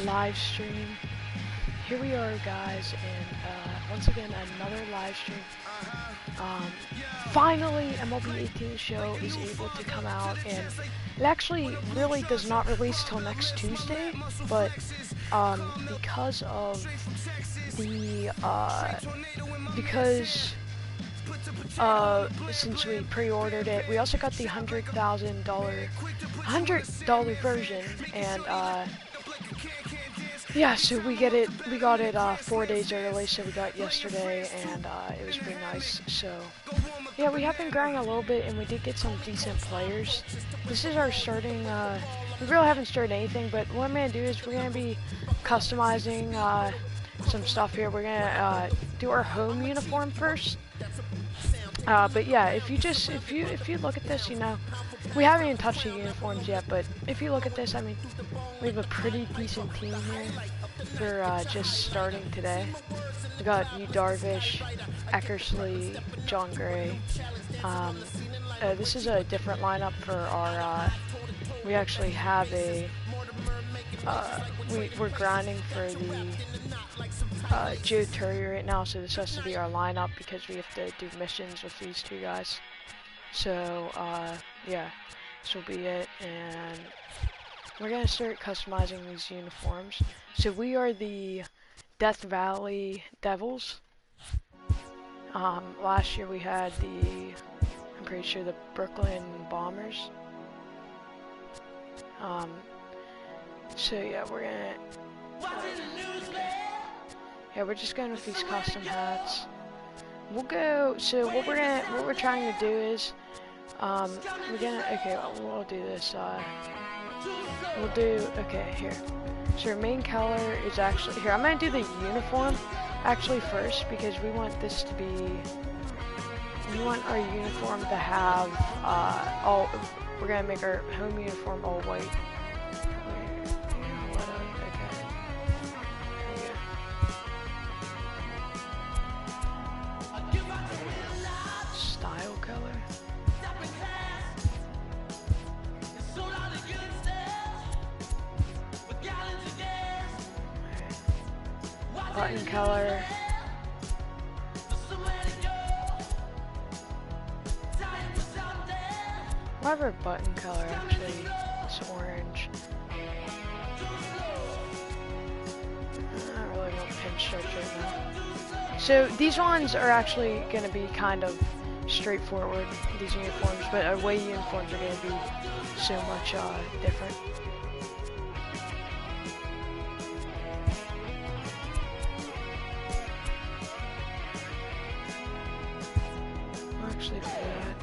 live stream. Here we are, guys, and once again another live stream. Finally, MLB 18 show is able to come out, and it actually really does not release till next Tuesday, but because of the since we pre-ordered it, we also got the $100 version, and yeah, so we got it 4 days early, so we got it yesterday, and it was pretty nice. So yeah, we have been grinding a little bit, and we did get some decent players. This is our starting, we really haven't started anything, but what I'm going to do is we're going to be customizing some stuff here. We're going to do our home uniform first. But yeah, if you look at this, you know, we haven't even touched the uniforms yet, but if you look at this, I mean, we have a pretty decent team here for just starting today. We got Yu Darvish, Eckersley, John Gray. This is a different lineup for our, we actually have a, we're grinding for the Joe Torre right now, so this has to be our lineup because we have to do missions with these two guys. So yeah, this will be it, and we're gonna start customizing these uniforms. So we are the Death Valley Devils. Last year we had I'm pretty sure the Brooklyn Bombers. So yeah, we're just going with these custom hats. We'll go, so what we're trying to do is, we'll do this, here. So our main color is actually, I'm gonna do the uniform, actually first, because we want our uniform to have, we're gonna make our home uniform all white. Button color. Whatever button color actually, it's orange. I don't really want pinstripes right now. So these ones are actually going to be kind of straightforward, these uniforms, but away uniforms are going to be so much different. Actually do that.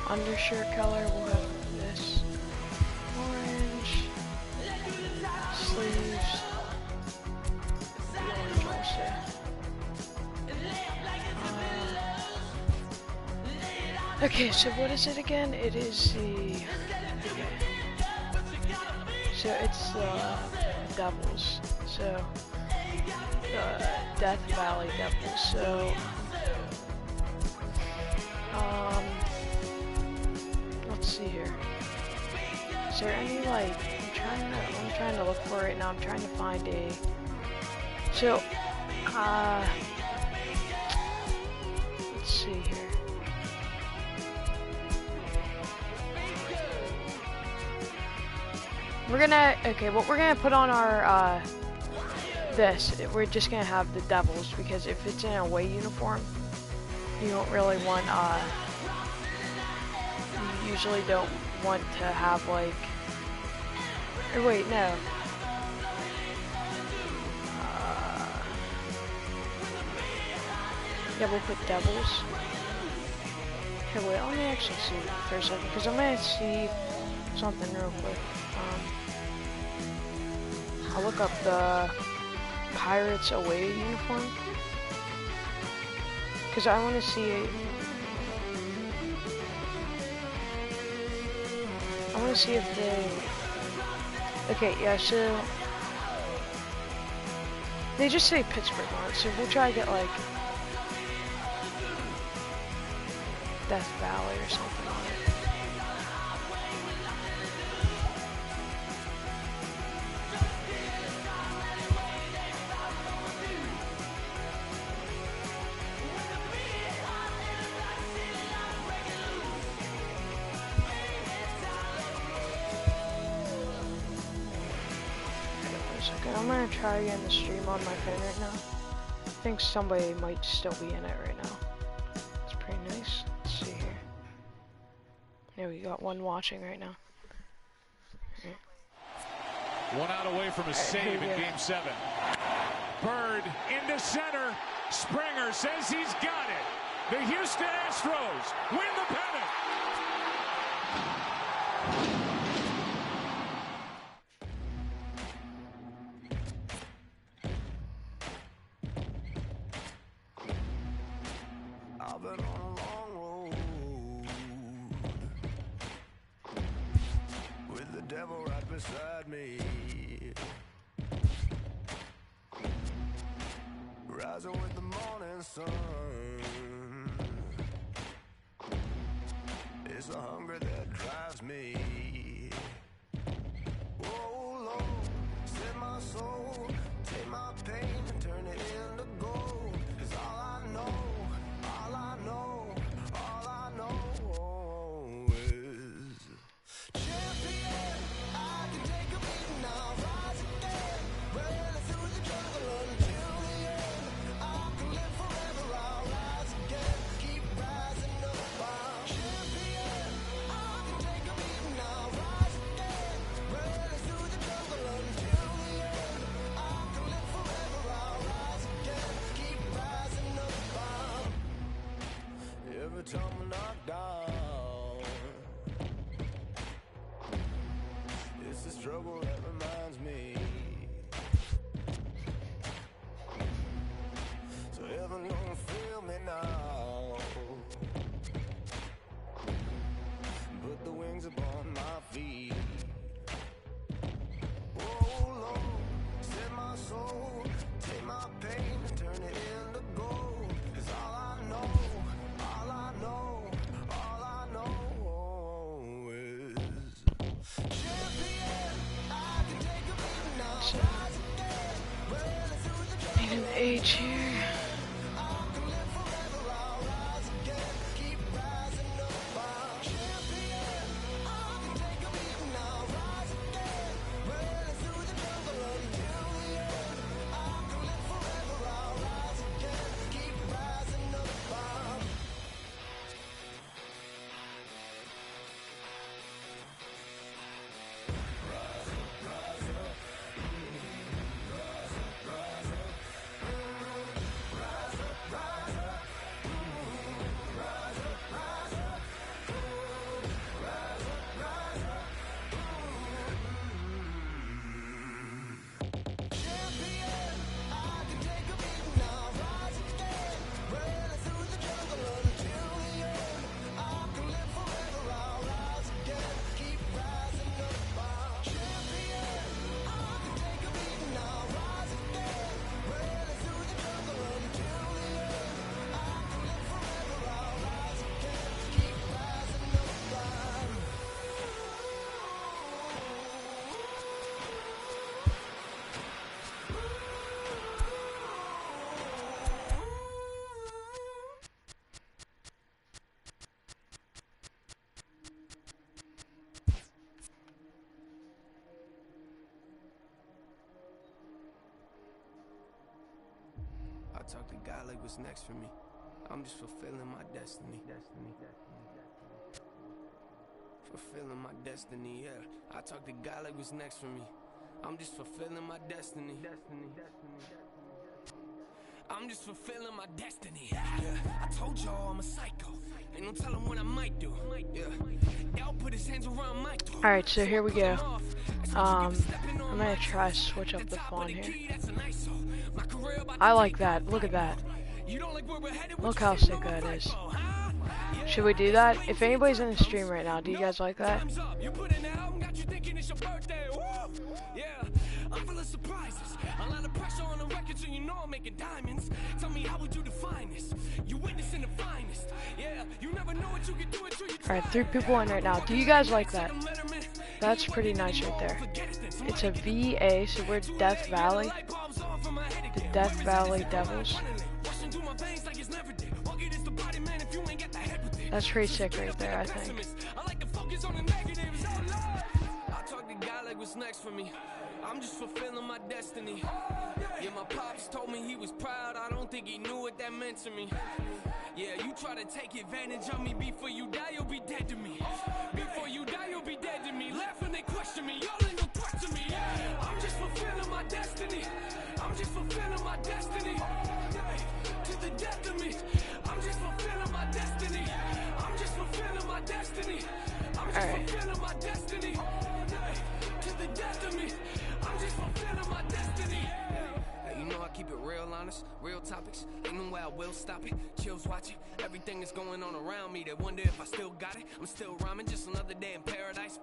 Undershirt color, we'll have this orange. Sleeves. Orange also. Okay, so what is it again? It is the... So it's the Devils. So, the Death Valley Devils. So, let's see here. Is there any, like, I'm trying to look for it right now. I'm trying to find a, so, let's see here. What we're gonna put on our, we're just gonna have the Devils, because if it's in a away uniform, you don't really want, you usually don't want to have, like, or wait, no. Yeah, we'll put Devils. Okay, wait, let me actually see for a second, because I'm gonna see something real quick. I'll look up the Pirates away uniform, because I want to see I want to see if they... Okay, yeah, so... They just say Pittsburgh on it, so we'll try to get, like... Death Valley or something on it. I'm gonna try again the stream on my phone right now. I think somebody might still be in it right now. It's pretty nice. Let's see here. Yeah, we got one watching right now. Right. One out away from a save in Game 7. Bird into center. Springer says he's got it. The Houston Astros win the pennant. I've been on a long road with the devil right beside me, rising with the morning sun. It's the hunger that drives me. Oh Lord, set my soul, take my pain and turn it into gold. 'Cause all I know is champion. I can take a beating now, rise again, running through the jungle until the end. I can live forever, I'll rise again, keep rising up. I'm champion. I can take a beating now, rise again, running through the jungle until the end. I can live forever, I'll rise again, keep rising up. Every time I knock down, it's the struggle that reminds me. So heaven don't feel me now. Put the wings upon my feet. Oh Lord, set my soul, take my pain and turn it into gold. 'Cause all I know is champion. I can take a beating now, rise again, running through the jungle. Need an H here. I can live forever, I'll rise again, keep rising up. I'm champion. I can take a beating now, rise again, running through the jungle until the end. I can live forever, I'll rise again, keep rising up. Champion, I can take a beating now, rise again, running through the jungle until the end. I can live forever, I'll rise again, keep rising up. I'm champion. I can take a beating now, rise again, running through the jungle until the end. I can live forever, I'll rise again, keep rising up. I talk to God like what's next for me. I'm just fulfilling my destiny. Fulfilling my destiny, yeah. I talk to God like what's next for me. I'm just fulfilling my destiny. I'm just fulfilling my destiny. Yeah. I told y'all I'm a psycho. Ain't no telling what I might do. Yeah. L put his hands around my throat. Alright, so here we go. I'm gonna try to switch up the font here. I like that. Look at that. Look how sick that is. Should we do that? If anybody's in the stream right now, do you guys like that? You put in the album, got you thinking it's your birthday. Woo! Yeah, I'm full of surprises. A lot of pressure on the record, so you know I'm making diamonds. Tell me, how would you define this? You witnessing the finest. Yeah, you never know what you can do until you try. Alright, 3 people in right now. Do you guys like that? That's pretty nice right there. It's a VA, so we're Death Valley. The Death Valley Devils. That's pretty sick right there, I think. What's next for me? I'm just fulfilling my destiny. Yeah, my pops told me he was proud. I don't think he knew what that meant to me. Yeah, you try to take advantage of me. Before you die, you'll be dead to me. Before you die, you'll be dead to me. Laugh when they question me. Y'all ain't no threat to me. I'm just fulfilling my destiny. I'm just fulfilling my destiny. To the death of me. I'm just fulfilling my destiny. I'm just fulfilling my destiny. I'm just fulfilling my destiny. To the death of me. I'm just fulfilling my destiny. Hey, you know I keep it real honest, real topics. Ain't no way I will stop it. Chills watching everything that's going on around me. They wonder if I still got it. I'm still rhyming, just another day in paradise.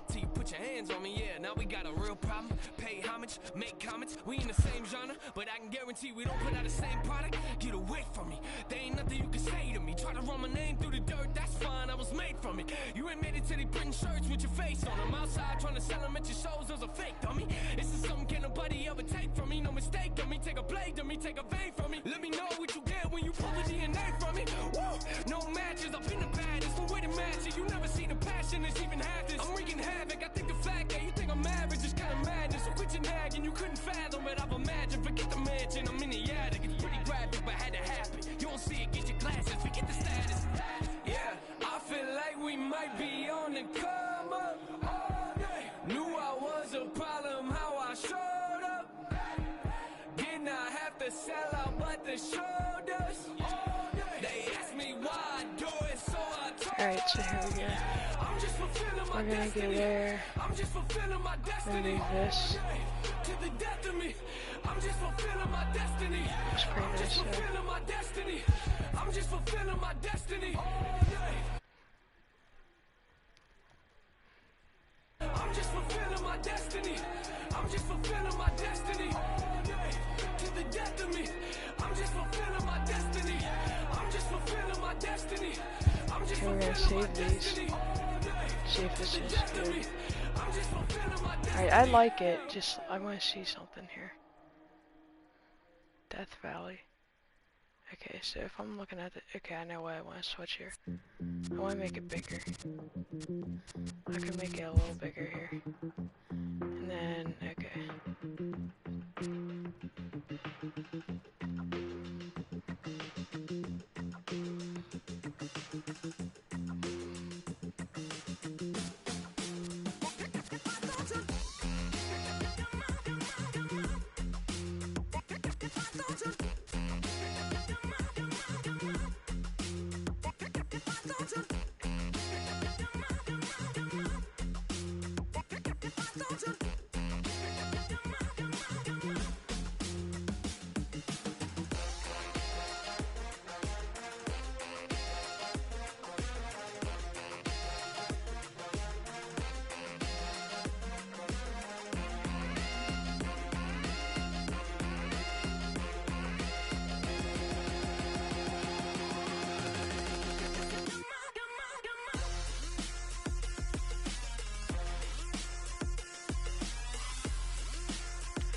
Till you put your hands on me, yeah, now we got a real problem. Pay homage, make comments, we in the same genre, but I can guarantee we don't put out the same product. Get away from me, there ain't nothing you can say to me. Try to run my name through the dirt, that's fine, I was made from it. You ain't made it to the printing shirts with your face on them. Outside trying to sell them at your shows, those are fake, dummy. This is something can't nobody ever take from me. No mistake on me, take a blade to me, take a vein from me. Let me know what you get when you pull the DNA from me. Woo! No matches up in the bad, it's the way to match it. You never see the passion, it's even half this. I'm wreaking havoc. I think the fact that you think I'm average is kinda madness. So quit your nagging, you couldn't fathom it. I've imagined, forget the mansion, I'm in the attic. It's pretty graphic, but had to happen. You don't see it, get your glasses, forget the status. Yeah, I feel like we might be on the come up. Knew I was a problem, how I showed up. Did not have to sell out, but the show does. They asked me why I do it, so I told. Alright, so here we go. We're gonna go there. I'm just fulfilling my destiny. Remove this. To the death of me. I'm just fulfilling my destiny. It's pretty I'm just nice there. fulfilling my destiny. I'm just fulfilling my destiny. I'm just fulfilling my destiny. I'm just fulfilling my destiny. To the death of me. I'm just fulfilling my destiny. I'm just fulfilling my destiny. I'm just Okay, we're gonna fulfilling my save these. destiny. See if this is good. Alright, I like it. Just, I want to see something here. Death Valley. Okay, so if I'm looking at the, okay, I know what I want to switch here. I want to make it bigger. I can make it a little bigger here. And then, okay.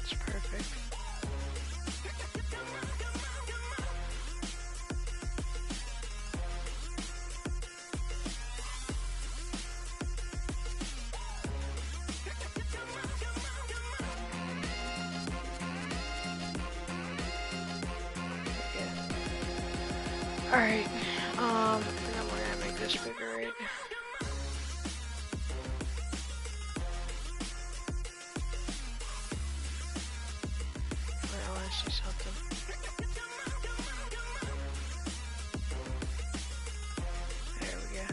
It's perfect. Alright, and then we're gonna make this bigger, right? I wanna see something. There we go.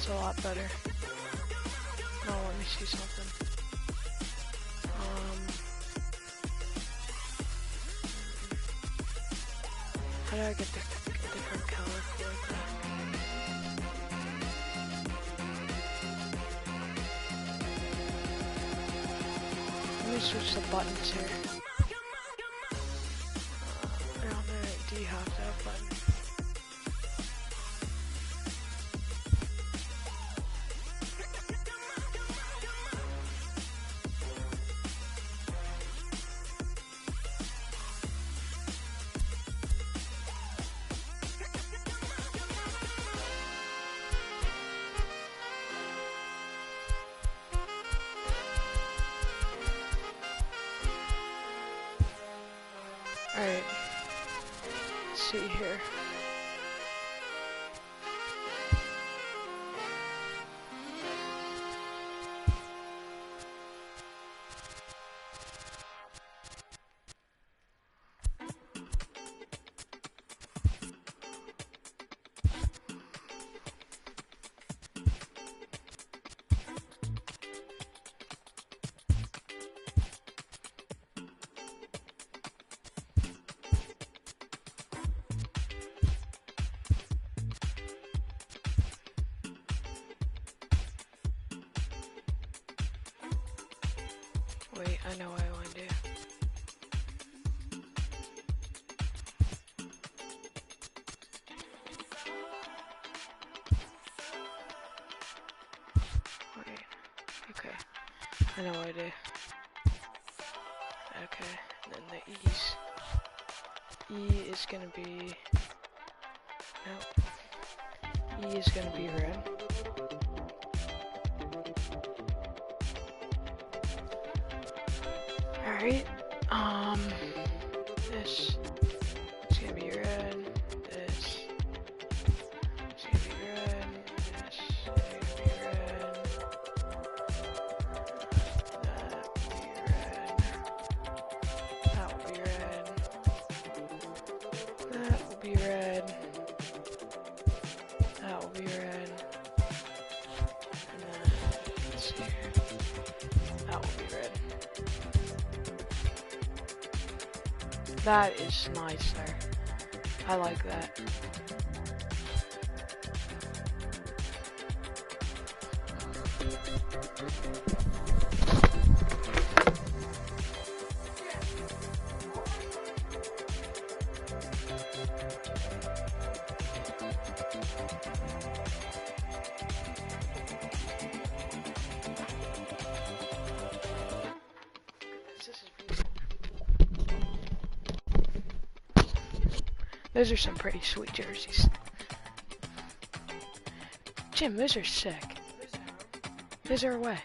That's a lot better. No, let me see something. How do I get the different color for it? Let me switch the buttons here. I don't know, do you have that button? Alright, let's see here. Wait, I know what I want to do. Wait, okay, I know what I do. Okay, then the E's. E is gonna be, nope. E is gonna be red. Alright, this is gonna be red, this is gonna be red, this is gonna be red, that will be red, that will be red, that will be red, that will be red, and then, let's see here, that will be red. That is nice there. I like that. Those are some pretty sweet jerseys. Jim, those are sick. Those are white.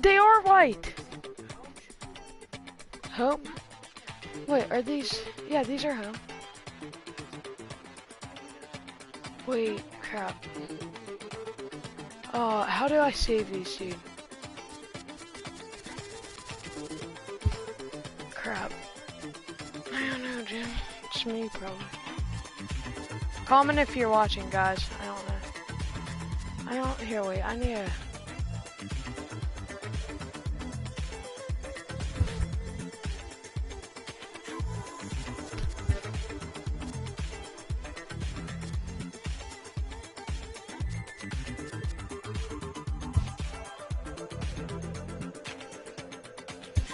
They are white! Home? Wait, are these? Yeah, these are home. Wait, crap. Oh, how do I save these, dude? Crap. I don't know, Jim. It's me, probably. Comment if you're watching, guys. I don't know. I don't. Here, wait. I need a.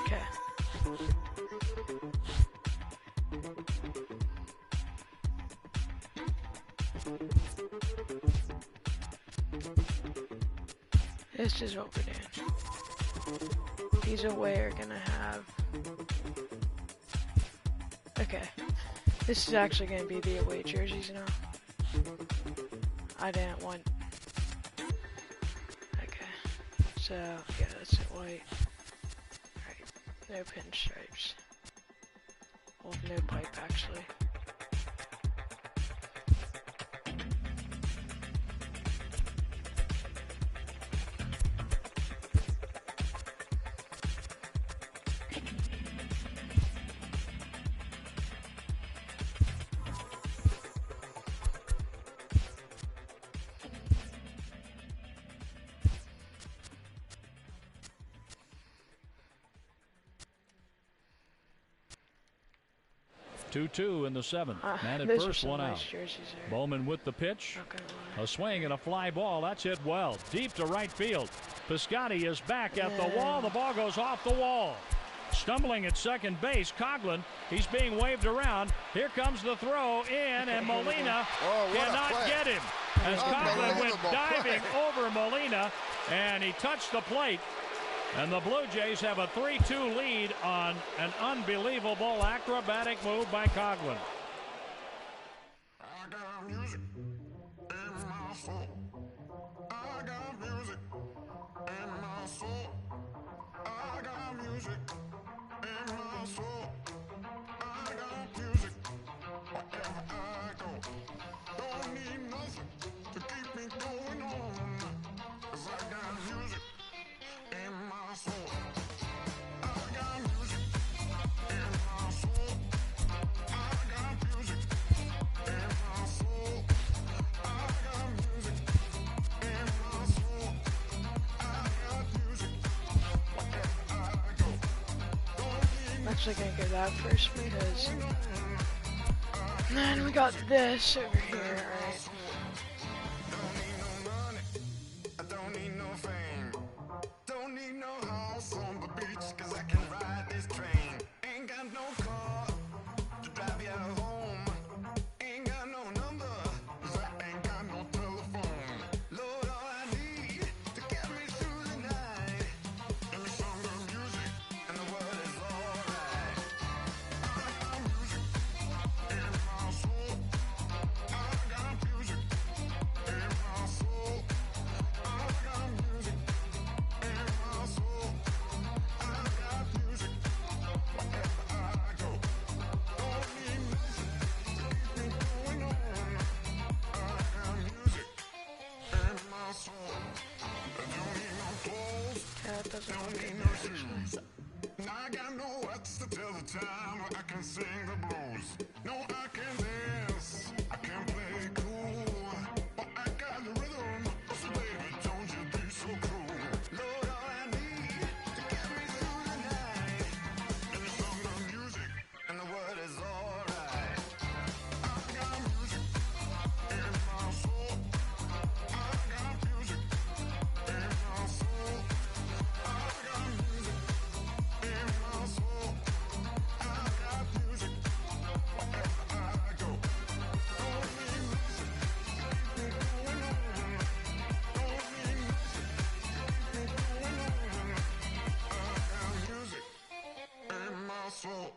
Okay. This is what we're doing. These away are gonna have. Okay. This is actually gonna be the away jerseys now. I didn't want. Okay. So, yeah, that's it white. Alright. No pinstripes. Well, no pipe, actually. 2-2 in the 7th. Man at Those are first, some one nice out. jerseys there. Bowman with the pitch. Not gonna lie. A swing and a fly ball. That's hit well. Deep to right field. Piscotty is back at the wall. The ball goes off the wall. Stumbling at second base, Coughlin. He's being waved around. Here comes the throw in, and Molina cannot get him. As Coughlin went diving over Molina, and he touched the plate. And the Blue Jays have a 3-2 lead on an unbelievable acrobatic move by Coughlin. I got music in my soul. I got music in my soul. I got music in my soul. I got music wherever I go. Don't need nothing to keep me going on. 'Cause I got music in my soul. I got music in my soul. I got music in my soul. I got music in my soul. I got music wherever I go. I'm actually gonna go that first because then we got this over here, alright. Don't need no money, I don't need no fame. Don't need no house on the beach, 'cause I can ride this train. Ain't got no car to drive you home. Ain't got no number, 'cause I ain't got no telephone. Lord, all I need to get me through the night. Give me some good music, and the world is alright. I got music in my soul. I got music in my soul. I got music in my soul. I got music wherever I go. Don't need nothing to keep me going on. I got music in my soul. I don't need no clothes, Yeah, that doesn't don't look need good. no shoes. And I got no watch to tell the time I can sing the blues. No, I can dance, I can play cool, but I got the rhythm. So baby, don't you be so cruel. Lord, all I need to get me through the night. Give me some good music, and the world is alright. I got music in my soul. I got music in my soul. I got music in my soul. I got music wherever I go. Don't need nothing to keep me going on. Don't need nothing to keep me going on. I got music in my soul.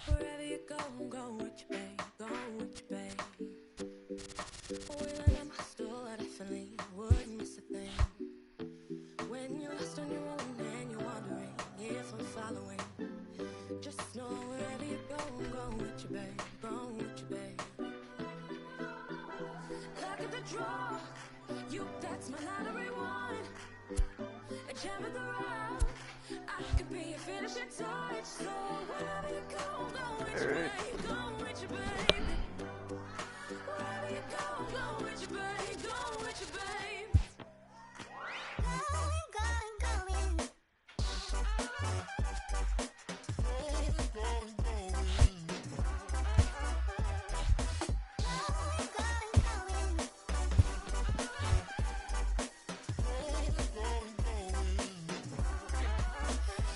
Wherever you go, I'm going with you, babe. Going with you, babe. When I'm still, I definitely wouldn't miss a thing. When you're lost on your own and you're wondering if I'm following, just know wherever you go, I'm going with you, babe. Going with you, babe. Look at the draw. That's my lottery one. A gem of the round. I could be a finishing touch. So wherever you go, I'm going with you, babe. Going with you, babe. Wherever you go, I'm going with you, babe. Going with you, babe. Going, going, going.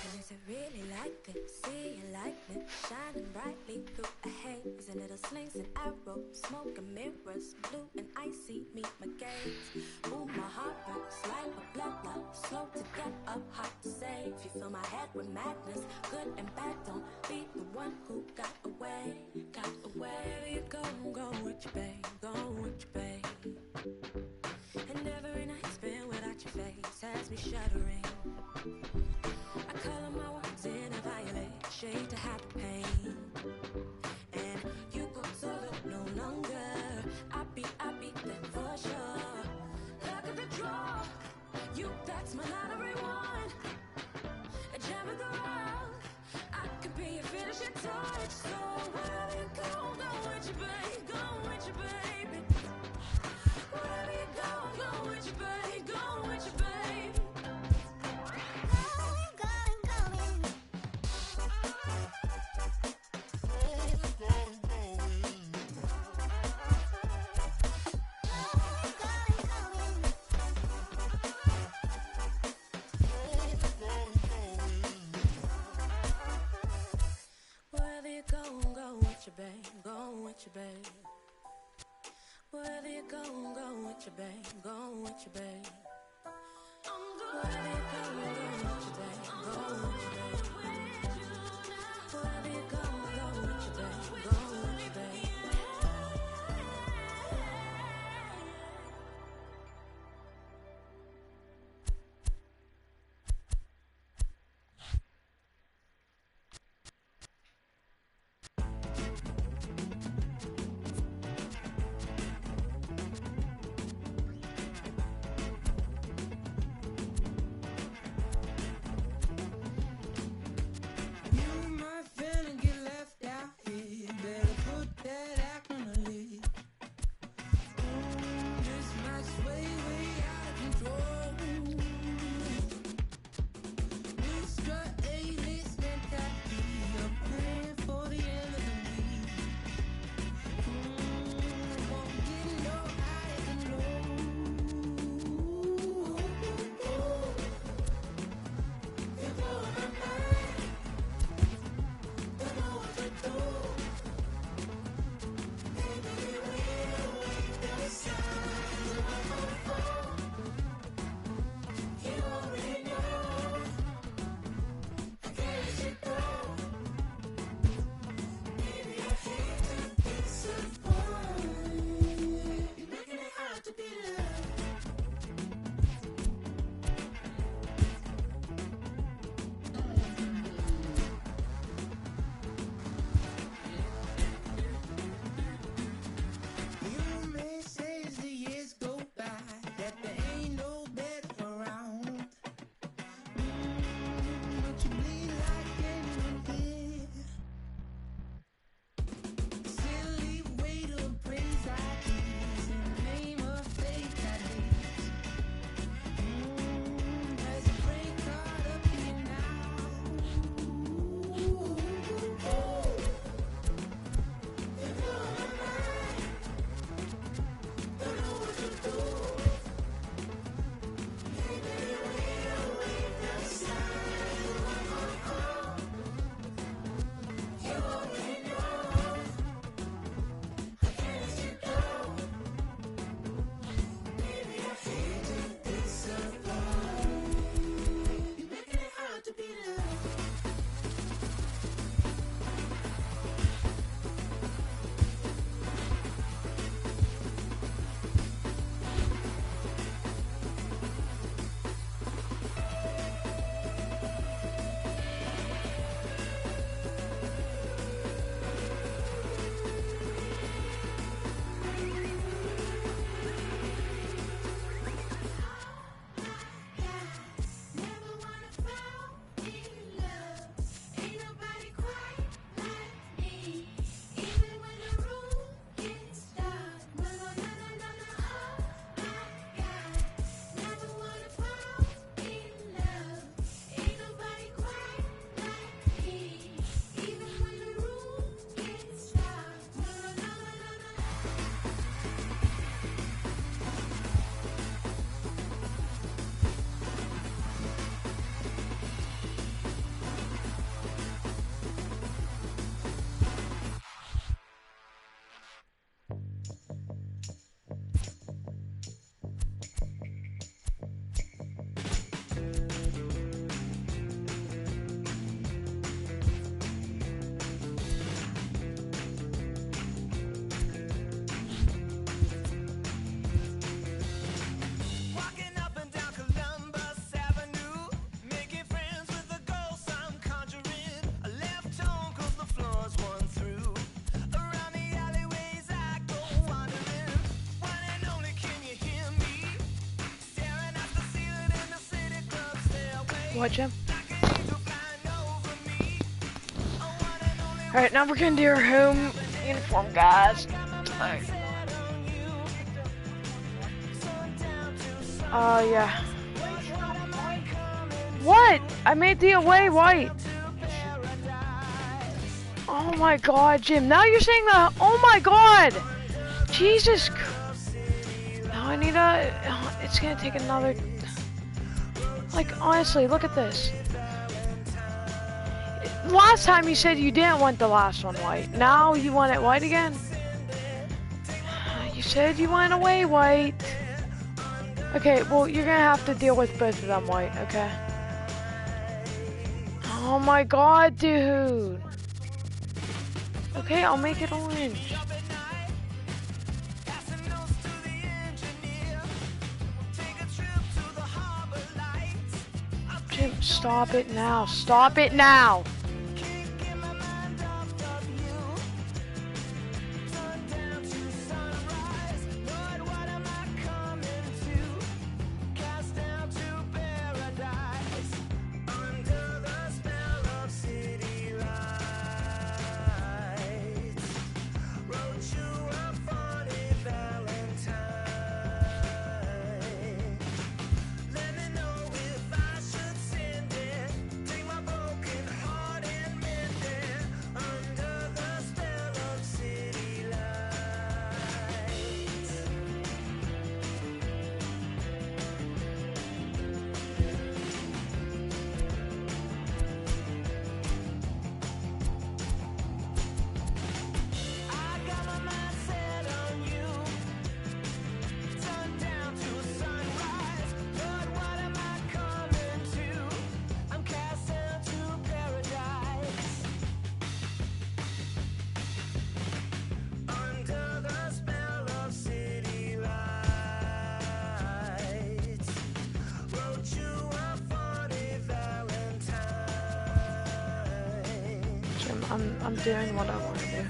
And is it really like this? See you like me, shining brightly through a haze. A little slings and arrows, smoke and mirrors, blue and icy meet my gaze. Ooh, my heart breaks like a blood lock, slow to get up, hard to save. You fill my head with madness, good and bad. Don't be the one who got away, got away. Wherever you go, I'm going with you, babe. Going with you, babe. And every night spent without your face has me shuddering. I color my words in a violet shade to hide the pain. And you go solo no longer. I be there for sure. Look at the draw. That's my lottery one. go with your babe, go with your babe. Wherever you go with your babe, go with your babe. Wherever you go with your babe, go with your babe. What, Jim? Alright, now we're gonna do our home uniform, guys. Alright. Yeah. What? I made the away white. Oh my god, Jim. Now you're saying that. Oh my god. Jesus. Now I need a. It's gonna take another. Like, honestly, look at this. Last time you said you didn't want the last one white. Now you want it white again? You said you went away, White. Okay, well, you're gonna have to deal with both of them, White, okay? Oh my god, dude. Okay, I'll make it orange. Jim, stop it now. Stop it now. I'm doing what I want to do.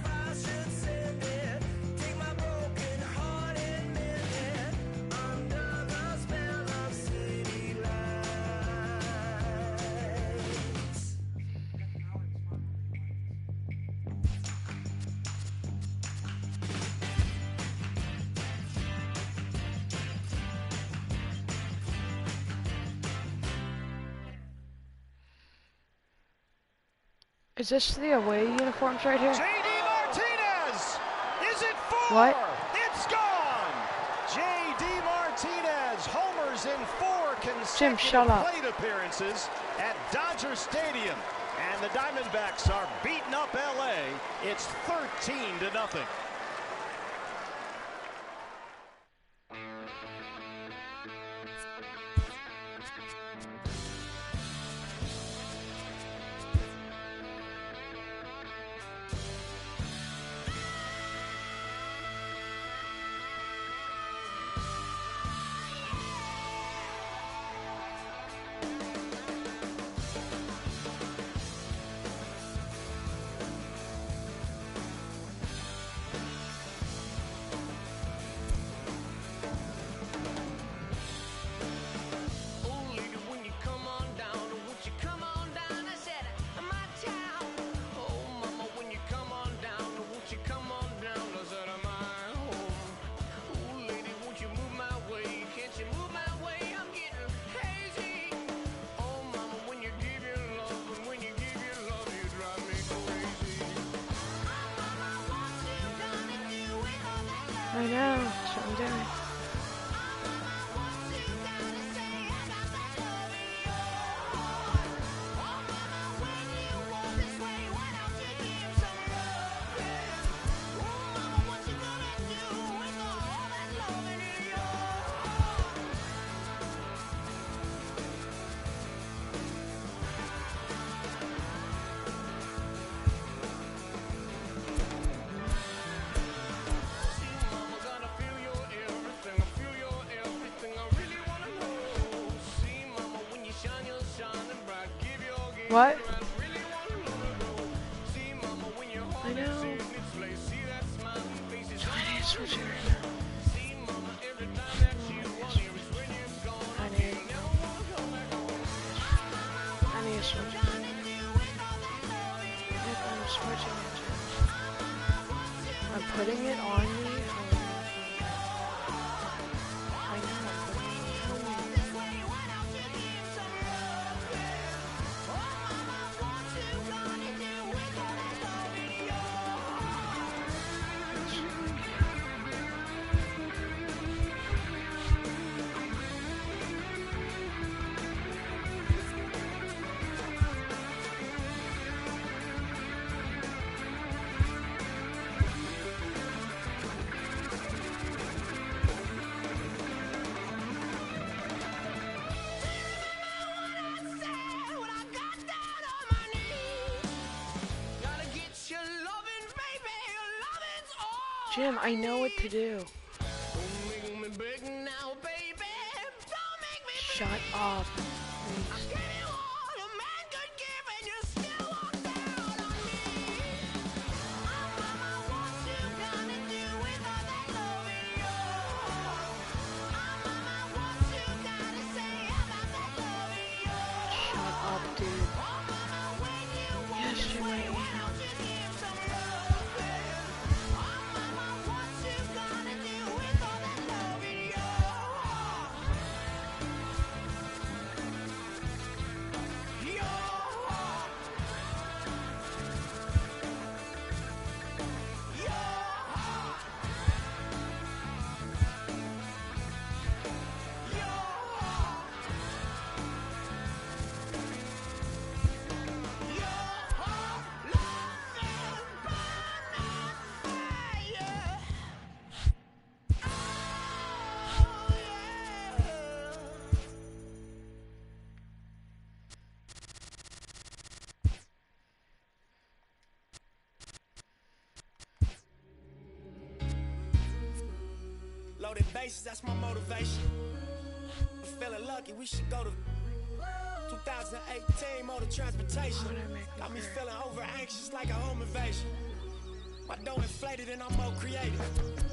Is this the away uniforms right here? J.D. Martinez! Is it 4? What? It's gone! J.D. Martinez homers in 4 Jim, shut consecutive up. plate appearances at Dodger Stadium. And the Diamondbacks are beating up L.A. It's 13-0. I know, that's what I'm doing. What? I know. Tiny switcher. I need a switch. I'm switching it. I'm putting it on me. I know. I'm putting it on me. Jim, I know what to do. Shut up. Please. Shut up, dude. Yes, Jim, I am. Loaded bases, that's my motivation. I'm feeling lucky, we should go to 2018 motor transportation. Got me feeling over anxious like a home invasion. My dough inflated and I'm more creative.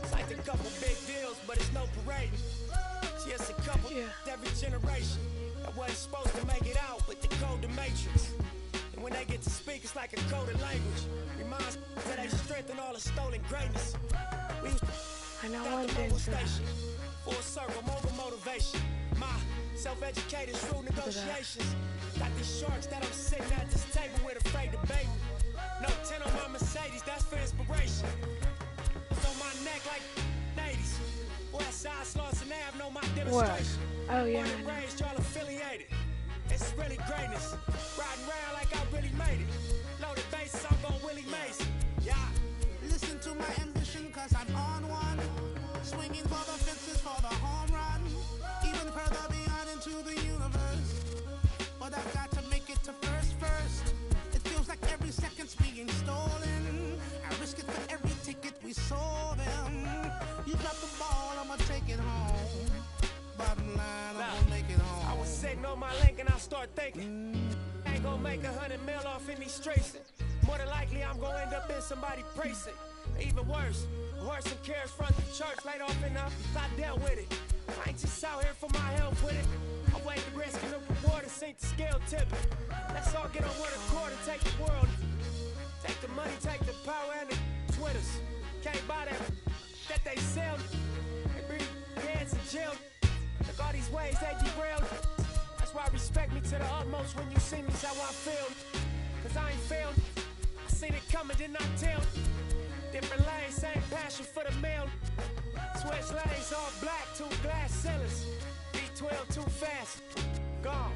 It's like a couple big deals, but it's no parade. See, it's a couple every generation that wasn't supposed to make it out, but they code the matrix. And when they get to speak, it's like a coded language. Reminds that they strengthen all the stolen greatness. We I know got one the thing mobile for that. station. Full circle, mobile motivation. My self-educated, shrewd negotiations. Got these sharks that I'm sitting at this table with, afraid to bait me. No 10 on my Mercedes, that's for inspiration. It's on my neck like 80s. Westside Slauson Ave, know my demonstration. Oh, yeah, Born I and know. raised, y'all affiliated. It's really greatness. Riding around like I really made it. Loaded bases, I'm gon' Willie Mason. Yeah. Listen to my ambition, cause I'm on one. Swinging for the fences for the home run. Even further beyond into the universe. But I've got to make it to first. It feels like every second's being stolen. I risk it for every ticket we sold them. You drop the ball, I'ma take it home. Bottom line, I'm gonna make it home. I was sitting on my link and I start thinking, ain't gonna make 100 mil off in these streets. More than likely I'm gonna end up in somebody's precinct. Even worse, some cares front the church laid off enough, I dealt with it. I ain't just out here for my help with it. I weighed the risk and the reward and sink the scale tipping. Let's all get on one accord and take the world. Take the money, take the power and the Twitters. Can't buy that they sell. They bring heads in jail. Look all these ways they derailed. That's why respect me to the utmost when you see me's how I feel. Cause I ain't failed. I seen it coming, did not tell. Different lanes, same passion for the mail. Switch lanes, all black, 2 glass ceilings. B12 too fast, gone.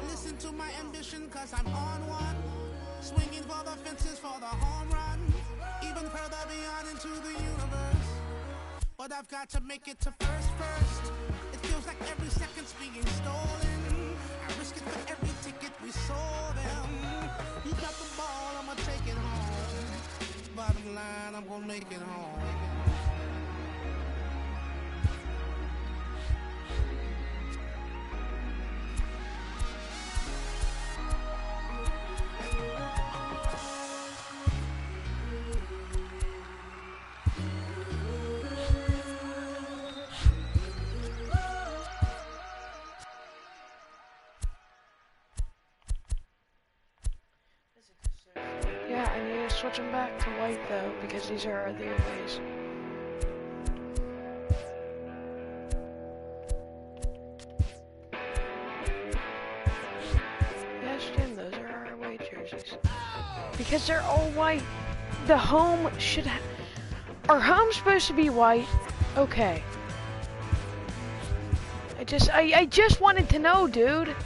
Listen to my ambition, cause I'm on one. Swinging for the fences for the home run. Even further beyond into the universe. But I've got to make it to first. It feels like every second's being stolen. I risk it for every ticket we sold them. You got the ball, I'ma take it home. Bottom line, I'm gonna make it home. Yeah, I need to switch them back to white though, because these are the aways. Yes, Jim, those are our away jerseys. Because they're all white. The home should have... Our home's supposed to be white. Okay. I just wanted to know, dude.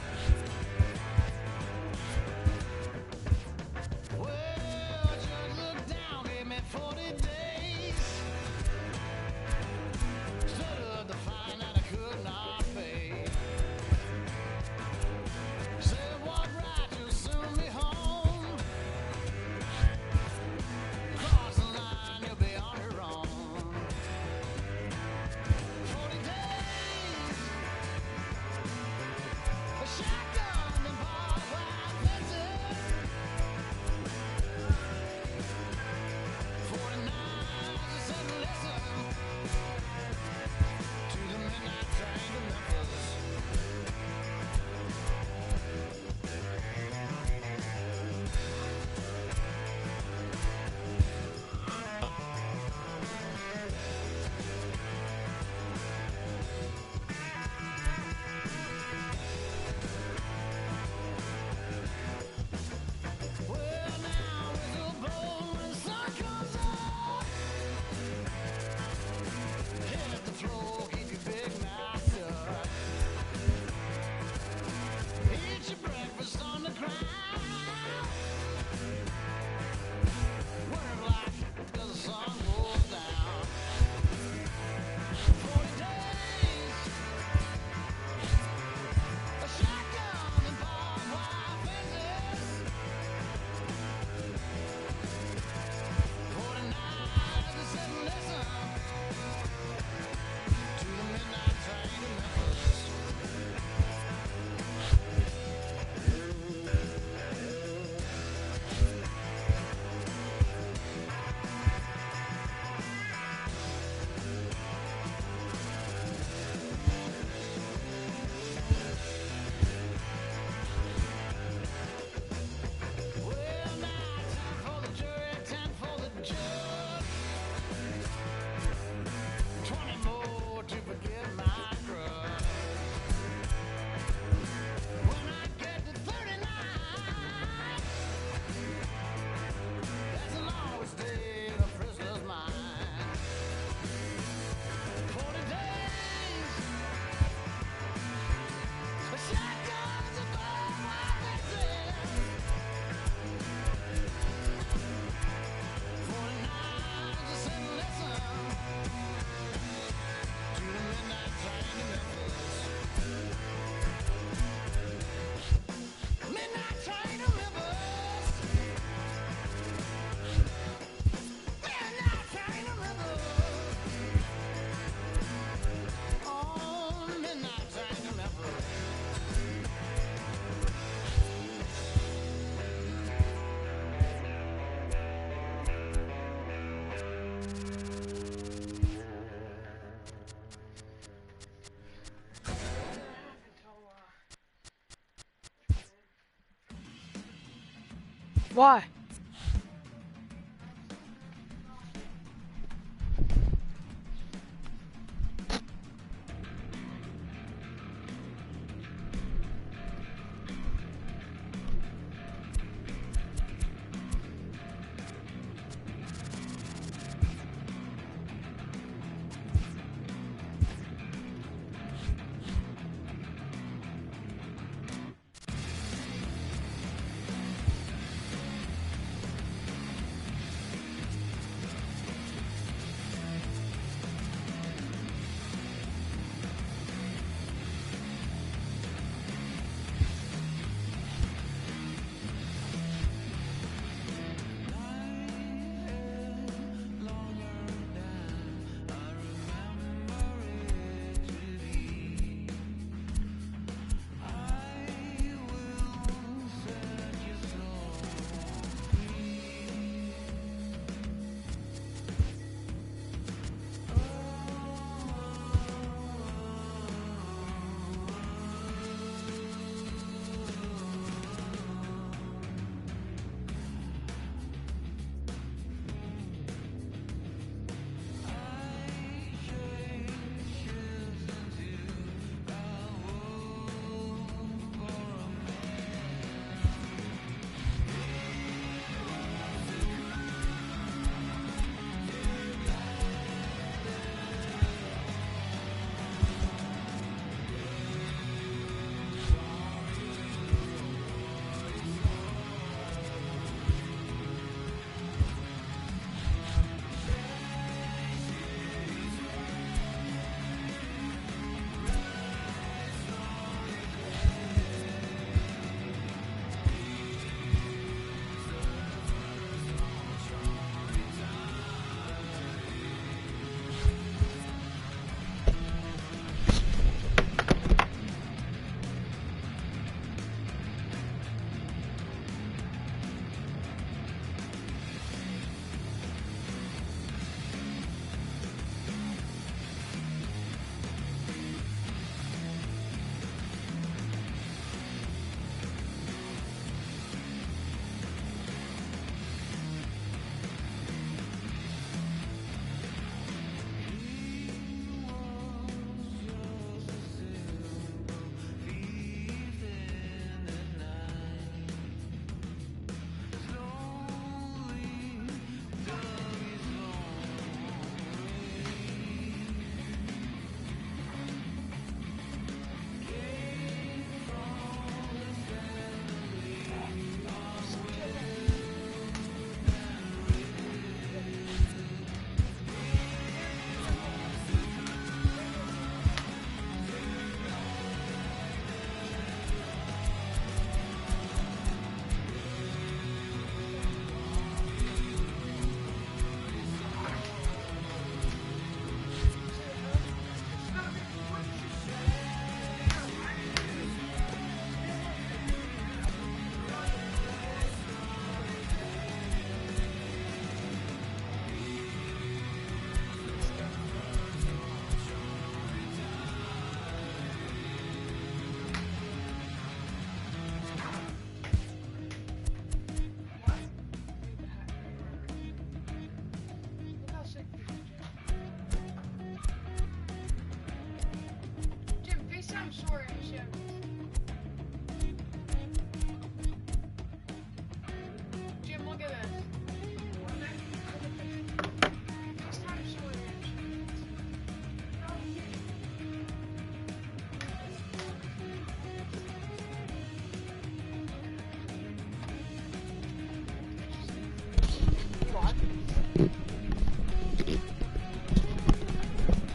Why?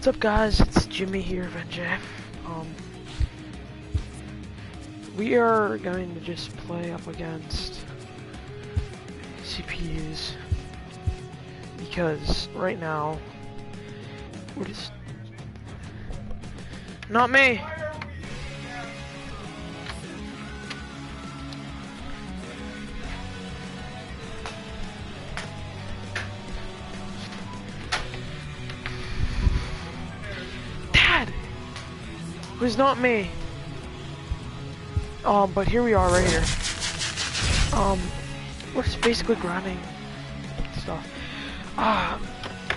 What's up, guys? It's Jimmy here, Venjeff. We are going to just play up against CPUs because right now we're just not me. It was not me. But here we are right here. we're just basically grinding stuff.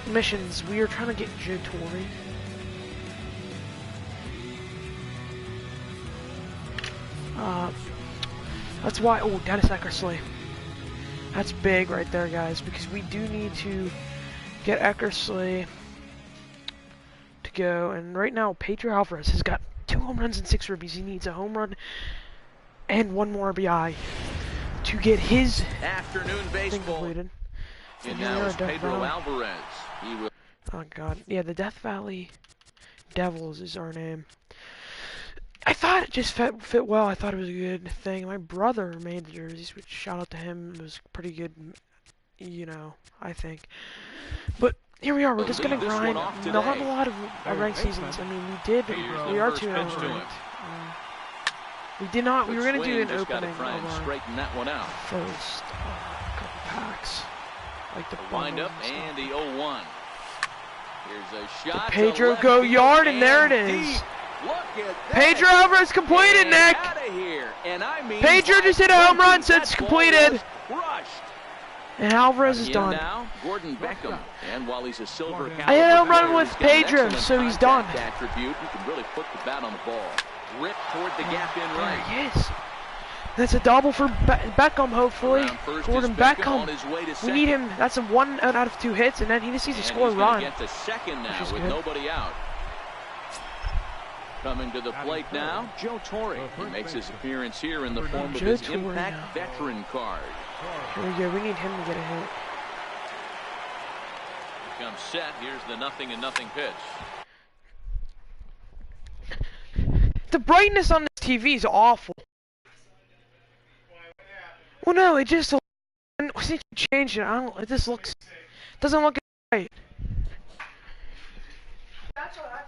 Missions. We are trying to get Joe Torre. That's why. Oh, Dennis Eckersley. That's big right there, guys, because we do need to get Eckersley to go. And right now, Pedro Alvarez has got 2 home runs and 6 ribbies. He needs a home run and 1 more RBI to get his afternoon baseball completed. And now is Pedro Alvarez. He will. Oh God, yeah, the Death Valley Devils is our name. I thought it just fit well. I thought it was a good thing. My brother made the jerseys, which shout out to him. It was pretty good, you know, I think. But here we are. We're just gonna grind. Not a lot of ranked seasons. I mean, we are 2-0. We did not. We were gonna do an opening of our first couple packs, like the wind up and the 0-1. Here's a shot. Pedro go yard, and there it is. Pedro Alvarez completed, Nick. Pedro just hit a home run, so it's completed. And Alvarez is done. Now, Gordon Beckham, and while he's a silver I hit a home run with Pedro, so he's done. Attribute, he can really put the bat on the ball. Rip toward the gap in right. Yes. That's a double for Beckham, hopefully. Gordon Beckham. We need him. That's a 1 out of 2 hits, and then he just needs to score a run. Get to second now with nobody out. Coming to the plate now, Joe Torre. He makes his appearance here in the form of his Impact Veteran card. Here we go. We need him to get a hit. Comes set. Here's the 0-0 pitch. The brightness on this TV is awful. Well, no, it just since you change it, I don't. It just doesn't look right. That's what I thought.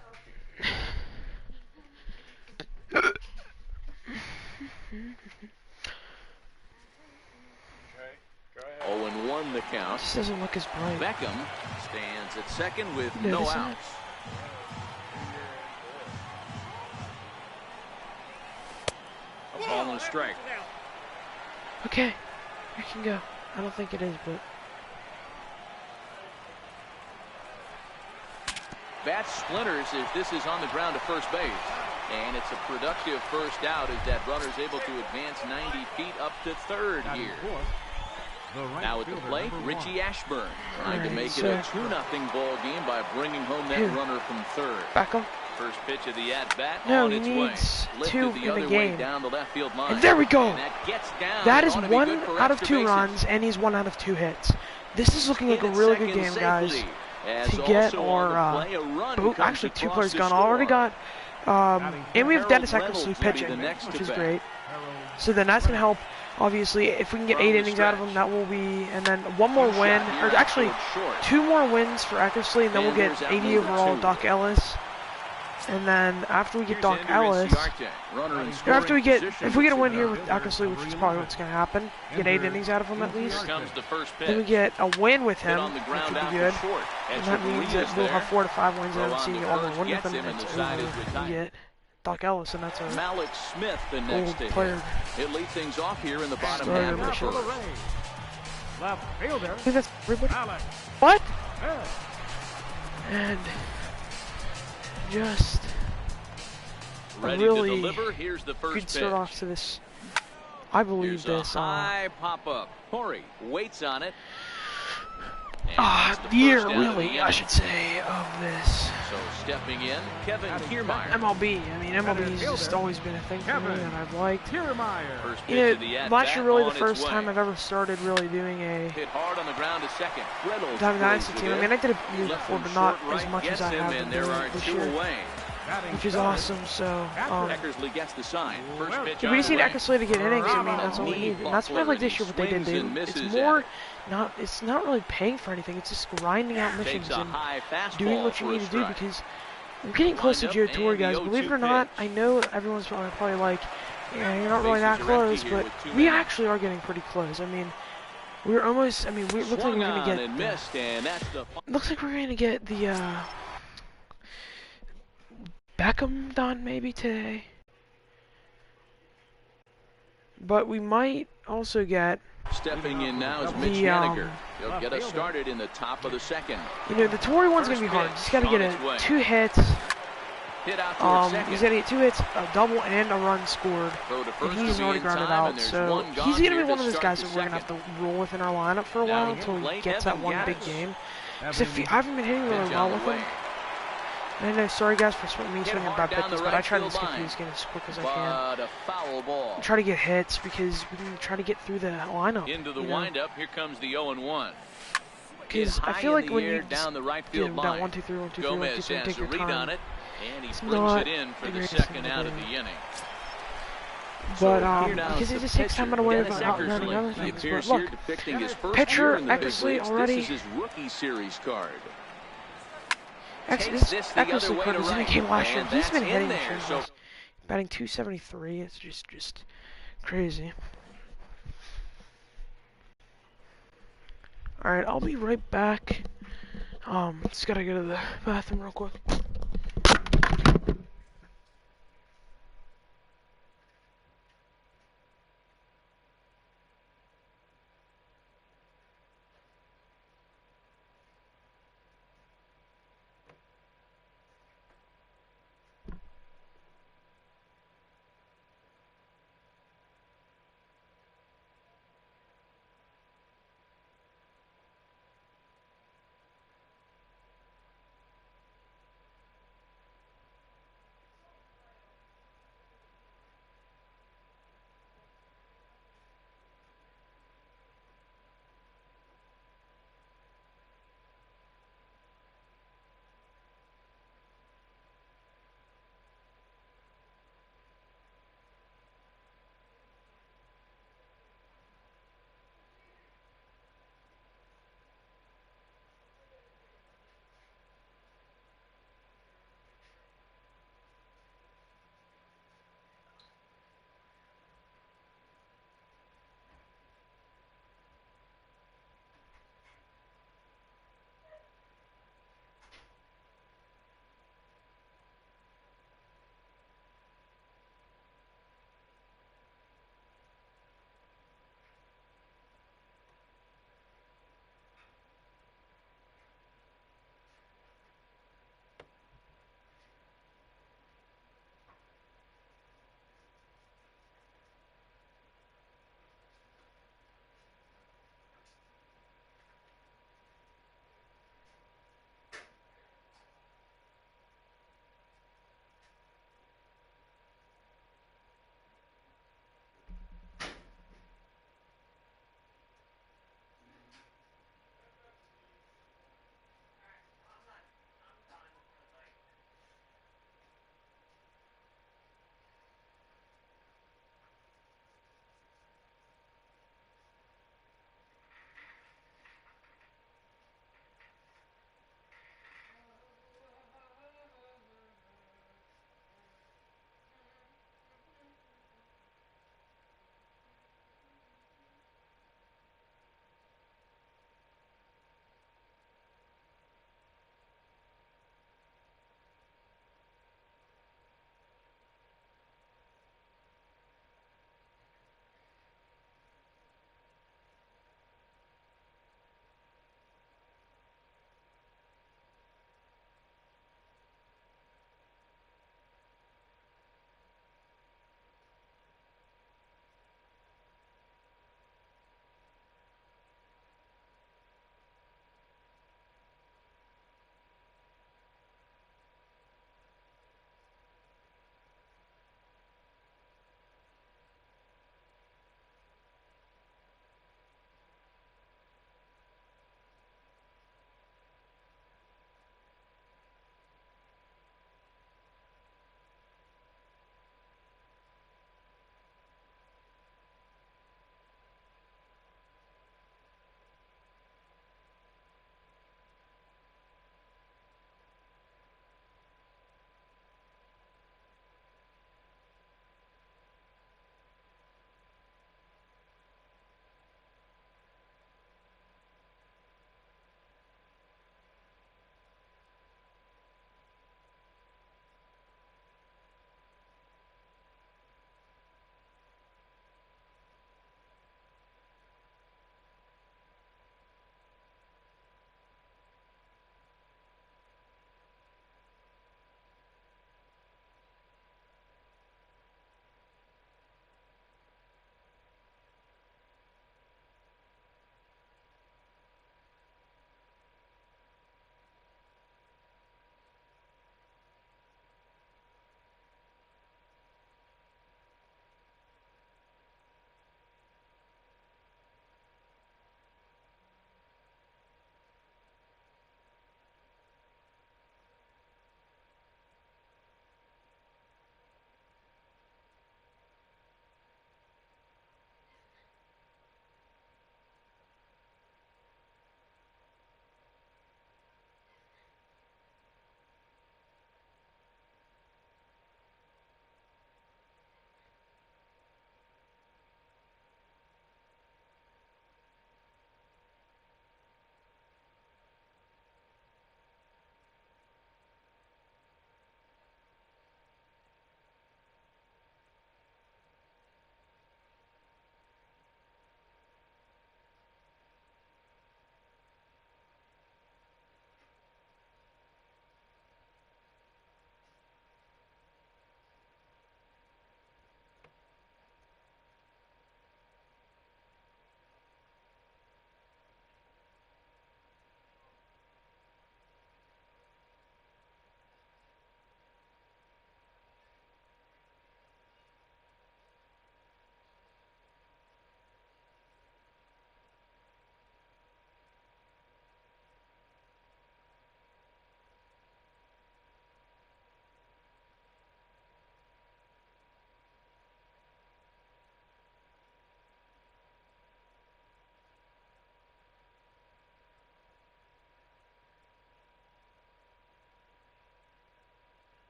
0-1 the count. This doesn't look as bright. Beckham stands at second with no outs. A ball and a strike. Okay, I can go. I don't think it is, but bat splinters as this is on the ground to first base. And it's a productive first out as that runner's able to advance 90 feet up to third here. Now at the plate, Richie Ashburn trying to make it a 2-0 ball game by bringing home that runner from third. Beckham. First pitch of the at-bat no, on he its needs way. 2 in the game. Down the left field line. And there we go. And that gets down. That is 1 out of 2 runs, and he's 1 out of 2 hits. This is looking like a really good game, guys. To get our actually 2 players gone. Already got and we have Dennis Eckersley pitching, which is great. So then that's gonna help. Obviously, if we can get 8 innings out of him, that will be, and then 1 more win, or actually 2 more wins for Eckersley, and then we'll get 80 overall Doc Ellis. And then after we get Doc Ellis, or after we get, if we get a win here with Eckersley, which is probably what's going to happen, get 8 innings out of him at least, then we get a win with him, which would be good. And that means that we'll have 4 to 5 wins and see all the win with him, and it's over. We get Doc Ellis, and that's a Malik Smith, the next player. It leads things off here in the bottom half of the first. Left fielder. I think that's everybody. What? And just a really Here's the first good start off to this. I believe this. High pop up. Torre waits on it. Year really, I should say, of this. So stepping in, Kevin Kiermaier. MLB. I mean, MLB's just always been a thing for me that I've liked. You know, last year really the first time I've ever started really doing a hit hard on the ground to second. Diamond Dynasty team. I mean, I did it before, but not as much as I have been doing this year, which is awesome. So, Eckersley gets the sign. we just need Eckersley to get innings. I mean, that's all we need. And that's why I like this year what they did do. It's more. It's not really paying for anything. It's just grinding out missions and doing what you need to do, because I'm getting close to Joe Torre, guys. Believe it or not, I know everyone's probably like, yeah, you're not really that close, but we actually are getting pretty close. I mean, we're almost. I mean, we look like we're gonna get. Looks like we're gonna get the Beckham done maybe today, but we might also get Stepping in now is Mitch Haniger. He'll get us started in the top of the second. You know, the Torre one's going to be hard. He's got to get 2 hits. Hit out He's going to get 2 hits, a double, and a run scored. And he's already grounded out, so he's going to be one of those guys that we're going to have to roll with in our lineup for a while until he gets that one big game. Because I haven't been hitting really well with him. And I know, sorry guys for me swinging bad pitches, but I try to skip these games as quick as I can. I try to get hits because we can try to get through the lineup. Into the windup, here comes the 0-1. Because I feel like when you down the right do field that line. 1, 2, 3, 1, 2, 3, 1, 2, 3, take your time. And he brings it in for the second out of the inning. But because it just takes time to worry about outlearning other things. But look, pitcher Eckersley already. This is his rookie series card. Eckersley card was in a game last year. He's been hitting this year. Batting .273. It's just crazy. All right, I'll be right back. Just gotta go to the bathroom real quick.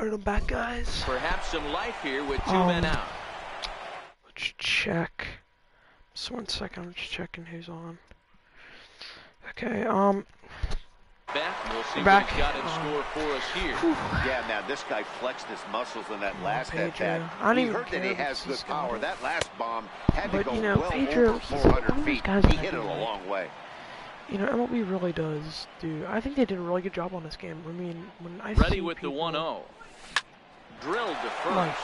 Alright, I'm back, guys. Perhaps some life here with 2 men out. Let's check. Just 1 second, I'm just checking who's on. Okay, Back, we'll see back. what he's got in store for us here. Yeah, man, this guy flexed his muscles in that last Pedro. at-bat. I don't We even heard that care he if has it's good this power. guy. That last bomb had to But, go you know, well Pedro, over he's 400 one of those feet. guys He that hit it a can- long way. You know, MLB really does do. I think they did a really good job on this game. I mean, when I Ready see with the people, 1-0. Drilled to first. like,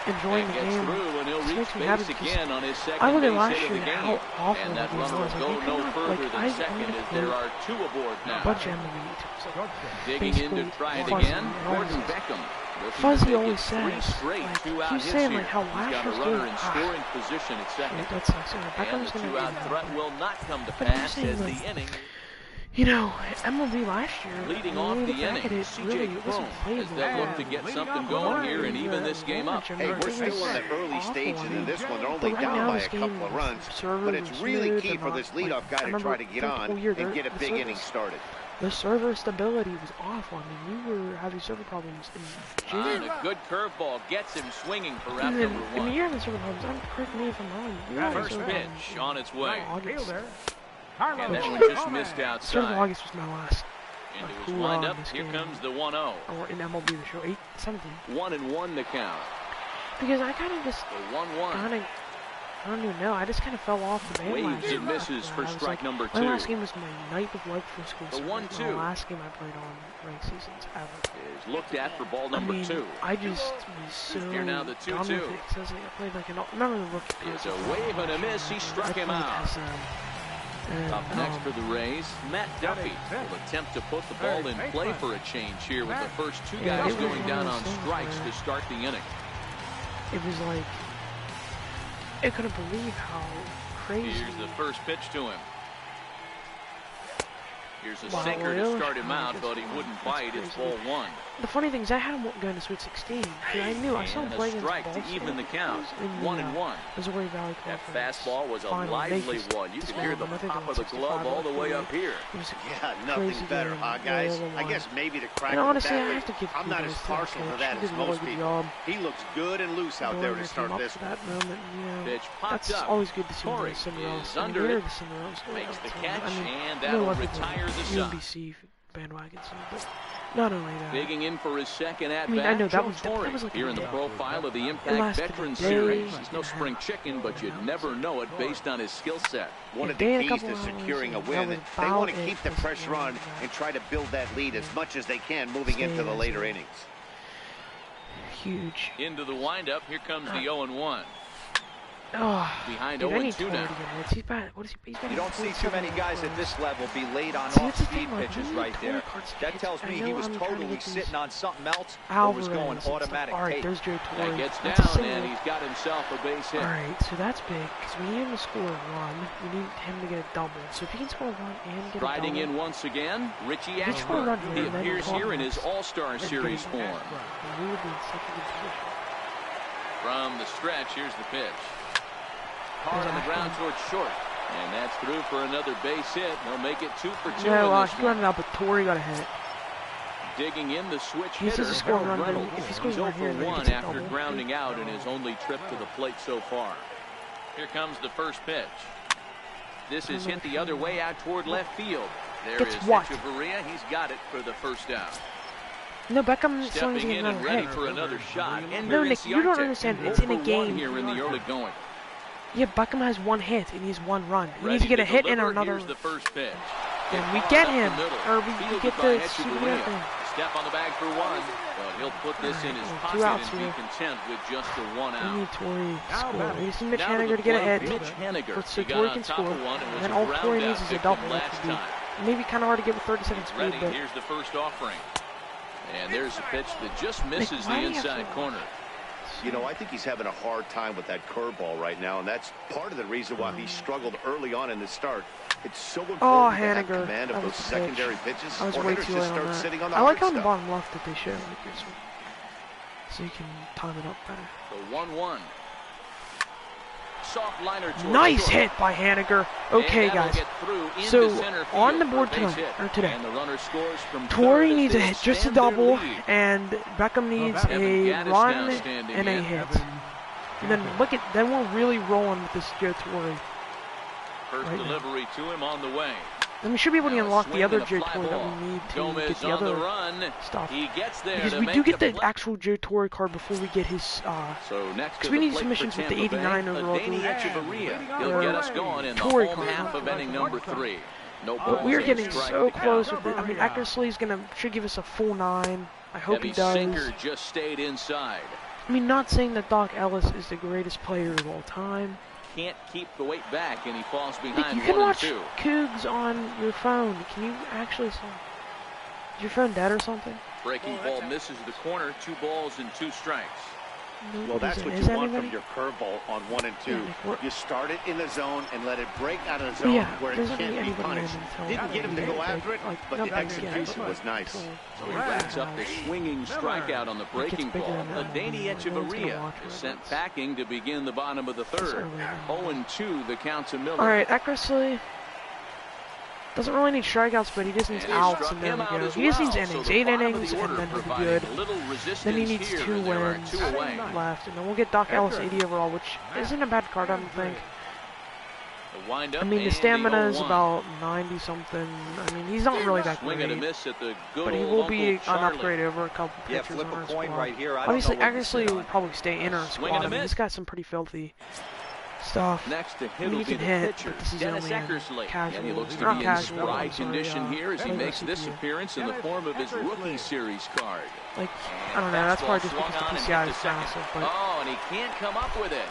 enjoying And the gets game, through, and he'll it reach makes me happy base because again on his I second look at base last hit of the year game. how awful And that the game runner was. will Like, go you no cannot, further like, than I'm second gonna as play there are 2 aboard a now. bunch of MLB teams. Like, Digging in to basically try it Fuzzy again. always Gordon says- Beckham. looking to Fuzzy make always it 3 says, straight, like, 2 out he's hits saying, here. like, how He's last got a year's runner game- in scoring position at second. Shit, that sucks. And Beckham's the gonna 2-out do threat that. will not come to But I'm pass saying, as the like, inning You know, MLB last year, leading when off we the look back inning. at it, really, CJ it wasn't Cron played as they look to get something going here and even this game up. Hey, we're still in the early stages of this one. They're only down by a couple of runs, but it's really key for this leadoff guy to try to get on and get a big inning started. The server stability was awful. I mean, we were having server problems in And June. a good curveball gets him swinging for route And then, number I mean, 1. you're having server problems. Correct me if I'm wrong. We were having First server pitch problems on its way. in August. And that one just missed Server outside. August was my last. Into his Hoorah windup. this Here game. comes the 1-0. Or in MLB the show, 17. 1-1 the count. Because I kind of just, The 1-1. I don't even know. I just kind of fell off the bandwagon. Waves and misses for I was strike like, number My 2. last game was my night of life for school. The so it was 1-2. my last game I played on ranked seasons ever. Is looked at for ball number I mean, 2. I just was so Here now the 2-2. done with it. 'Cause I played like remember the rookie Here's period? a wave and a miss. He struck him out. And, Up next for the Rays, Matt Duffy will attempt to put the ball in play for a change here with the first 2 Yeah, guys it was going one down of on those things strikes where- to start the inning. it was like, I couldn't believe how crazy. Here's the first pitch to him. Here's a Wow, sinker to really? start him out, but he wouldn't bite. It's ball 1. The funny thing is, I had him going to Sweet 16. I knew I saw him And play a against strike to Boston. even the count. In the, 1-1. Missouri Valley That Conference fastball was a final. lively Vegas one. You this can hear the morning. I think pop it of the was glove 65 all the way or up here. It was a Yeah, nothing crazy better, game. huh, Yeah, guys? the I guess line. maybe the crack And of the honestly, I bat, have to give I'm not kudos as to that partial to coach. that He as did a really most good people. job. He looks good and loose out there to Building start him up this to one. that moment, you know, Pitch popped that's up. always good to see Torre the Cinderella is story. under They're it. the Cinderella story. Makes the So, catch, I mean, and I know that'll a lot of people retire the are side. UMBC bandwagons, but not only that. Digging in for his second at I mean, bat, I know that Joe was Torre. like Here a in the day. profile of the It Impact lasted Veteran a day Series. He's no and a spring half. chicken, but you'd never know it based on his skill set. One A of the day and a keys couple to hours, securing a and win, that was they want to about keep it the for pressure on that. and try to build that lead as much as they can moving into the later innings. Huge. Into the windup, here comes the 0-1. Oh, Behind dude, I 0-2 need Torre now. to get hits. He's bad. What is he? He's bad You don't see too many guys at this level be late on See, that's the off-speed thing, like, pitches we need right there. Torre cards to That hit. tells I me know he was I'm trying to totally get these sitting on something else or Alvarez was going and stuff. automatic All right, tape. there's Joe Torre. That gets That's a down, single. and he's got himself a base hit. All right, so that's big because we need him to score a run. We need him to get a double. So if he can score a run and get Riding a double, in once again, Richie He scored a Ashburn. run here He and then appears caught here in him. his All-Star and get Series it form. back, we would be in such a good position. From the stretch, here's the pitch. Hard on the Ashburn. ground towards short. And that's through for another base hit. They'll make it 2 for 2 No, in this he one. ran it out, but Torre got a hit. Digging in the switch He hitter, says he scored a Harold run, but Reynolds. if he He's scores a 0 run for here, then he 1 gets a after double. grounding out in his only trip to the plate so far. Here comes the first pitch. This is hit the other way out toward left field. There Gets is what? Echeverria. He's got it for the first out. No, Beckham swings Stepping in and another ready hit. for another shot. No, Nick, you don't understand. It's in a game. Here in the early going. Yeah, Beckham has one hit and he's one run. He Ready needs to get a hit and deliver. another. Here's the first pitch. Then we Hard get up him, the middle. or we Fielded get by the Echeverria. super. Step on the bag for 1, but he'll put this in his Alright, 2 pocket outs and be here. content with just the 1 We out. need Torre to score. We just need Mitch Now to Haniger the to get a plate, hit. Mitch Haniger. So He got Torre on can top score. of one and was And then a all ground Torre out needs is a victim double, which last would be time. maybe kind of hard to get with 30 seconds He's speed, ready. but Here's the first offering. And there's a pitch that just misses why the do you have inside to- corner. You know, I think he's having a hard time with that curveball right now, and that's part of the reason why he struggled early on in the start. It's so important Oh, to have Haniger. command That of those was a pitch. secondary pitches, I was or way hitters too just late on start that. sitting on the I like hard on the stuff. bottom left that they show like this one, so you can time it up better. The 1-1. soft liner to Nice hit by Haniger. Okay, guys. So on the board today, and the runner scores from Torre needs a hit, just a double, and Beckham needs a run and a hit. And then we're really rolling with this Joe Torre. First delivery to him on the way. Then we should be able to unlock the other Joe Torre that we need to get the other stuff. He gets there because we do get the actual Joe Torre card before we get his, because we need submissions with the 89 overall. He'll get us going in the Torre home half of inning number 3. No balls, but we're and getting strike so to close count. with it. I mean, accuracy should give us a full 9. I hope he does. Sinker just stayed inside. I mean, not saying that Doc Ellis is the greatest player of all time. Can't keep the weight back, and he falls behind. You can 1 watch and 2. Cougs on your phone. Can you actually see? Is your phone dead or something? Breaking ball misses the corner. 2 balls and 2 strikes. Well, that's what you want from your curveball on 1 and 2. You start it in the zone and let it break out of the zone where it can't be punished. Didn't get him to go after it, but the execution was nice. So he racks up the swinging strikeout on the breaking ball. Adeiny Echeverria is sent packing to begin the bottom of the 3rd. 0-2 the count to Miller. All right, Eckersley doesn't really need strikeouts, but he just needs outs, and there we go. He just needs innings, 8 innings, and then he'll be good. Then he needs 2 wins left, and then we'll get Doc Ellis 80 overall, which isn't a bad card, I don't think. I mean, the stamina is about 90-something. I mean, he's not really that great, but he will be an upgrade over a couple pitchers on our squad. Obviously, Eckersley will probably stay in our squad. I mean, he's got some pretty filthy stuff. Next to hit, I mean, you can hit, but this is only casual. And he looks to Not be casual, in stride I'm sorry, condition here as he makes CPU. this appearance in the form of his rookie series card. Like, I don't know, that's probably just because the PCI is massive, but... Oh, and he can't come up with it.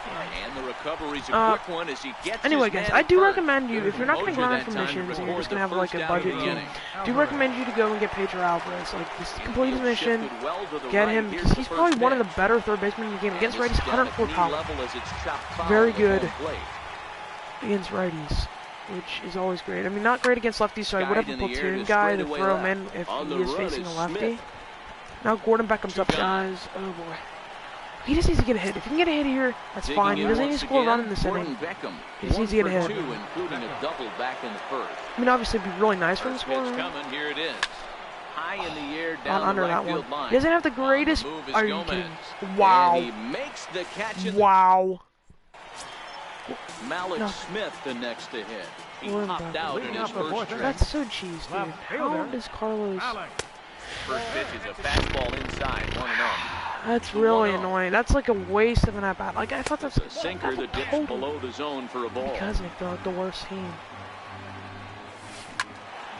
And the recovery's a quick one as he gets anyway, his guys, man I do first. recommend you, if you're not going to grind for missions and you're just going to have like a budget team, I do recommend you to go and get Pedro Alvarez. Like, just complete his mission, get him, because he's probably one of the better third basemen in the game. Against righties, 104 power. Very good against righties, which is always great. I mean, not great against lefties, so I would have a platoon guy to throw him in if he is facing a lefty. Now Gordon Beckham's up, guys. Oh boy. He just needs to get a hit. If he can get a hit here, that's fine. He doesn't need to score a run in this inning. He just needs to get a hit. Including a double back in the first. I mean, obviously, it'd be really nice for him to score. Here it is. High in the air, down under the that right one. field line. He doesn't have the greatest. Are you kidding? And Wow. he makes the catch. Wow. Malik Smith the next to hit. He popped out in his first stretch. That's so cheese, dude. How does Carlos... First pitch is a fastball inside, 1-0. That's really annoying. That's like a waste of an at-bat. Like, I thought that's a sinker that dips below the zone for a ball. Because they're like the worst team.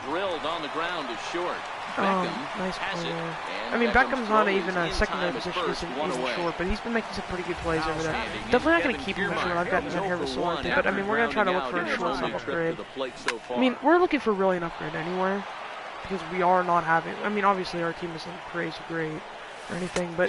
Drilled on the ground is short. Nice play there. I mean, Beckham's not even a secondary position, isn't short, but he's been making some pretty good plays over there. Definitely not going to keep him short. I've got that here with Solarte, but I mean, we're going to try to look for a shortstop upgrade. I mean, we're looking for really an upgrade anywhere, because we are not having, I mean, obviously our team isn't crazy great or anything, but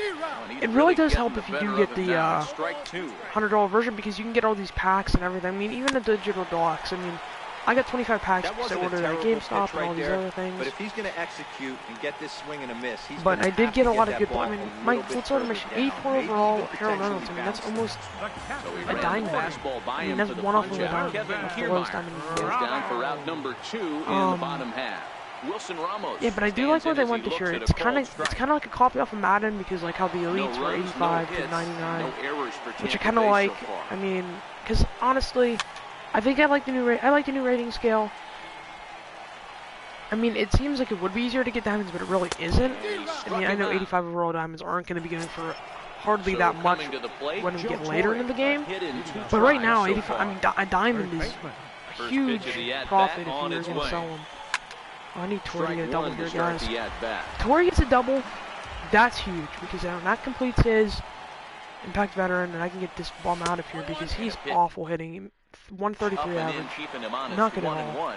it really does help if you do get the $100 version, because you can get all these packs and everything. I mean, even the digital deluxe, I mean, I got 25 packs because I ordered at GameStop and all these other things. But if he's going to execute and get this swing and a miss, but I did get a lot of good. I mean, my full sort of mission, 84 overall, Harold Reynolds. I mean, that's almost a diamond. I mean, that's one off of a diamond. That's the lowest diamond you can get. Down for route number 2 in the bottom half. Wilson Ramos. Yeah, but I do like what they went this year. It's kind of like a copy off of Madden, because like how the elites were 85 to 99, which I kind of like. I mean, because honestly, I think I like the new rating scale. I mean, it seems like it would be easier to get diamonds, but it really isn't. I mean, I know 85 overall diamonds aren't going to be going for hardly that much when we get later into the game. But right now, 85. I mean, a diamond is a huge profit if you're going to sell them. Oh, I need Torre to get a double here, guys. Torre gets a double. That's huge, because that completes his impact veteran, and I can get this bum out of here because he's awful hitting. 133 average. Not good at all.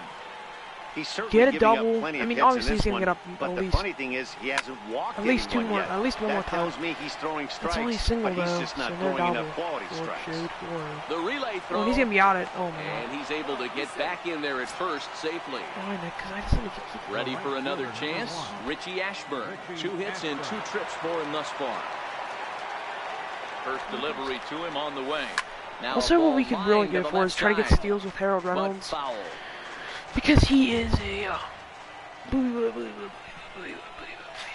Get a double. I mean, obviously he's gonna get up at least. The funny thing is, he hasn't walked at least one more that time. tells me he's throwing strikes. It's only a single but he's though, just not so throwing double. enough quality strikes. The relay throw. Oh, he's gonna be out at. Oh my and he's able to get back in there at first safely. Why, Nick? Because I just need to keep ready for another chance. Richie Ashburn, 2 hits and 2 trips for him thus far. First delivery to him on the way. Also, what we could really go for is try to get steals with Harold Reynolds. Because he is a...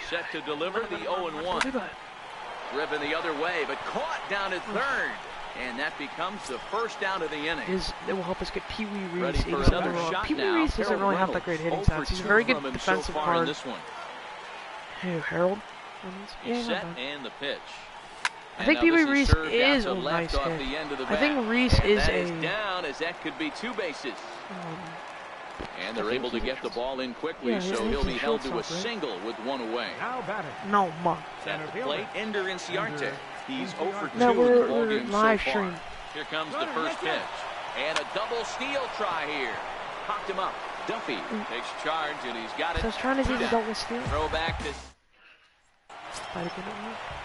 Set to deliver the 0-1. Driven the other way, but caught down at third. And that becomes the first down of the inning. It will help us get Pee Wee Reese. Ready for another shot Pee Wee now. Reese doesn't really have that great hitting stats. He's a very good defensive card. Who, Harold? He's set and the pitch. I think Pee Wee Reese is a nice hit. I think Reese is a... down as that could be 2 bases. And they're able to get the ball in quickly, so he'll be held to a single with 1 away. No, Mom. At the plate, Ender Inciarte. He's 0 for 2 no, in the ballgame live so far. stream. Here comes the first pitch. And a double steal try here. Popped him up. Duffy takes charge, and he's got it. So I was trying to do the double steal. Throw back to...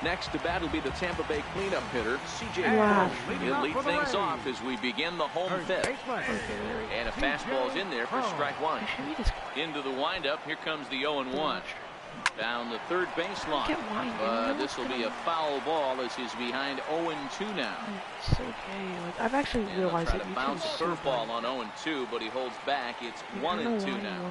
Next to bat will be the Tampa Bay cleanup hitter, C.J. Torre. He'll lead things off as we begin the home fifth. And a fastball's in there for strike 1. Into the windup, here comes the 0-1. Down the third baseline. This will be a foul ball as he's behind 0-2 now. It's okay. Like, I've actually realized that you bounce a curveball on 0-2, but he holds back. It's 1-2 now.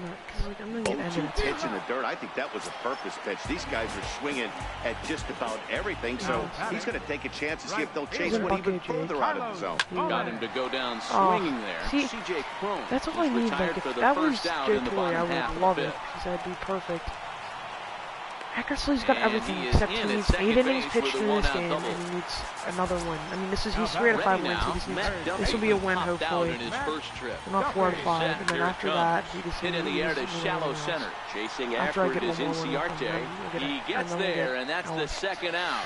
0-2 pitch in the dirt. I think that was a purpose pitch. These guys are swinging at just about everything, so he's going to take a chance to see if they'll chase one even further out of the zone. Got him to go down swinging there. See, C.J. Cron. That's all I need. Like, if that was Jay Torre, I would love it because that'd be perfect. Eckersley's got everything except he needs 8 innings pitched in this game, and he needs another win. I mean, he's 3 out of 5 wins, so this will be a win, hopefully. Not 4 out of 5, and then after that, he just hit in the air to shallow center. Chasing after it is Inciarte. He gets there, and that's the second out.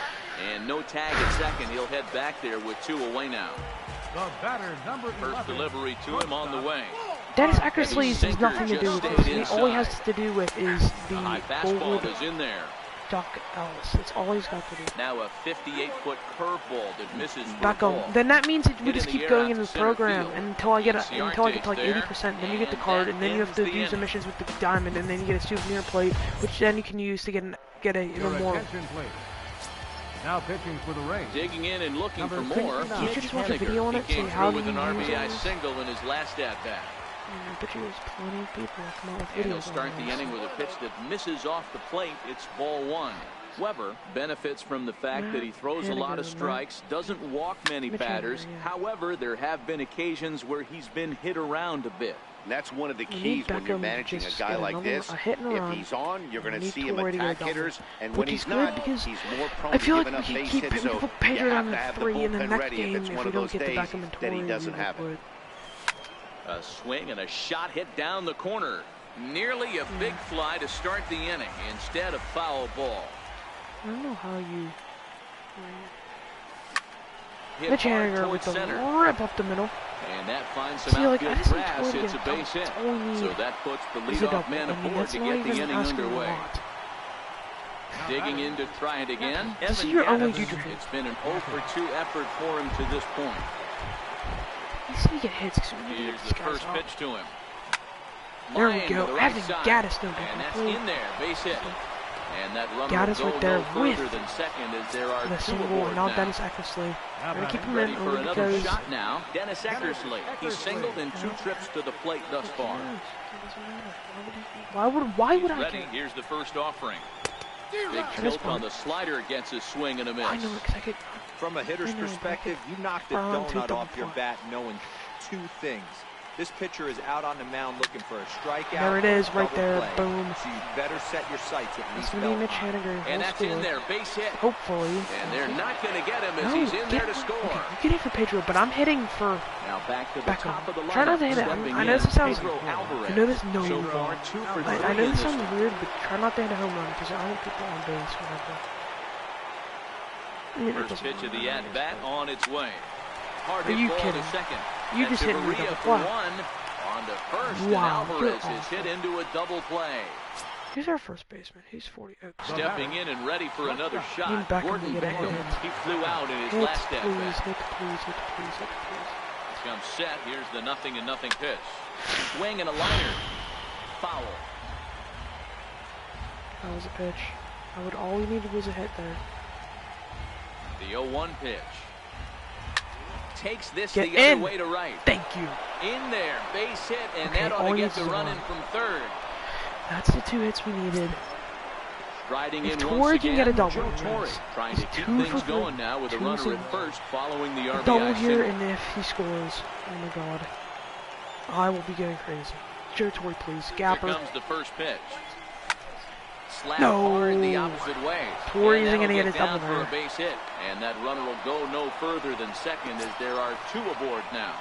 And no tag at second. He'll head back there with 2 away now. First delivery to him on the way. Dennis Eckersley has nothing to do with this. All he has to do with is the fastball is in there. Duck Ellis. That's all he's got to do. Now a 58-foot curveball that misses for back ball. Then that means that we just keep going into the program until I get to like 80%. Then you get the card, and then you have to do submissions with the diamond, and then you get a souvenir plate, which then you can use to get a memorial. Now pitching for the Rays. Digging in and looking for more. Can't you just watch a video on it? See how with an RBI single in his last at bat. I bet you there's plenty of people that come out with videos. And he'll start the inning with a pitch that misses off the plate. It's ball 1. Weber benefits from the fact that he throws a lot of strikes, doesn't walk many batters. However, there have been occasions where he's been hit around a bit. And that's one of the keys when you're managing a guy like this. If he's on, you're going to see him attack hitters, and when he's not, he's more prone to giving up base hits. So you have to have the bullpen ready if it's one of those days that he doesn't have it. A swing and a shot hit down the corner. Nearly a big fly to start the inning instead of foul ball. I don't know how you... Mitch Haniger with the rip up the middle. And that finds some outfield grass. It's a base hit. So that puts the leadoff man aboard to get the inning underway. Digging in to try it again. This is your only It's been an 0 for 2 effort for him to this point. Let's see, get hits. Here's the first pitch to him. There we go. Evan Gaddis, no good. And that's in there. Base hit. And that run Gaddis will go right there no further than second as there are the single, and now Dennis Eckersley. We're going to keep him in for another shot now. Dennis Eckersley. He's singled in 2 trips to the plate thus far. Why would I? Ready. Here's the first offering. Big tilt on the slider gets a swing and a miss. I know, because I could. From a hitter's perspective, you knocked the donut off your bat knowing 2 things. This pitcher is out on the mound looking for a strikeout. There it is, right there. Play. Boom. So you better set your sights at least. It's going to be Mitch Haniger. And that's in there. Base hit. Hopefully. And they're not going to get him as he's in there to score. Okay, you get it for Pedro, but I'm hitting for... Now back to the top of the lineup. Try not to hit it. I know this sounds... I know this... No. So far, 2 for 3 I know this sounds weird, but try not to hit a home run, because I want people on base. First pitch of the at-bat on its way. Hard Are you hit ball kidding? to second. You just hit me with a fly. On to first, and Alvarez is hit into a double play. Who's our first baseman? He's 40. Oh, Stepping in and ready for another shot. Gordon Beckham. He flew out in his last at bat. Please. He's come set. Here's the 0-0 pitch. Swing and a liner. Foul. That was a pitch. All we needed was a hit there. The 0-1 pitch. takes this Get the in. other way to right. Thank you. In there, base hit, and Okay, that ought all to he get needs the is a run run. in from third. That's the 2 hits we needed. Riding If in Torre once can again, get a double, Joe Torre yes. trying He's to keep 2 things for going now with a 2 runner singles. at first following the RBI Double here, single. and if he scores, oh my god, I will be going crazy. Joe Torre, please. Gapper. Here comes the first pitch. Slap No. hard the opposite way. Torre And isn't that'll gonna get his down double for there. a base hit. And that runner will go no further than second as there are 2 aboard now.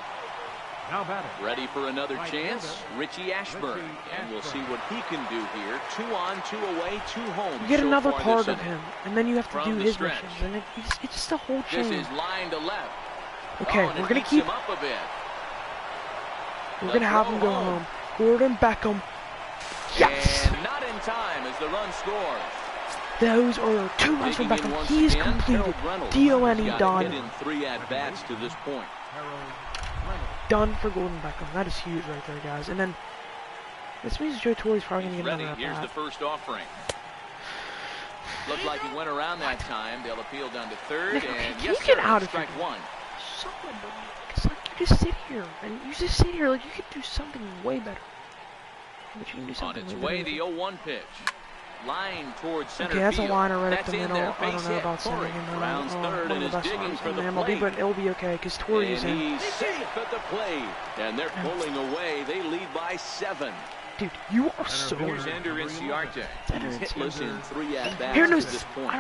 Now batting. Ready for another Right chance, fielder, Richie Ashburn. Richie And we'll see Ashburn. what he can do here. 2 on, 2 away, 2 home. You get so another far part this of inning. him, and then you have to From do the his stretch. missions, and it's just a whole This chain. is line to left. Okay, and we're it gonna heats keep. him up a bit. We're gonna have him go home. Gordon Beckham. Yes. And not in time as the run scores. Those are 2 runs from Digging in Beckham. once He's again, completed. Harold Reynolds D-O-N-E has got a hit done. in 3 at-bats to this point. Done for Gordon Beckham. That is huge right there, guys. And then this means Joe Torre's probably gonna He's get ready. another Here's the at-bat. first offering. Looked like he went around that time. They'll appeal down to third. Nick, And can yes, you get sir, out of strike here? 1. It's like you just sit here and you just sit here like you could do something way better. But you can do On something its way way, better. the 0-1 pitch. Line towards center Okay, that's a field. liner right up That's the in middle. there. I don't Base know hit. about Torre sending him rounds third one and of is the best digging arms for in the the MLB, plate. but it'll be okay because Torre is And in. he's safe at the plate. And they're pulling away. They lead by 7. Dude, you are so Here's good. Ender Inciarte. He's hitless in 3 at-bats Here to knows this point.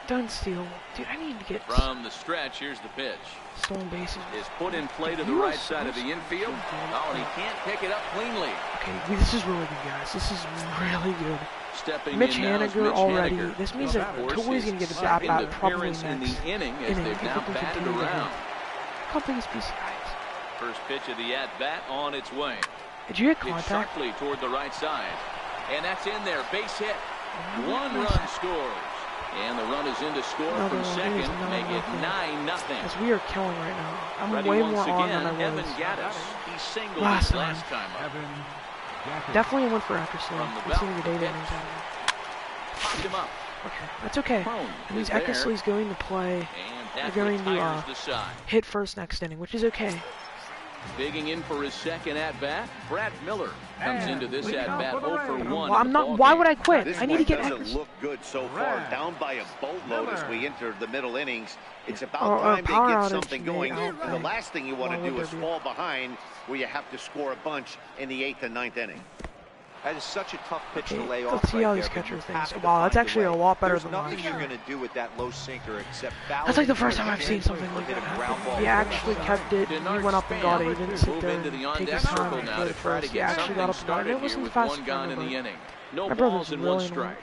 Don't steal. Dude, I need to get From the stretch, here's the pitch. stolen bases. Is put in play to the You are right side of the infield. Oh, and he can't pick it up cleanly. Okay, this is really good, guys. This is really good. Stepping Mitch in now is Haniger Mitch already. Haniger. This means that Of course, Torre's his going to get a second bat probably appearance next. in the inning as inning. they've now People batted continue to around. hit. How big is BC guys? First pitch of the at-bat on its way. Did you get It's contact? sharply toward the right side. And that's in there. Base hit. 1 run scores. And the run is in to score Another from one. second, It is make it 9-0. 9-0. As we are killing right now. I'm Ready way once more on again, than I Evan was Gaddis. He singled last his last time up. Definitely a win for Eckersley. From the We've seen belt, the data the innings out of him. Popped him up. Okay, that's okay. Prone That means is there. Eckersley's going to play. And They're that going to retires the side. hit first next inning, which is okay. Digging in for his second at-bat, Brad Miller comes into this at-bat 0 for 1. Well, I'm not. Why would I quit? This I need to get doesn't Eckersley. look good so far. Down by a boatload as we enter the middle innings. It's about time power they get outage something may going. out And the by- last thing you want why to would do there is be a- fall behind where you have to score a bunch in the 8th and 9th inning. That is such a tough pitch to Okay, lay let's off see right how there, these but catcher you things- have to wow, that's find actually a way. lot better There's than nothing last you're year. going to do with that low sinker except foul That's like the it first to time I've the seen end something or like hit a that ground happen. ball He to actually left. kept it. He went up and got it. He didn't sit Move there into and the take his on-deck time circle and now go to to try to first. He get actually got something up and got it. started It here wasn't with fast 1 gun in the inning. No My balls brother's and really 1 strike.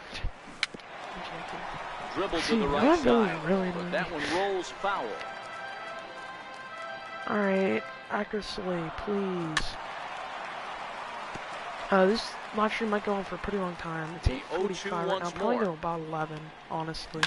Dribble to See, the I'm right really, side, really but that one rolls foul. All right, Eckersley, please. This live stream might go on for a pretty long time. It's 8:45 right now. once Probably more. go about 11, honestly.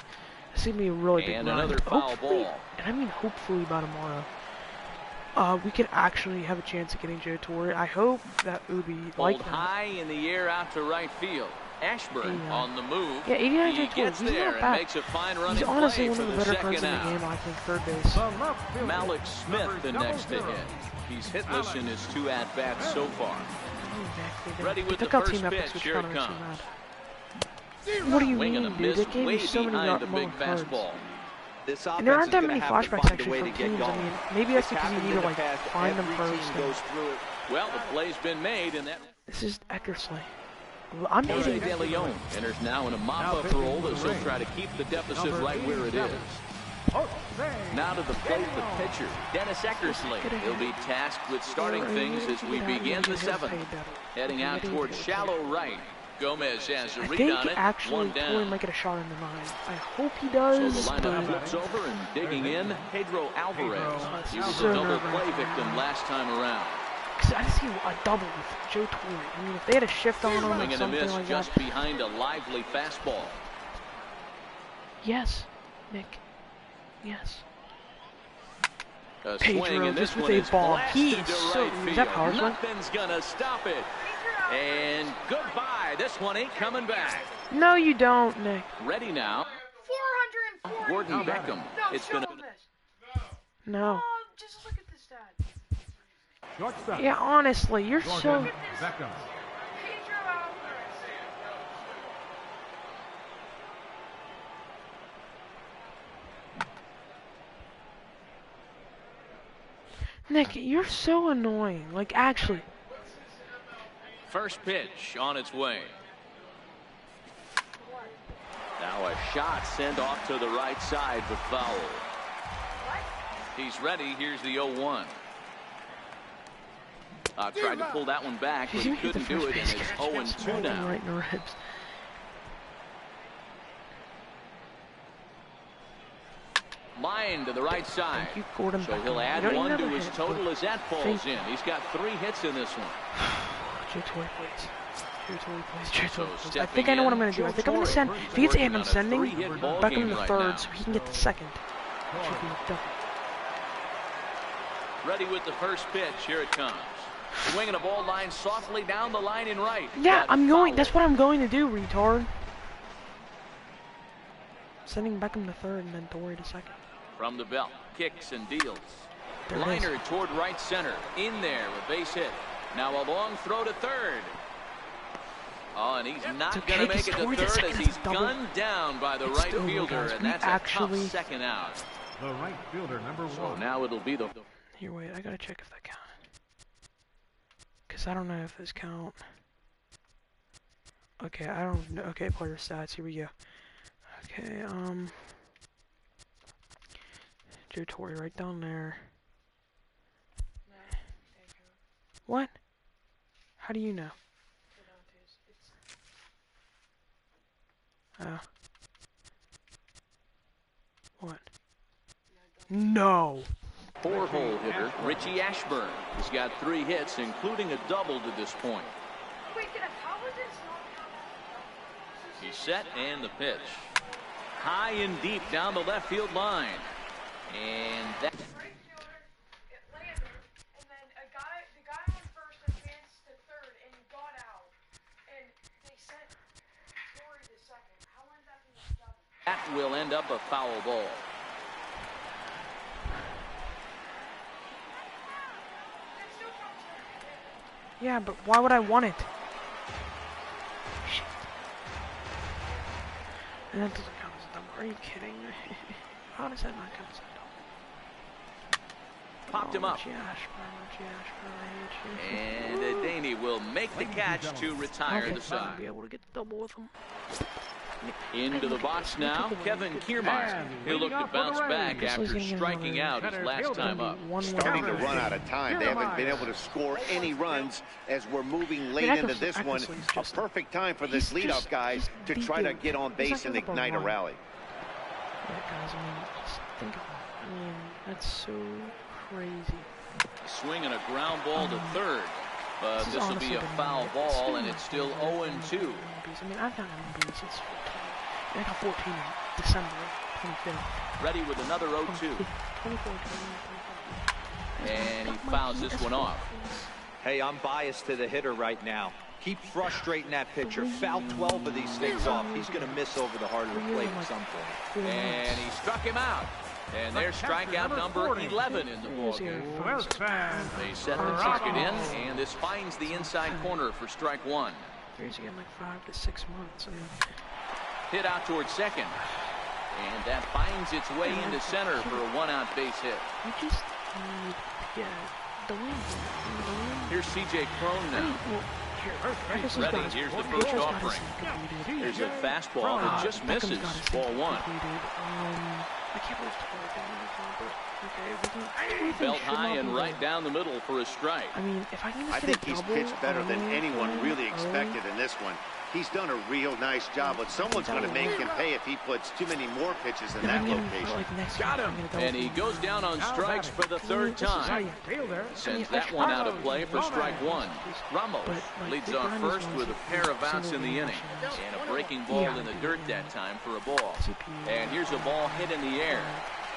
It's gonna be a really big And run. another foul Hopefully, ball. and I mean hopefully by tomorrow, we can actually have a chance of getting Joe Torre. I hope that Ubi like Hold that. high in the air out to right field. Ashburn Yeah. on the move. Yeah, 89 He Joe Torre. gets He's there not and bad. makes a fine running He's honestly play one for of the the better cards second in the out. game. I think third base. Malik Smith the next to hit. He's hitless in his 2 at-bats so far. Ready with the took out first Team Epics, pitch. which Here kind it of makes me comes. mad. What do you Swing and a mean, dude? miss They gave way me so many behind the low big cards. fastball. This And there offense aren't is that gonna many have to flashbacks find a actually way from to get teams. I going. mean, maybe that's It's because you happened need in to the like past. find them Every first. team goes through it. Well, the play's been made, and that This is Eckersley. I'm Jose hitting. De Leon enters now in a mop-up role as he'll try to keep the deficit right where it is. Now to the plate, the pitcher, Dennis Eckersley. He'll be tasked with starting things as we begin the 7th. Heading out towards shallow right. Gomez has a I read think on it, actually 1 Torre down. might get a shot in the 9. I hope he So does, the lineup but flips over and digging in, Pedro Alvarez. He was So a double nerve-wracking. play victim last time around. 'cause I just see a double with Joe Torre. I mean, if they had a shift on him Swing or and a something miss like just that. behind a lively fastball. Yes, Nick. Yes. A Pedro swing, and this just with one a is ball. blasted He to is so. right Is that field. power swing? Nothing's gonna stop it. And goodbye. This one ain't coming back. No, you don't, Nick. Ready now. Gordon Beckham. It's been No. Oh, just look at this stat. Shortstop. Yeah, honestly, you're Jordan so... Beckham. Pedro Alvarez. Nick, you're so annoying. Like, actually. First pitch on its way. Now a shot sent off to the right side, but foul. He's ready. Here's the 0-1. Tried to pull that one back, but he couldn't do it, and it's 0-2 now. Right in the ribs. Line to the right side. You, Gordon so Beckham. He'll add one to his total as that falls in. He's got 3 hits in this one. Torre, please. Torre, please. So please. I think I know what I'm going to do. I think I'm going to send, if he gets hit, I'm sending Beckham to right third now. so he can get the second. Ready with the first pitch. Here it comes. Swinging a ball line softly down the line in right. Yeah, I'm going. That's what I'm going to do, retard. Sending Beckham to third and then Torre to second. From the belt, kicks and deals. There Liner toward right center. In there, a base hit. Now a long throw to third. Oh, and he's not going to make it to third as he's gunned down by the right fielder, and that's a tough second out. The right fielder, number 1. So now it'll be the... Here, wait, I gotta check if that counts. Because I don't know if this count. Okay, I don't know. Okay, player stats, here we go. Okay, Joe Torre right down there. What? How do you know? What? No. 4-hole hitter, Richie Ashburn. He's got 3 hits, including a double to this point. Wait, how was this not? He's set and the pitch. High and deep down the left field line. And that... That will end up a foul ball. Yeah, but why would I want it? Shit. And that doesn't count as a double. Are you kidding me? How does that not count as a double? Popped him up. And Daney will make the catch to retire the side. Be able to get the double with him. Into the box now, Kevin Kiermaier. He'll look to bounce back after striking out his last time up. Starting to run out of time. They haven't been able to score any runs as we're moving late into this one. A perfect time for this leadoff guy to try to get on base and ignite a rally. Yeah, guys, I mean, just think of it. I mean, that's so crazy. A swing and a ground ball to third. But this will be a foul ball, and it's still 0-2. I mean, I've done MLB since 14. I got 14 in December 25th. Ready with another 0-2. And he fouls this one off. Hey, I'm biased to the hitter right now. Keep frustrating that pitcher. Foul 12 of these things off. He's going to miss over the heart of the plate at some point. And he struck him out. And there's strikeout number 11 in the ballgame. They set the ticket in, and this finds the inside corner for strike 1. Here's again like 5 to 6 months. I mean, hit out towards second, and that finds its way into center for a 1-out base hit. We just need to get the win. Here's C.J. Cron now. Ready, here's the first offering. There's a fastball that just misses, ball 1. I can't believe Torre. Belt high and right down the middle for a strike. I mean, if I can just I think he's pitched better than anyone really expected in this one. He's done a real nice job, but someone's going to make him pay if he puts too many more pitches in that location. Got him, and he goes down on strikes for the 3rd time. Sends that one out of play for strike 1. Ramos leads off first with a pair of outs in the inning, and a breaking ball in the dirt that time for a ball. And here's a ball hit in the air.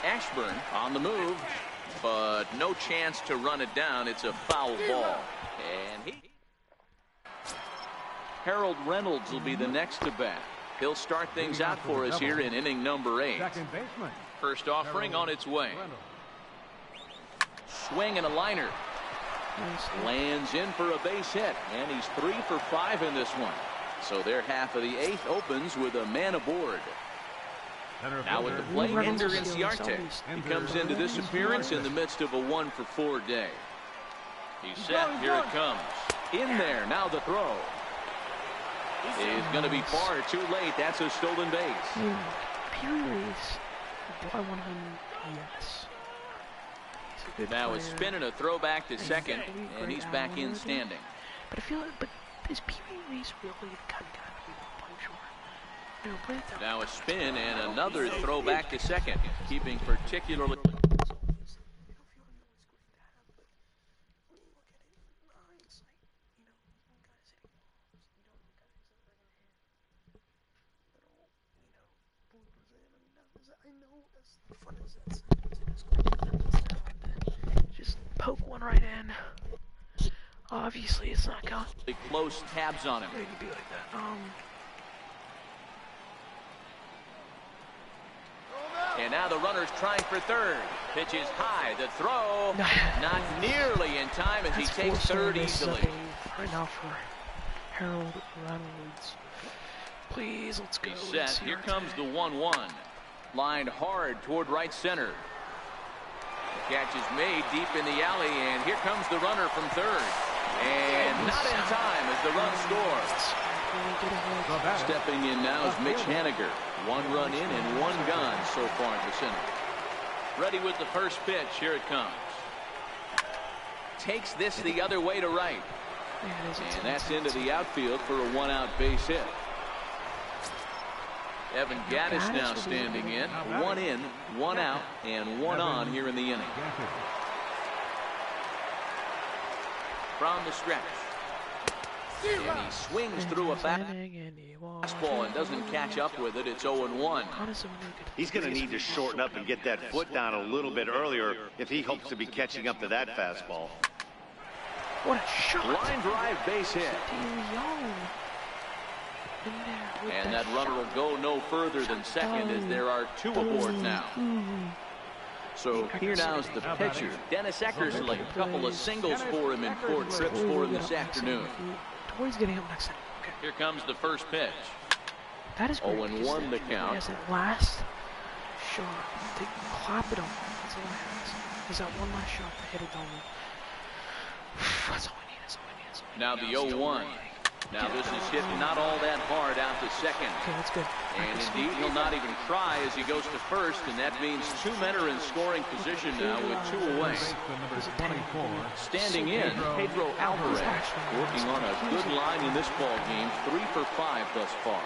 Ashburn on the move, but no chance to run it down. It's a foul ball. And Harold Reynolds will be the next to bat. He'll start things out for us here in inning number 8. First offering on its way. swing and a liner. Lands in for a base hit, and he's 3 for 5 in this one. So their half of the 8th opens with a man aboard. Now with the plate, Ender Inciarte. He comes into this appearance in the midst of a 1 for 4 day. He's set. Here it comes. In there. Now the throw. Is going to be far too late. That's a stolen base. Do I want him? Yes. Now a spin and a throwback to second, and he's back in standing. But I feel like, but is Pee-wee Reese really the kind of guy to be punctual? Now a spin and another throwback to second, keeping particularly. Just poke one right in. Obviously, it's not going. Close tabs on him. Maybe be like that. And now the runner's trying for third. Pitch is high. The throw not nearly in time as he takes third easily. Right now for Harold Reynolds. Please, let's go. He's set. Here comes the 1-1. Lined hard toward right center. The catch is made deep in the alley, and here comes the runner from third. And not in time as the run scores. Stepping in now is Mitch Haniger. 1 run in and 1 gone so far in the center. Ready with the first pitch. Here it comes. Takes this the other way to right. And that's into the outfield for a 1-out base hit. Evan Gaddis now standing in. 1 in, 1 out, and 1 on here in the inning. From the stretch. And he swings through a fastball and doesn't catch up with it. It's 0-1. He's going to need to shorten up and get that foot down a little bit earlier if he hopes to be catching up to that fastball. What a shot. Line drive base hit. And that runner will go no further than second as there are 2 aboard now. So here now is the pitcher, Dennis Eckersley. A couple of singles for him in 4 trips for him this afternoon. Torre's getting up next time. Okay. Here comes the first pitch. That is 0-1 the count. He has that last shot to clap it on. That's all I have. Is that one last shot to hit it on me? That's all we need. That's all we need. That's all we need. Now the 0-1. Now this is hit not all that hard out to second. Okay, that's good. And indeed, he'll not even try as he goes to first, and that means 2 men are in scoring position now with 2 away. Standing in, Pedro Alvarez, working on a good line in this ball game, 3 for 5 thus far.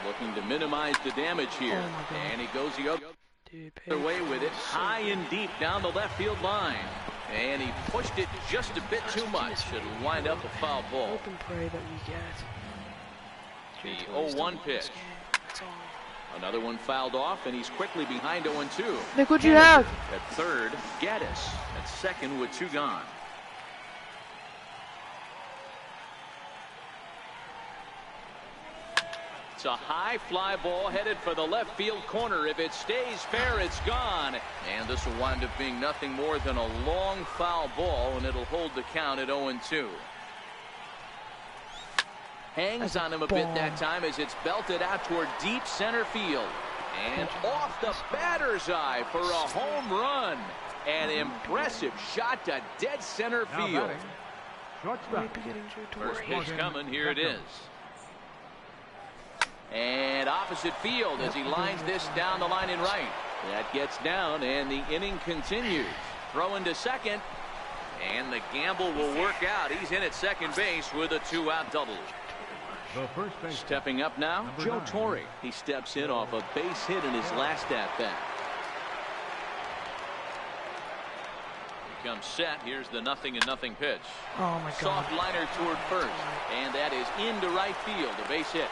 Looking to minimize the damage here, and he goes the other way with it, high and deep down the left field line. And he pushed it just a bit too much. It'll wind up a foul ball. Hope and pray that we get the 0-1 pitch. Another one fouled off, and he's quickly behind 0-2. Nick, what'd you have? At third, Gaddis. At second with 2 gone. It's a high fly ball headed for the left field corner. If it stays fair, it's gone. And this will wind up being nothing more than a long foul ball, and it'll hold the count at 0-2. Hangs on him a bit that time as it's belted out toward deep center field. And off the batter's eye for a home run. An impressive shot to dead center field. First pitch coming. Here it is. And opposite field as he lines this down the line in right. That gets down, and the inning continues. Throw into second, and the gamble will work out. He's in at second base with a 2-out double. Stepping up now, Joe Torre. He steps in off a base hit in his last at-bat. He comes set. Here's the 0-0 pitch. Oh my God. Soft liner toward first, and that is into right field. A base hit.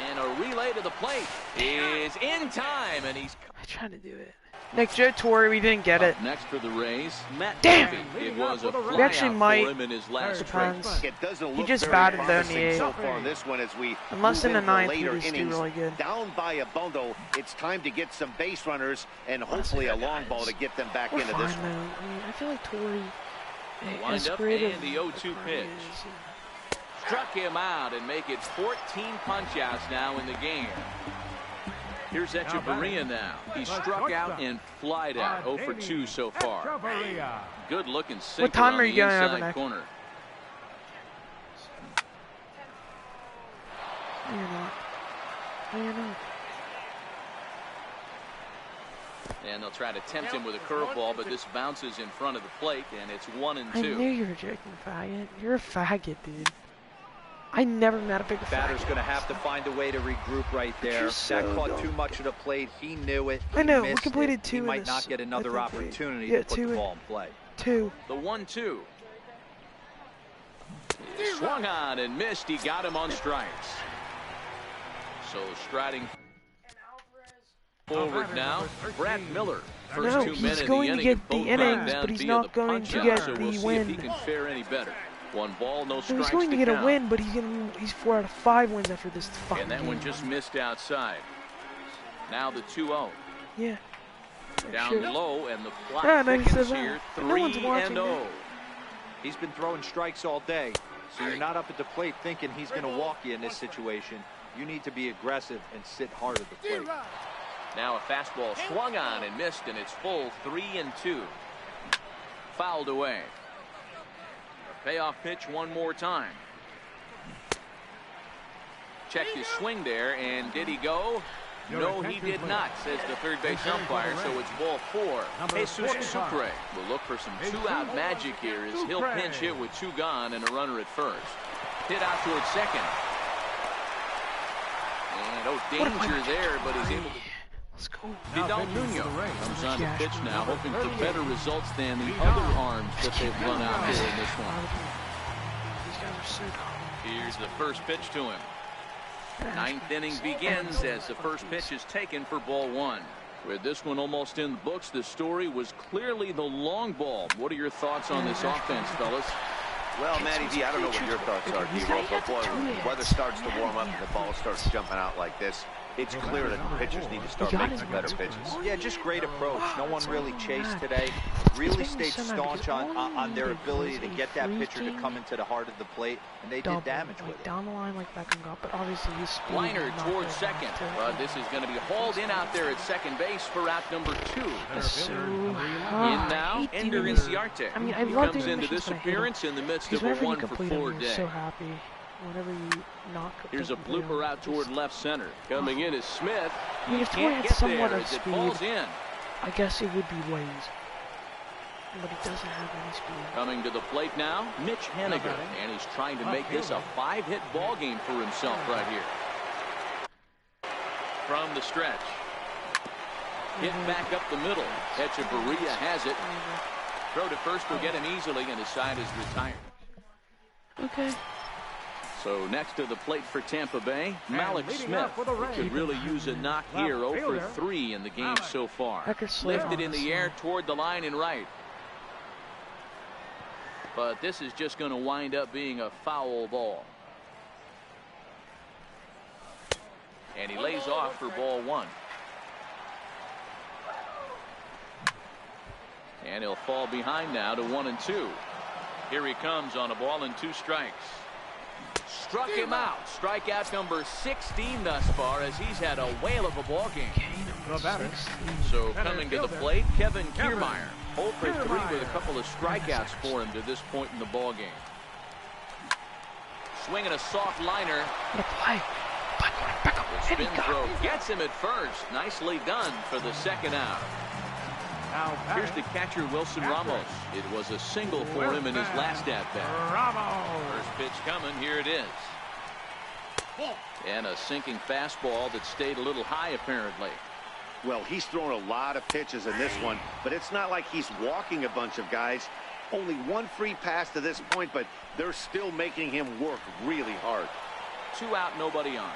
And a relay to the plate is in time, and he's trying to do it. Nick, Joe Torre, we didn't get it. Next for the Rays, Matt Damn. Duffy. It was a We actually might. for him in his last Depends. It doesn't look He just very batted though in the promising 8th. so far in this one as we Unless in move the into 9th, he later just do innings. really good. Down by a bundle, it's time to get some base runners and hopefully a long ball to get them back We're into fine, this though. one. I mean, I feel like Torre, Wind as up creative and the 0-2 pitch. Struck him out and make it 14 punch-outs now in the game. Here's Echeverria now. He struck out and flied out. 0 for 2 so far. Good looking sinker What time on are you the going over, inside Nick? corner. No, you're not. No, you're not. And they'll try to tempt him with a curveball, but this bounces in front of the plate, and it's 1-2. I knew you were joking, faggot. You're a faggot, dude. I never met a bigger Batter's faggot. going to have to find a way to regroup right there. so That caught dumb. too much of the plate. He knew it. I know, He we missed completed it. 2 He in might this. not get another I think we- opportunity yeah, to put 2 the in- ball in play. 2. The 1-2. He swung on and missed. He got him on strikes. So striding forward now, Brad Miller. First No, 2 he's men in going the to inning, get the both innings, gone down but he's via not the going to punch-out, get so the we'll see win. if he can fare any better. 1 ball, no So strikes he's going to get count. a win, but he's 4 out of 5 wins after this fucking And that game. one just missed outside. Now the 2-0. Yeah. Down Sure. low, and the clock Yeah, no, he thickens said that. here. No one's 3-0. watching that. He's been throwing strikes all day, so you're not up at the plate thinking he's going to walk you in this situation. You need to be aggressive and sit hard at the plate. Now a fastball swung on and missed, and it's full 3-2. Fouled away. A payoff pitch one more time. Checked his swing there, and did he go? No, he did not, says the third base umpire, so it's ball 4. Jesus Sucre will look for some 2-out magic here as he'll pinch hit with 2 gone and a runner at first. Hit out towards second. And danger there, but he's able to. Let's go. Vidal Nuno comes on to pitch now, hoping for better results than the other arms that they've run out here in this one. These guys are so dumb. Here's the first pitch to him. 9th inning begins as the first pitch is taken for ball 1. With this one almost in the books, the story was clearly the long ball. What are your thoughts on this offense, fellas? Well, Matty V, I don't know what your thoughts are, D-Roll, but boy, when the weather starts to warm up and the ball starts jumping out like this, it's clear that the pitchers need to start making some better pitches. Yeah, just great approach. No one really chased today. Really stayed staunch on their ability to get that pitcher to come into the heart of the plate, and they did damage with it. Down the line like Beckham got, but obviously he's speed. Liner towards second, but this is going to be hauled in out there at second base for out number 2. So, In now, Ender Inciarte. I mean, I He love comes doing into missions, this but I hate appearance in the midst of because a whenever you 1 for complete 4 them, you're day. so happy. Whenever you knock. Here's a blooper out toward left center. Coming in is Smith. I mean, if Torre Can't had get somewhat there of as it speed, falls in. I guess it would be Waze. But he doesn't have any speed. Coming to the plate now, Mitch Haniger, and he's trying to make this a 5-hit ball game for himself right here. From the stretch. Hit back up the middle. Echeverria has it. Throw to first will get him easily, and his side is retired. Okay. So next to the plate for Tampa Bay, Malik Smith could really use a knock here. 0 for 3 in the game so far. Lifted in the air toward the line and right. But this is just going to wind up being a foul ball. And he lays off for ball 1. And he'll fall behind now to 1-2. Here he comes on a ball and 2 strikes. Struck him out. Strikeout number 16 thus far as he's had a whale of a ball game. So coming to the plate, Kevin Kiermaier. 0 for 3 with a couple of strikeouts for him to this point in the ball game. Swinging a soft liner. What a play. The spin throw gets him at first. Nicely done for the second out. Here's the catcher, Wilson Ramos. It was a single for him in his last at-bat. First pitch coming. Here it is. And a sinking fastball that stayed a little high, apparently. Well, he's thrown a lot of pitches in this one, but it's not like he's walking a bunch of guys. Only 1 free pass to this point, but they're still making him work really hard. 2 out, nobody on.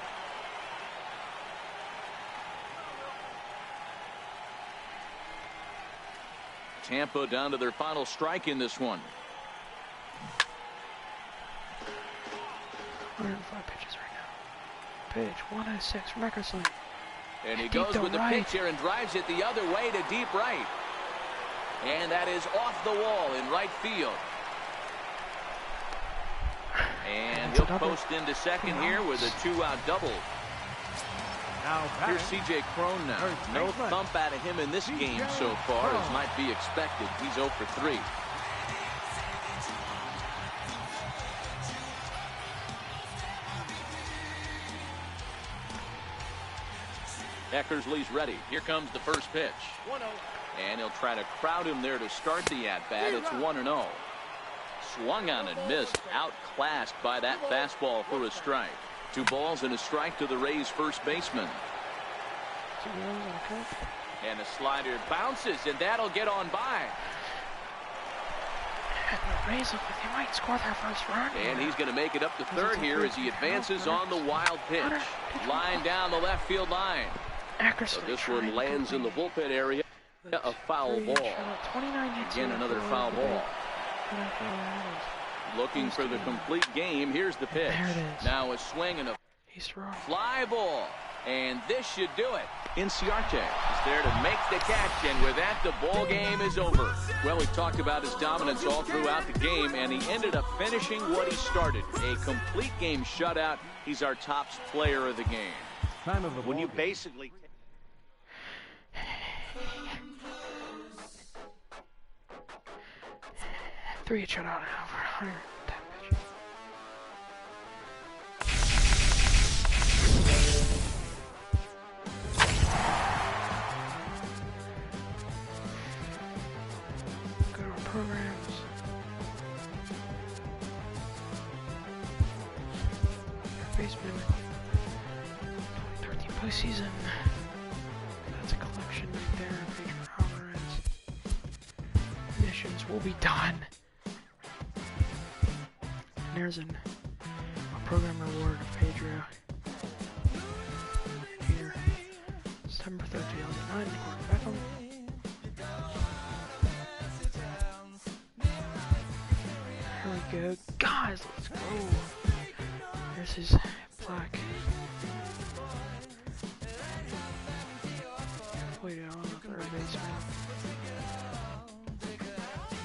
Tampa down to their final strike in this one. 105 pitches right now. Pitch 106 from Eckersley. And he goes with the pitch here and drives it the other way to deep right. And that is off the wall in right field. And he'll post into second here with a 2-out double. Here's C.J. Cron now. No thump out of him in this game so far, as might be expected. He's 0 for 3. Eckersley's ready. Here comes the first pitch. 1-0. And he'll try to crowd him there to start the at-bat. It's 1-0. Swung on and missed. Outclassed by that fastball for a strike. 2 balls and a strike to the Rays' first baseman. And a slider bounces, and that'll get on by. The Rays look like they might score their first run. And he's going to make it up to third here as he advances on the wild pitch. Line down the left field line. So this one lands in the bullpen area. A foul ball. Again, another foul ball. Looking for the complete game. Here's the pitch. Now a swing and a fly ball. And this should do it. Inciarte is there to make the catch, and with that, the ball game is over. Well, we've talked about his dominance all throughout the game, and he ended up finishing what he started. A complete game shutout. He's our top player of the game. Time of the when you basically... Three shutout over 110 pitches. Go to our programs. Baseball 2013 postseason. That's a collection right there. Pedro Alvarez. Missions will be done. And there's a program reward of Pedro. Here. September 3rd, 2009. Beckham. Here we go. Guys, let's go. There's his plaque. Played it on the third baseman.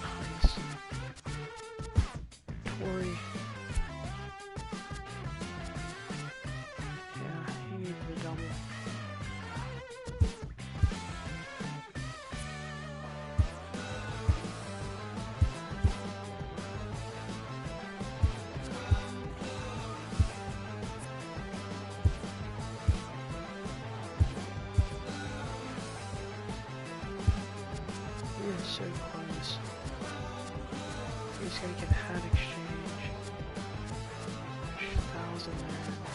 Nice. Torre. Yeah, he needed the double. We are so close. He's gonna get a hat exchange. 1,000 there.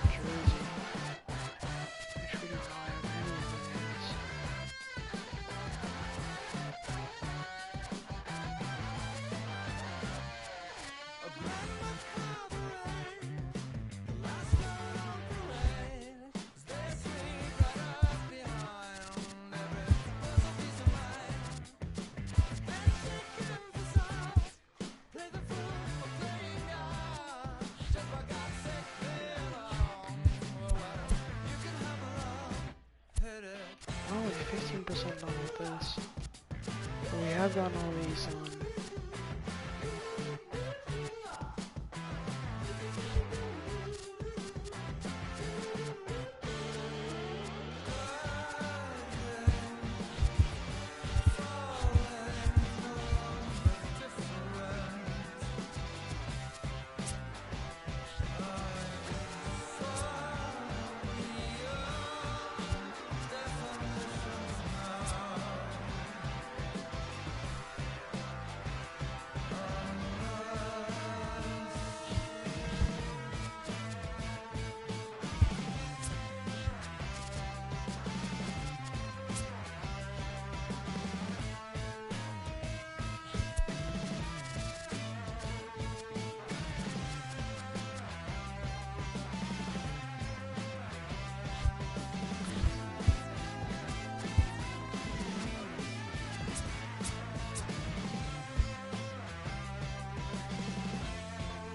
Jersey. Which we don't really have any of these. We're only 15% done with this. But we have gotten all these on.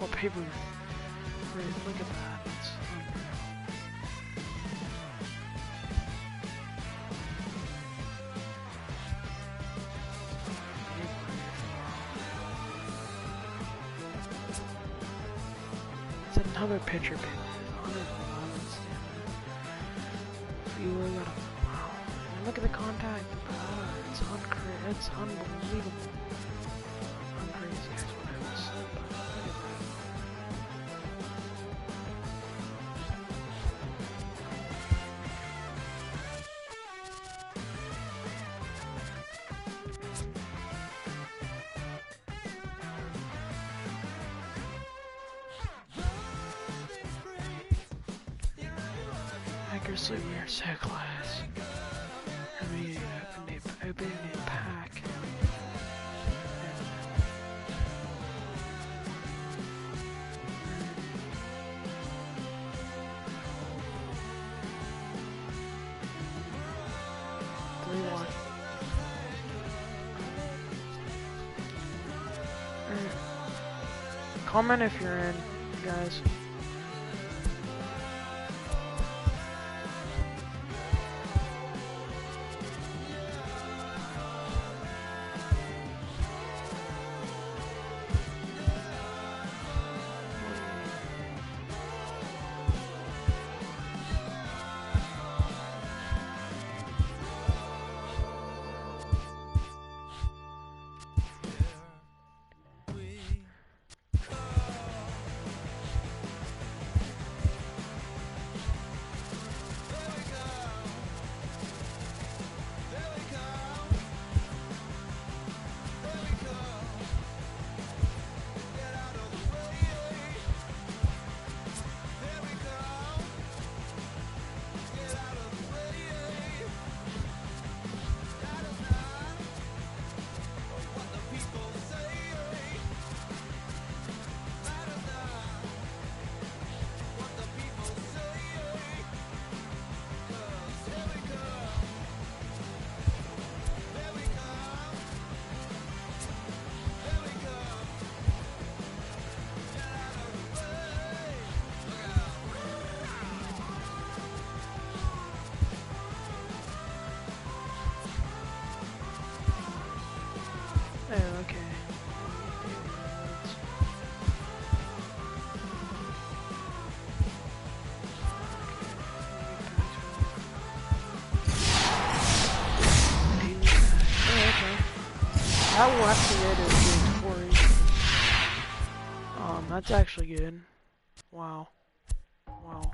What paper? Look at that. It's unreal. It's another pitcher pin. 111 stamina. Viewer got a wow. And look at the contact power. It's unbelievable. I'm crazy. That's what I would say, but look at that. Accuracy, we are so close. I mean, opening a pack. Comment if you're in, guys. Oh, okay. That will activate it with Torre. That's actually good. Wow. Wow.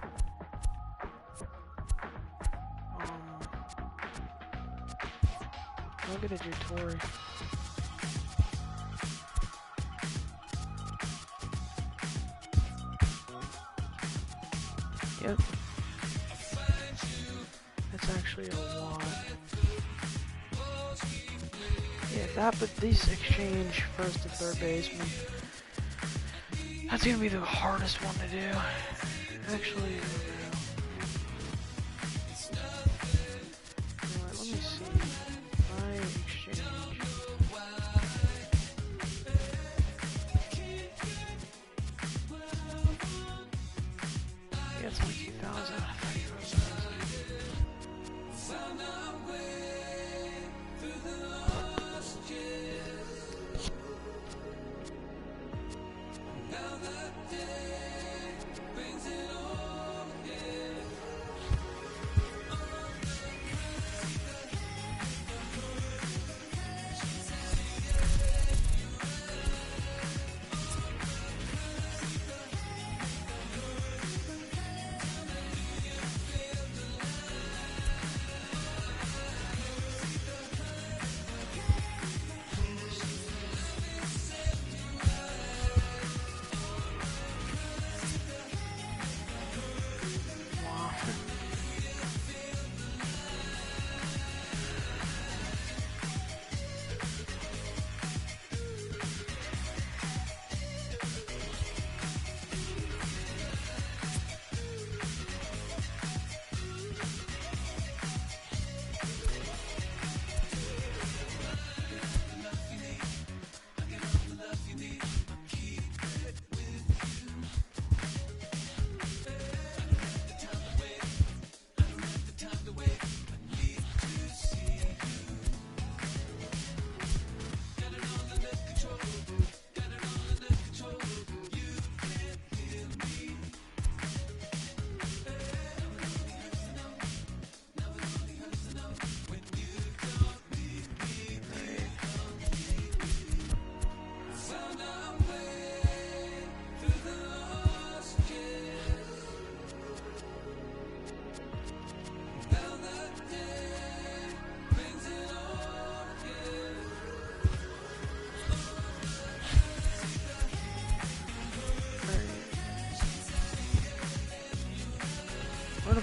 I'm gonna do Torre. Yep. That's actually a lot. Yeah, that, but these exchange first to third baseman. That's gonna be the hardest one to do. Actually, let me see. My exchange. Yeah, it's like 2,000.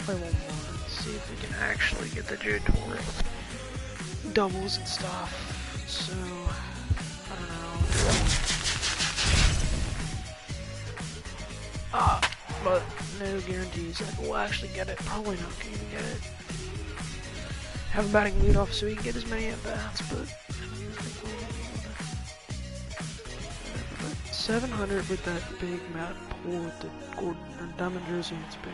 play one more and see if we can actually get the Torre doubles and stuff. So, I don't know. But no guarantees that we'll actually get it. Probably not going to get it. Have a batting leadoff so we can get as many at bats, but 700 with that big Matt pull with the Gordon or diamond jersey. It's big.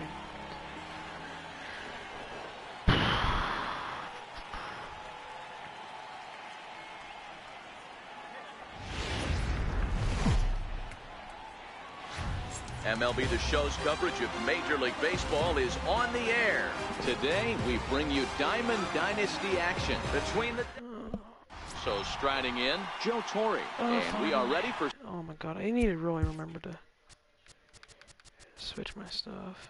MLB The Show's coverage of Major League Baseball is on the air. Today, we bring you Diamond Dynasty action between the... So striding in, Joe Torre. And we are ready for... Oh my god, I need to really remember to switch my stuff.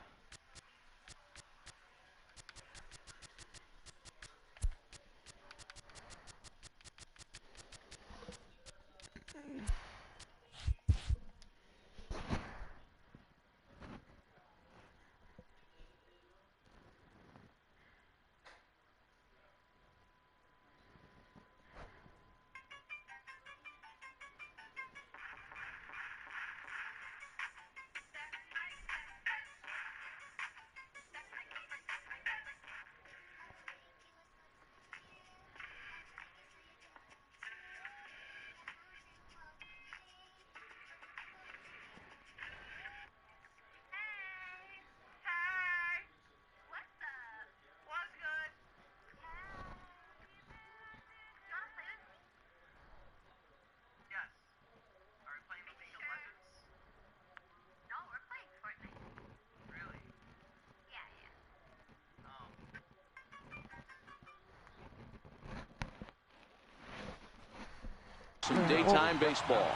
Some daytime baseball.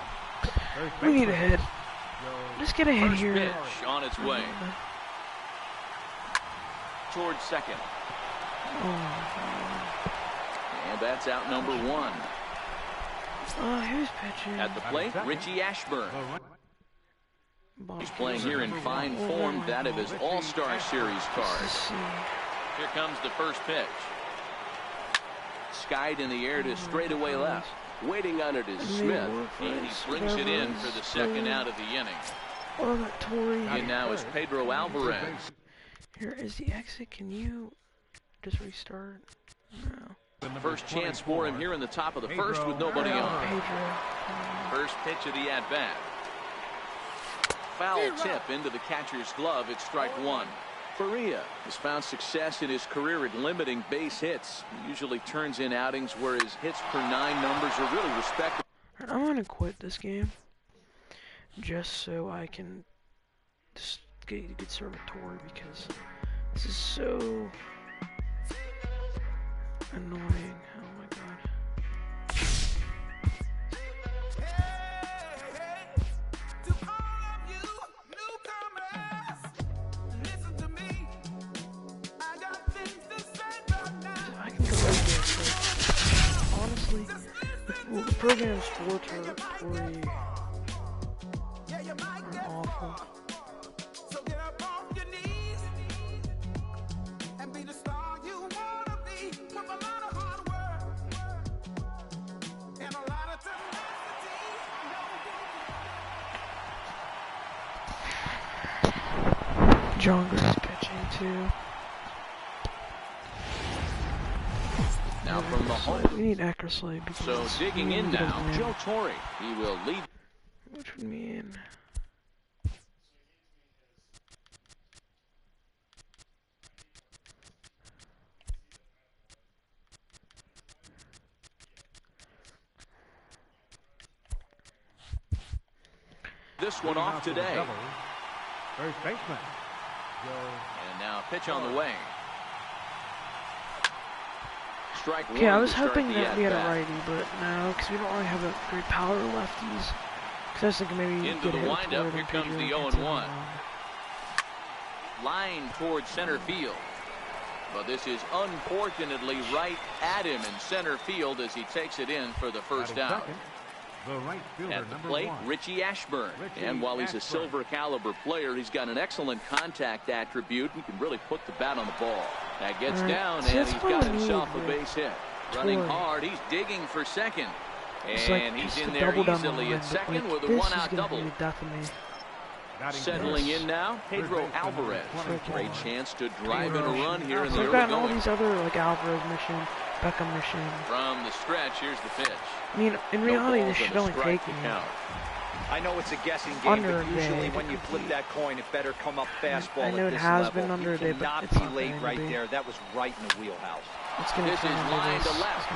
We need a hit. Just get a hit here. Pitch on its way. Towards second. And that's out number one. Who's pitching? At the plate, Richie Ashburn. He's playing here in fine form, that of his All-Star Series card. Here comes the first pitch. Skied in the air to straightaway left. Waiting on it is Smith, and he brings it in for the second out of the inning. And now is Pedro Alvarez. Here is the exit. Can you just restart? No. First chance for him here in the top of the first with nobody on. First pitch of the at-bat. Foul tip into the catcher's glove. It's strike one. Faria has found success in his career at limiting base hits. He usually turns in outings where his hits per 9 numbers are really respectable. I'm going to quit this game just so I can just get a good serve at Torre, because this is so annoying. Oh my god. Well, the program's for Torre are awful. So get up off your knees and be the star you wanna be, with a lot of hard work and a lot of tenacity. Jonger's pitching too. Now from the home. We need accuracy. So digging in now, Joe Torre. He will lead. Which would mean this one off today. First baseman. And now pitch on the way. Strike one. okay, I was hoping that we had a righty, but no, because we don't really have a great power lefties. Because I was thinking maybe into the windup. Here comes the 0-1. Line towards center field. But this is unfortunately right at him in center field as he takes it in for the first out. At the plate, Richie Ashburn. And while he's a silver caliber player, he's got an excellent contact attribute. He can really put the bat on the ball. That gets down, and he's got himself a base hit. Running hard, he's digging for second. And he's in there easily at second with a one-out double. Settling in now, Pedro Alvarez. Great chance to drive in a run here in the early going. All these other like Alvarez mission, Beckham mission. From the stretch, here's the pitch. I mean, in reality, this should only take me. I know it's a guessing game, but usually when you flip that coin, it better come up fastball. I know it has been under a day, but it's not be late right there. That was right in the wheelhouse. This is line to left.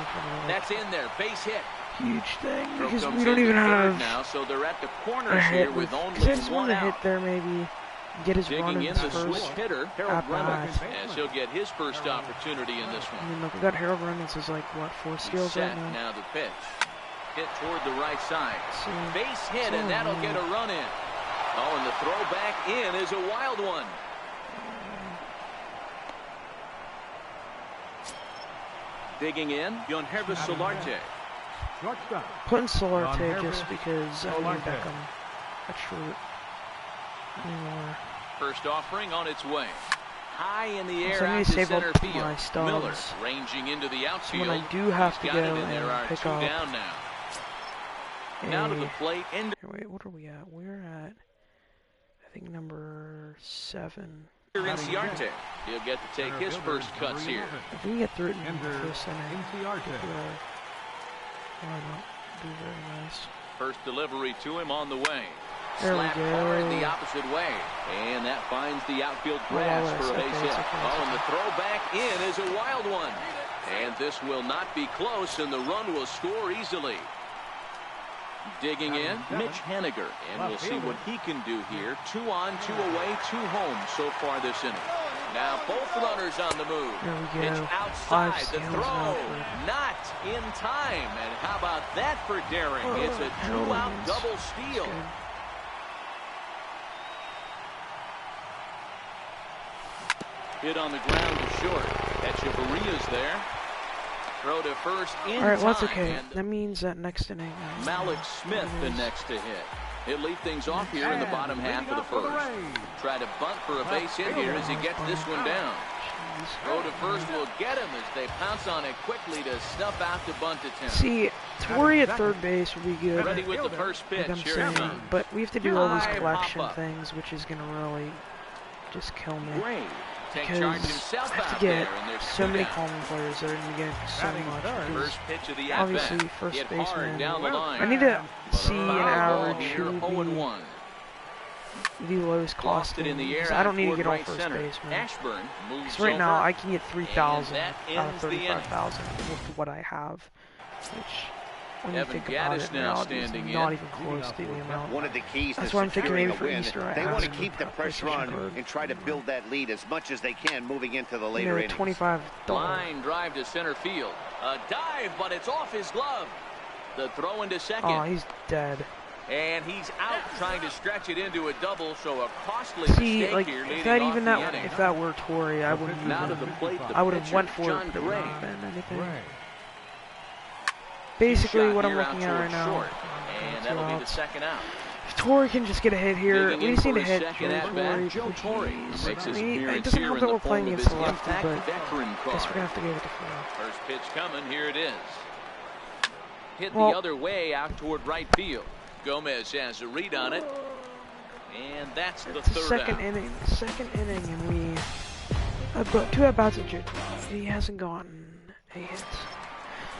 That's in there. Base hit. Huge thing because we don't even have now, so they're at the corners here with only one out. Hit there maybe get his digging in the switch hitter Harold Reynolds, and he'll get his first opportunity in this one. I mean, look, we got Harold Reynolds is like what 4 steals right now. Now the pitch hit toward the right side, base hit, and that'll get a run in. Oh, and the throw back in is a wild one. Digging in, Yonhervis Solarte. Putting Solarte just because I need Beckham a short anymore. First offering on its way. High in the air out to center field. Miller ranging into the outfield. So when I do have to go and pick up. Down now to the plate. Wait, what are we at? We're at, I think, number 7. Inciarte. He'll get to take his first cuts here. If we can get through it in the first inning, why not? Do very nice. First delivery to him on the way. There Slap we go. hard the opposite way. And that finds the outfield grass for a base hit. Oh, and the throw back in is a wild one. And this will not be close, and the run will score easily. Digging in, Mitch Haniger. And we'll see what he can do here. 2 on, 2 away, 2 home so far this inning. Now both runners on the move. Pitch outside, the throw not in time. And how about that for daring? It's a 2-out double steal. Hit on the ground to short. Echeverria's there. Throw to first in time. Alright, well, that's okay. That means that next inning. Malik Smith the next to hit. He'll lead things off here in the bottom half of the first. Try to bunt for a base hit here as he gets this one down. Throw to first will get him as they pounce on it quickly to snuff out the bunt attempt. See, Torre at third base would be good. Ready with the first pitch. Like I'm saying, but we have to do all these collection things, which is going to really just kill me. Because I have to get so many common players that are going to get so much. First pitch of the obviously, first baseman. I need to see an average who would be the lowest cost. I don't need to get on first baseman. Because right now, I can get 3,000 out of 35,000 with what I have. Which, when you think about it, now it's not even close to the amount. One of the keys to securing a win, they want to keep the pressure on and try to build that lead as much as they can moving into the later innings. $25. Line drive to center field. A dive, but it's off his glove. The throw into second. Oh, he's dead. And he's out trying to stretch it into a double, so a costly mistake like, here. If that were Torre, I wouldn't even. I would have went for it, but it wouldn't have been anything. Basically, what I'm looking at right now. And that'll be the second out. If Torre can just get a hit here, we just need to hit Torre. It doesn't help that we're playing against the lefty, but I guess we're going to have to go with the flow. First pitch coming, here it is. Hit the other way out toward right field. Gomez has a read on it. And that's the third out. Second inning, and we have got 2 at-bats at he hasn't gotten a hit.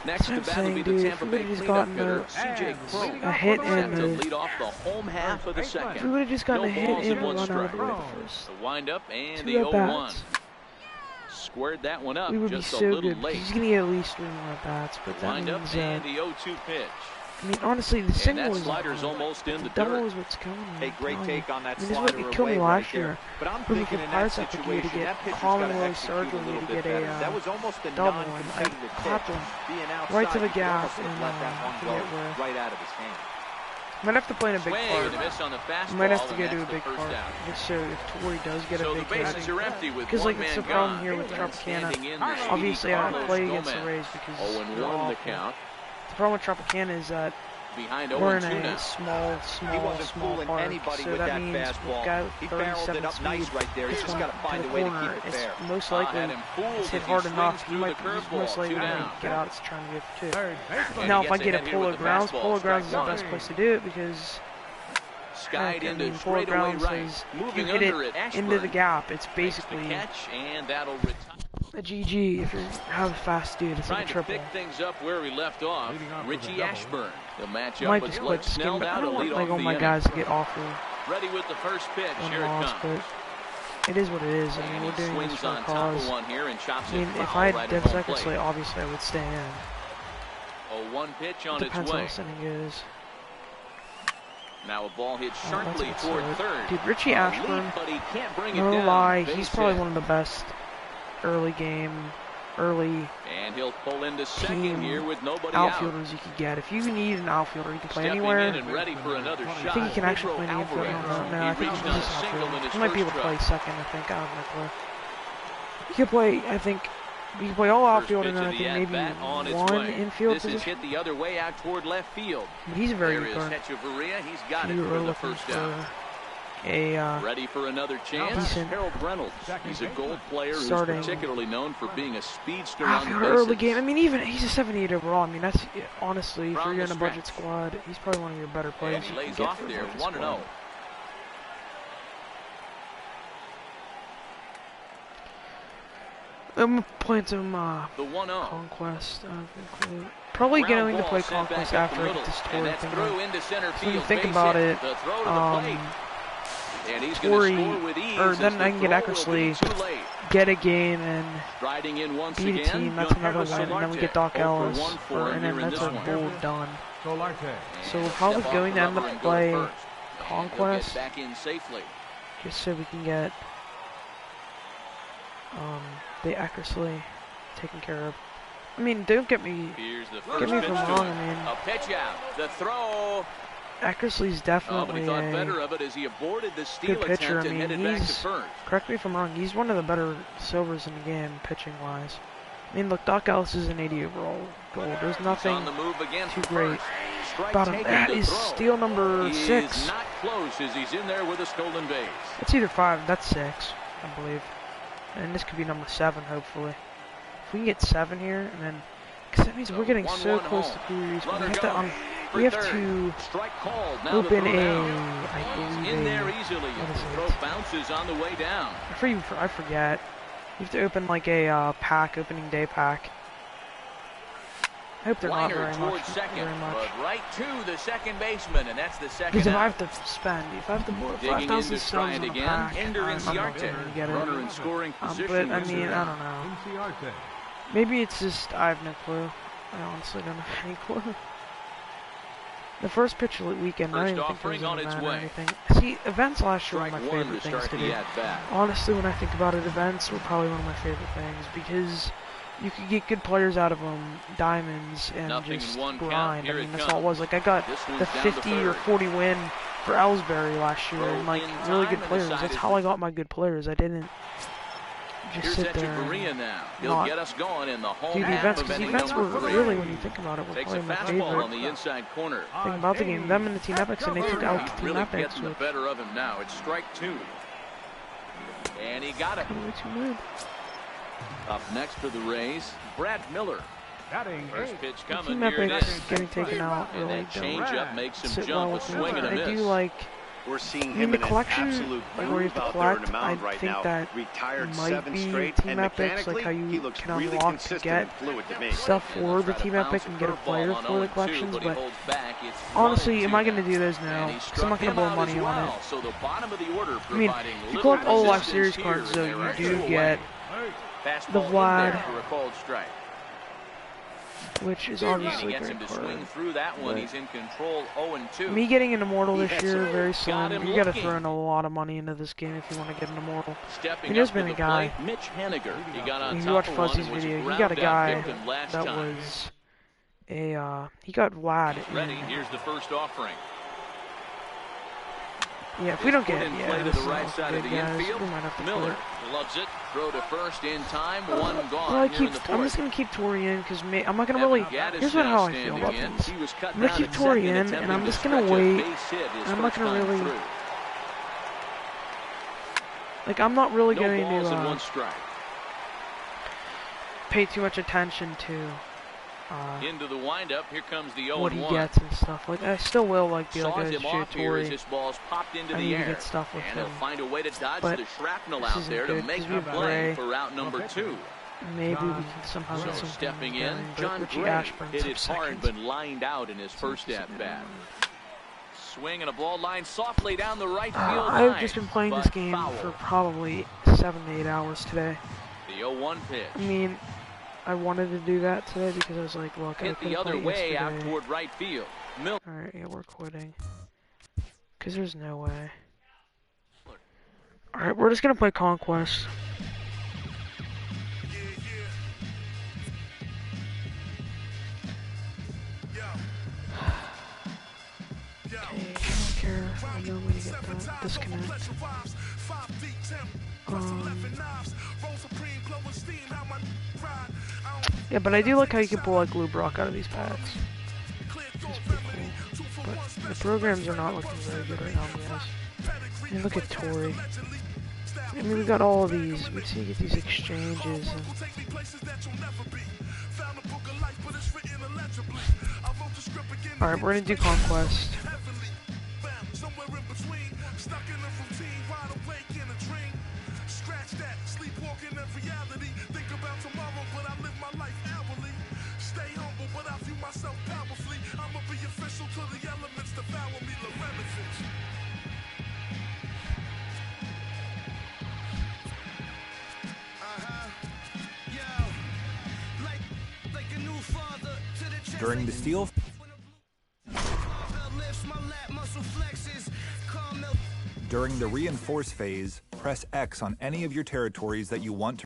Next to bat will be the Tampa Bay cleanup hitter, C.J. Cron. A hit in to lead off the home half of the second. If we would have just gotten a hit in one out of the first. The windup and the 0-1. Squared that one up we would just be so a little good. late. He's going to get at least 3 more at-bats, but that Wind up means and the 0-2 pitch. I mean, honestly, the single is almost in the double dirt. is what's coming. Hey, great take on that This is what slider killed me away last right year. there. But I'm When we thinking could in fire that something situation, to get that pitcher's Colin gotta Rose execute a surgery little to bit get a better. That was almost a double, and I non-competitive popped pitch. him Being right to outside, the he gap almost and let that one go right out of his hand. Might have to play in a big Swing, part. miss on the fastball, Might have to go and to a that's big the part. first out. Just so if Torre does get a big the bases are empty with because like one it's the man problem gone. here with Standing Tropicana. in the Obviously, I Carlos play against the Gomez. Rays because 0-1 the count. the problem with Tropicana is that behind we're in 0-2 a now. small park, anybody so with that that means fastball. with guy He with barreled 37 it up speed, nice right there. He's just got to find a way to keep it it's fair. most likely Had him fooled it's hit as hard he enough. swings through the He's curveball. most likely 2 going down. to get out. It's trying to get for 2. Third baseman. Now, he if I gets get a ahead here polo with the grounds, fastball. polo grounds is the Strike best one. place to do it because Skied into polo straightaway grounds right. is if Moving you hit under it it, Ashburn into the gap, it's makes basically the catch, and that'll retire. a GG if you have a fast dude. It's like Trying a to triple. pick things up where we left off. Leading off with a Richie double. Ashburn. He'll match Might up with just Blake quit the Snell skin, but now I to don't want lead like off all the my inning. guys to get awful Ready with the first pitch. Here it lost, comes. but it is what it is. I mean, And we're he doing this swings for a on top of cause. one here and chops I mean, it if foul I had right Dev at home Second plate. obviously I would stay in. Oh, one pitch on its Depends how way. this inning goes. Now a ball hit Oh, sharply that's a toward good third. start. Dude, Richie A Ashburn, leap, but he can't bring it no down. lie, Base he's probably hit. one of the best early And he'll pull into second team here with nobody outfielders you could get. If you need an outfielder, you can play Stepping anywhere. in and ready for another I shot. think he can actually Pedro play an infield. Alvarez. No, I think reached he's on a just single in outfield. his He might be able first to play truck. second, I think. I don't know. Clue. He could play, I think, he could play all outfield and then I think maybe one infield This is position. hit the other way out toward left field. But he's a very There good is card. Hechevarria. He's got If it you for were the looking first down. for a Ready for another chance? decent Harold Reynolds. He's a gold player who's starting particularly known for being a speedster on the outfielder bases. early game. I mean, even he's a 78 overall. I mean, that's honestly, if From you're the in a budget stretch. squad, he's probably one of your better players. And he you can lays get off for a there, budget 1-0. squad. I'm playing some The 1-0. Conquest. Probably Ground going to ball play sent Conquest back up after the I get middle. this And Torre that's thing through done. into center So when you field. think Base about hit. it, The throw to the plate. And he's going Torre, to score with ease or as then the I can get throw will be Eckersley, too late. get a game and Striding in once beat a again, team. That's another Giancarlo win. And then we get Solarte. Doc 0 for Ellis, 1 for him and then here in that's this our one. goal done. Solarte. So we're And probably step off going the to end rubber up and play go to first. And he'll get Conquest, back in safely. just so we can get the Eckersley taken care of. I mean, don't get me Here's the first get me pitch from to wrong. him. I mean, A pitch out. The throw. Eckersley's Oh, but definitely he thought a better of it as he aborted the steal good pitcher. attempt I and mean, headed back to he's, first. correct me if I'm wrong, he's one of the better silvers in the game, pitching-wise. I mean, look, Doc Ellis is an 80 overall gold. There's He's nothing on the move again too for great first. Strike about him. taken That to is throw. steal number He 6. is not close as he's in there with a stolen base. It's either 5, that's 6, I believe. And this could be number 7, hopefully. If we can get 7 here, and then, because that means we're getting so 1-1 close home. to Cruz. We Runner have to, going for we have third. to Strike called. Now open the throw a, down. I He's believe in there a, easily. what And is the throw it? bounces on the way down. I forget. You have to open like a opening day pack. I hope they're not Liner very towards much. second, Very much. but right to the second baseman, and that's the second Because if I out. have to spend, if I have to more Digging 5,000 into subs stride on a again, pack, Ender I'm not Inciarte. going to get it. Runner in scoring position. But I this mean, is I don't know. Inciarte. Maybe it's just I have no clue. I honestly don't have any clue. The first pitch weekend, I First don't even think offering there on was its an event or way. anything. See, events last year were Strike my one favorite to things start to the do. at-bat. Honestly, when I think about it, events were probably one of my favorite things because you could get good players out of them, diamonds, and Nothing just in one count. grind. Here I it mean, that's all it comes. was. Like, I got This one's the down to 50 or third. 40 win for Ellsbury last year, Throw and like in really time, good and the players. side That's is how I got my good players. I didn't just Here's sit there. Echevarria And now. He'll not get us going in the home do the half events, of because the inning events were number 3. really, when you think about it, were Takes a probably my fastball on favorite the inside corner. thing about the game. Them and the Team Epics, and they took out the Team Really Epics, getting the which better of him now. It's strike 2. And he got it. kind of way too mad. Up next for the Rays, Brad Miller. Batting First eighth. pitch The coming. Team Here it Epics is. getting taken out And really that don't changeup makes him sit jump well a with me. swing and a I miss. do like, We're seeing I mean, him the in an collection, absolute like where you have groove to out there in collect, the mound I right think now. that Retired might 7 be straight, Team and Epics, like mechanically, how he you looks can really unlock to consistent get and fluid to me. stuff And for they'll the try to Team bounce Epic and get a curveball player on for the 0-2, collections, but he but holds back. It's honestly, 1-2 am I going to now. do those And now? he Because I'm struck not going him to blow out money as on it. well. So the bottom of the order I mean, providing if you little collect all Live resistance Series here, cards, though, and you they're do two get away. Fastball the in Vlad, there for a called strike. which is And obviously he a gets great him to card. swing through that one. But He's in control 0-2. me getting an Immortal this Yes, year, sir. very Got slim. him You got to looking. throw in a lot of money into this game if you want to get an Immortal. Stepping There's up been to a the guy, plate, Mitch Henniger. He got on if you top watch of one Fuzzy's and was video, he ground got a out guy victim last that time. was he got Vlad Ready, in here's the first offering. Yeah, if we don't get play to the right side of the infield. Miller loves it. Throw to first in time. One gone. Well, I'm just gonna keep Torre in because I'm not gonna really. Here's how I feel about this. I'm gonna keep Torre in, and I'm just gonna wait. I'm not gonna really. Like, I'm not really going to pay too much attention to into the windup. Here comes the 0-1. What he gets and stuff. Like, I still will like be like a shit Torre. This ball's popped into I the need air. to get stuff with and him. he'll find a way to dodge But the shrapnel out there to make the play for route number 2. Maybe we can somehow get something stepping in, going, John Richie Gray Ashburn hit it hard but lined out in his first at bat. Swing and a ball line softly down the right field line. I've just been playing this game for probably 7 to 8 hours today. The 0-1 pitch. I mean, I wanted to do that today because I was like, look, hit the other way out toward right field. Alright, yeah, we're quitting. Because there's no way. Alright, we're just going to play Conquest. I know when you get that disconnect. Yeah, but I do like how you can pull like Lube Rock out of these packs. It's pretty cool. But the programs are not looking very good right now, guys. I mean, look at Torre. I mean, we got all of these. We see you get these exchanges. And alright, we're gonna do Conquest. During the steal. During the reinforce phase, press X on any of your territories that you want to.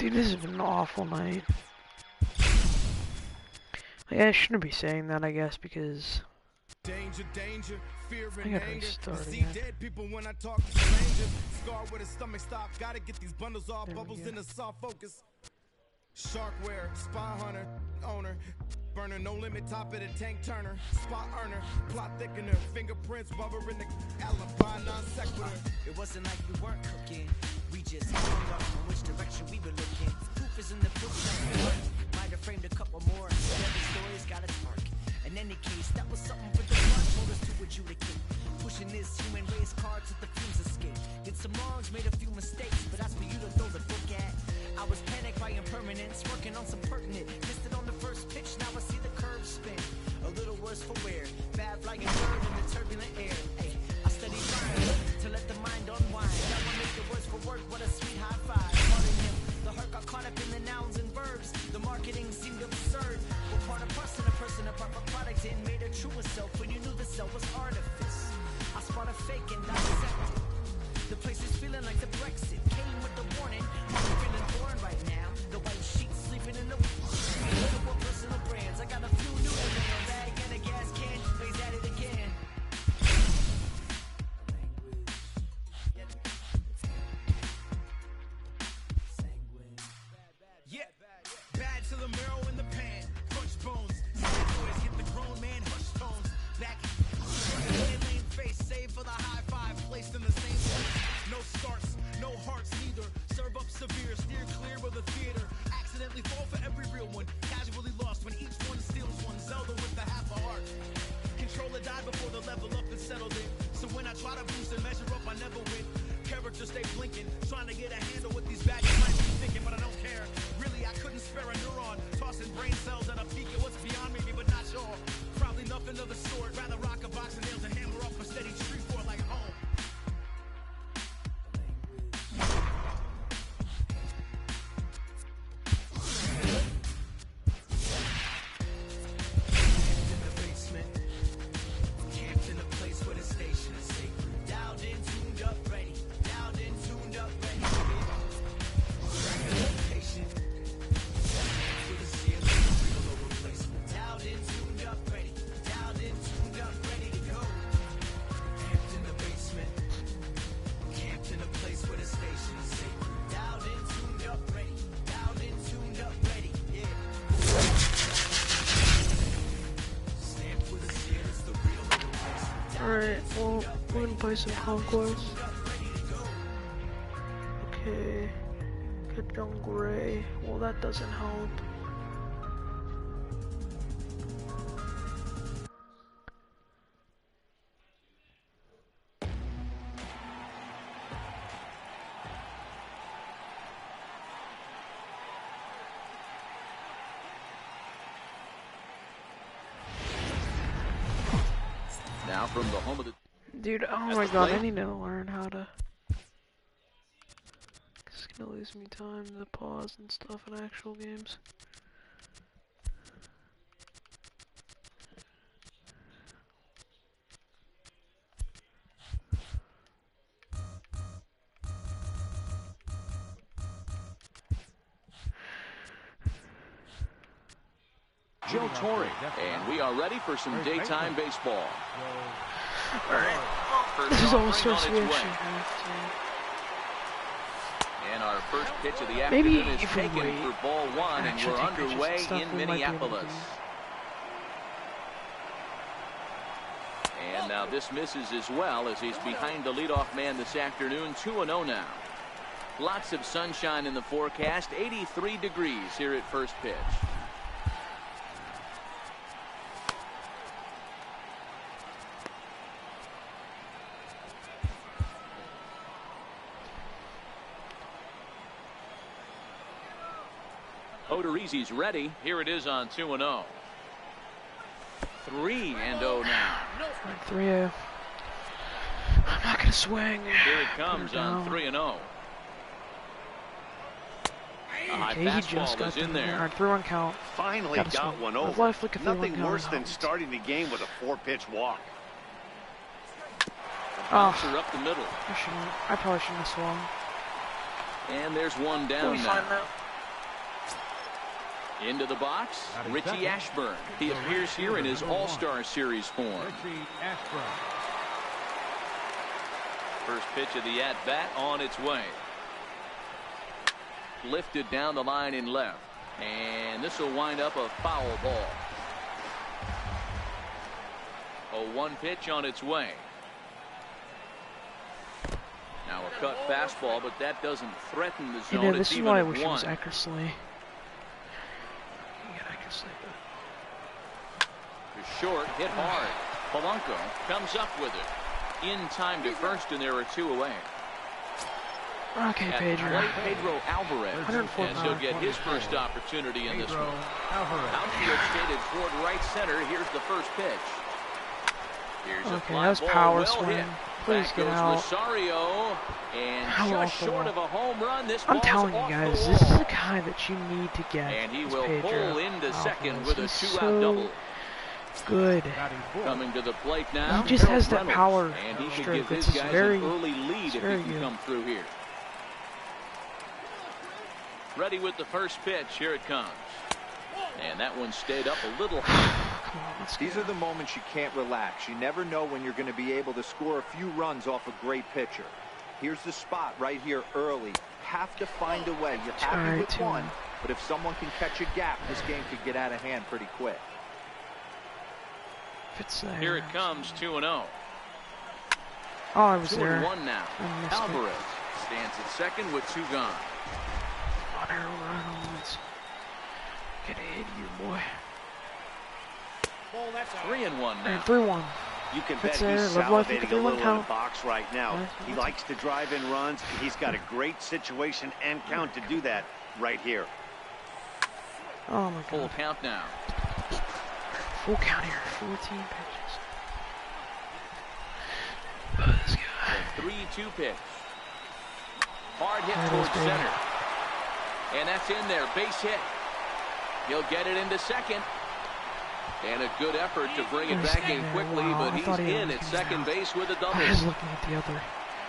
Dude, this has been an awful night. Like, I shouldn't be saying that, I guess, because danger, fear I gotta restart again. dead people when I talk to strangers. Scar with a stomach stop, gotta get these bundles off, bubbles in the soft focus. Sharkware, spy hunter, owner, burner, no limit, top of the tank turner, spot earner, plot thickener, fingerprints, bubber in the alibi, non sequitur. It wasn't like we weren't cooking, we just hung up on which direction we were looking. Proof is in the proof that we work. Might have framed a couple more, every story's got its mark. In any case, that was something for the blood told us to adjudicate. Pushing this human race card to the fumes escape. Did some wrongs, made a few mistakes, but that's for you to throw the book at. I was panicked by impermanence, working on some pertinent. Missed it on the first pitch, now I see the curve spin. A little worse for wear, bad flying bird in the turbulent air. Ay, I studied rhymes to let the mind unwind. Now I make the words for work, what a sweet high five. Pardon him, the hurt got caught up in the nouns and verbs. The marketing seemed absurd. We're part of person, a proper product and made a truer self when you knew the self was artifice. I spot a fake and dissect. The place is feeling like the Brexit came with the warning. I'm feeling bored right now. The white sheets sleeping in the more personal brands. I got a few new ones in a bag and a gas can. He's at it again. Yeah, bad to the marrow in the pan. Punch trying to get a handle with these bad plans I'm thinking, but I don't care. Really, I couldn't spare a neuron. Tossing brain cells at a peak at what's beyond me, but not sure. Probably nothing of the sort. Rather rock a box and nails a hammer off a steady street for like home. Alright, well, we're gonna play some Conquest. Okay. Get John Gray. Well, that doesn't help. Now from the home of the... Dude, oh my god, I need to learn how to... It's gonna lose me time to pause and stuff in actual games. Joe Torre. And we are ready for some daytime baseball. Alright, this is almost supposed to be actually. And our first pitch of the afternoon is taken for ball one, and we're underway in Minneapolis. And now this misses as well as he's behind the leadoff man this afternoon, 2-0 now. Lots of sunshine in the forecast, 83 degrees here at first pitch. Odorizzi's ready. Here it is on 2-0. 3-0 now. 3-0. I'm not gonna swing. Here it comes on 3-0. A high fastball is in there. 3-1 count. Finally got one over. Nothing worse than starting the game with a 4-pitch walk. Bouncer up the middle. I probably shouldn't have swung. And there's one down now. Into the box, Richie Ashburn. He appears here in his All-Star Series form. First pitch of the at-bat on its way. Lifted down the line in left. And this will wind up a foul ball. A 1 pitch on its way. Now a cut fastball, but that doesn't threaten the zone. You know, this it's is even why I at wish it was 1. Eckersley. Short, hit hard. Polanco comes up with it. In time to first, and there are 2 away. Okay, Pedro. Pedro Alvarez. And he'll get his first opportunity in this one. Outfield skated toward right center. Here's the first pitch. Here's a fly ball, power swing. Please Back get goes out. Rosario, and just short of a home run. This I'm ball's telling you off guys, the this is wall. the guy that you need to get. And he is will Pedro pull into second Alvarez. with a He's 2-out double. Good. Coming to the plate now. He just has that Reynolds. power And he could strength. give his It's guys very, an early lead if he very can good. come through here. Ready with the first pitch. Here it comes. And that one stayed up a little high. These are the moments you can't relax. You never know when you're going to be able to score a few runs off a great pitcher. Here's the spot right here early. Have to find a way. You're happy with one, but if someone can catch a gap, this game could get out of hand pretty quick. Here it comes, 2-0. Oh, I was there. 2-1 now. Alvarez stands at second with 2 gone. Reynolds. Get ahead of you, boy. 3-1 now. 3-1. You can bet he's salivating a little in the box right now. He likes to drive in runs, and he's got a great situation and count to do that right here. Oh my God. Full count now. Full count here. 14 pitches. Oh, this guy. The 3-2 pitch. Hard hit towards center. And that's in there. Base hit. He'll get it into second. And a good effort to bring it back in quickly, but he's in at second base with a double. I was looking at the other.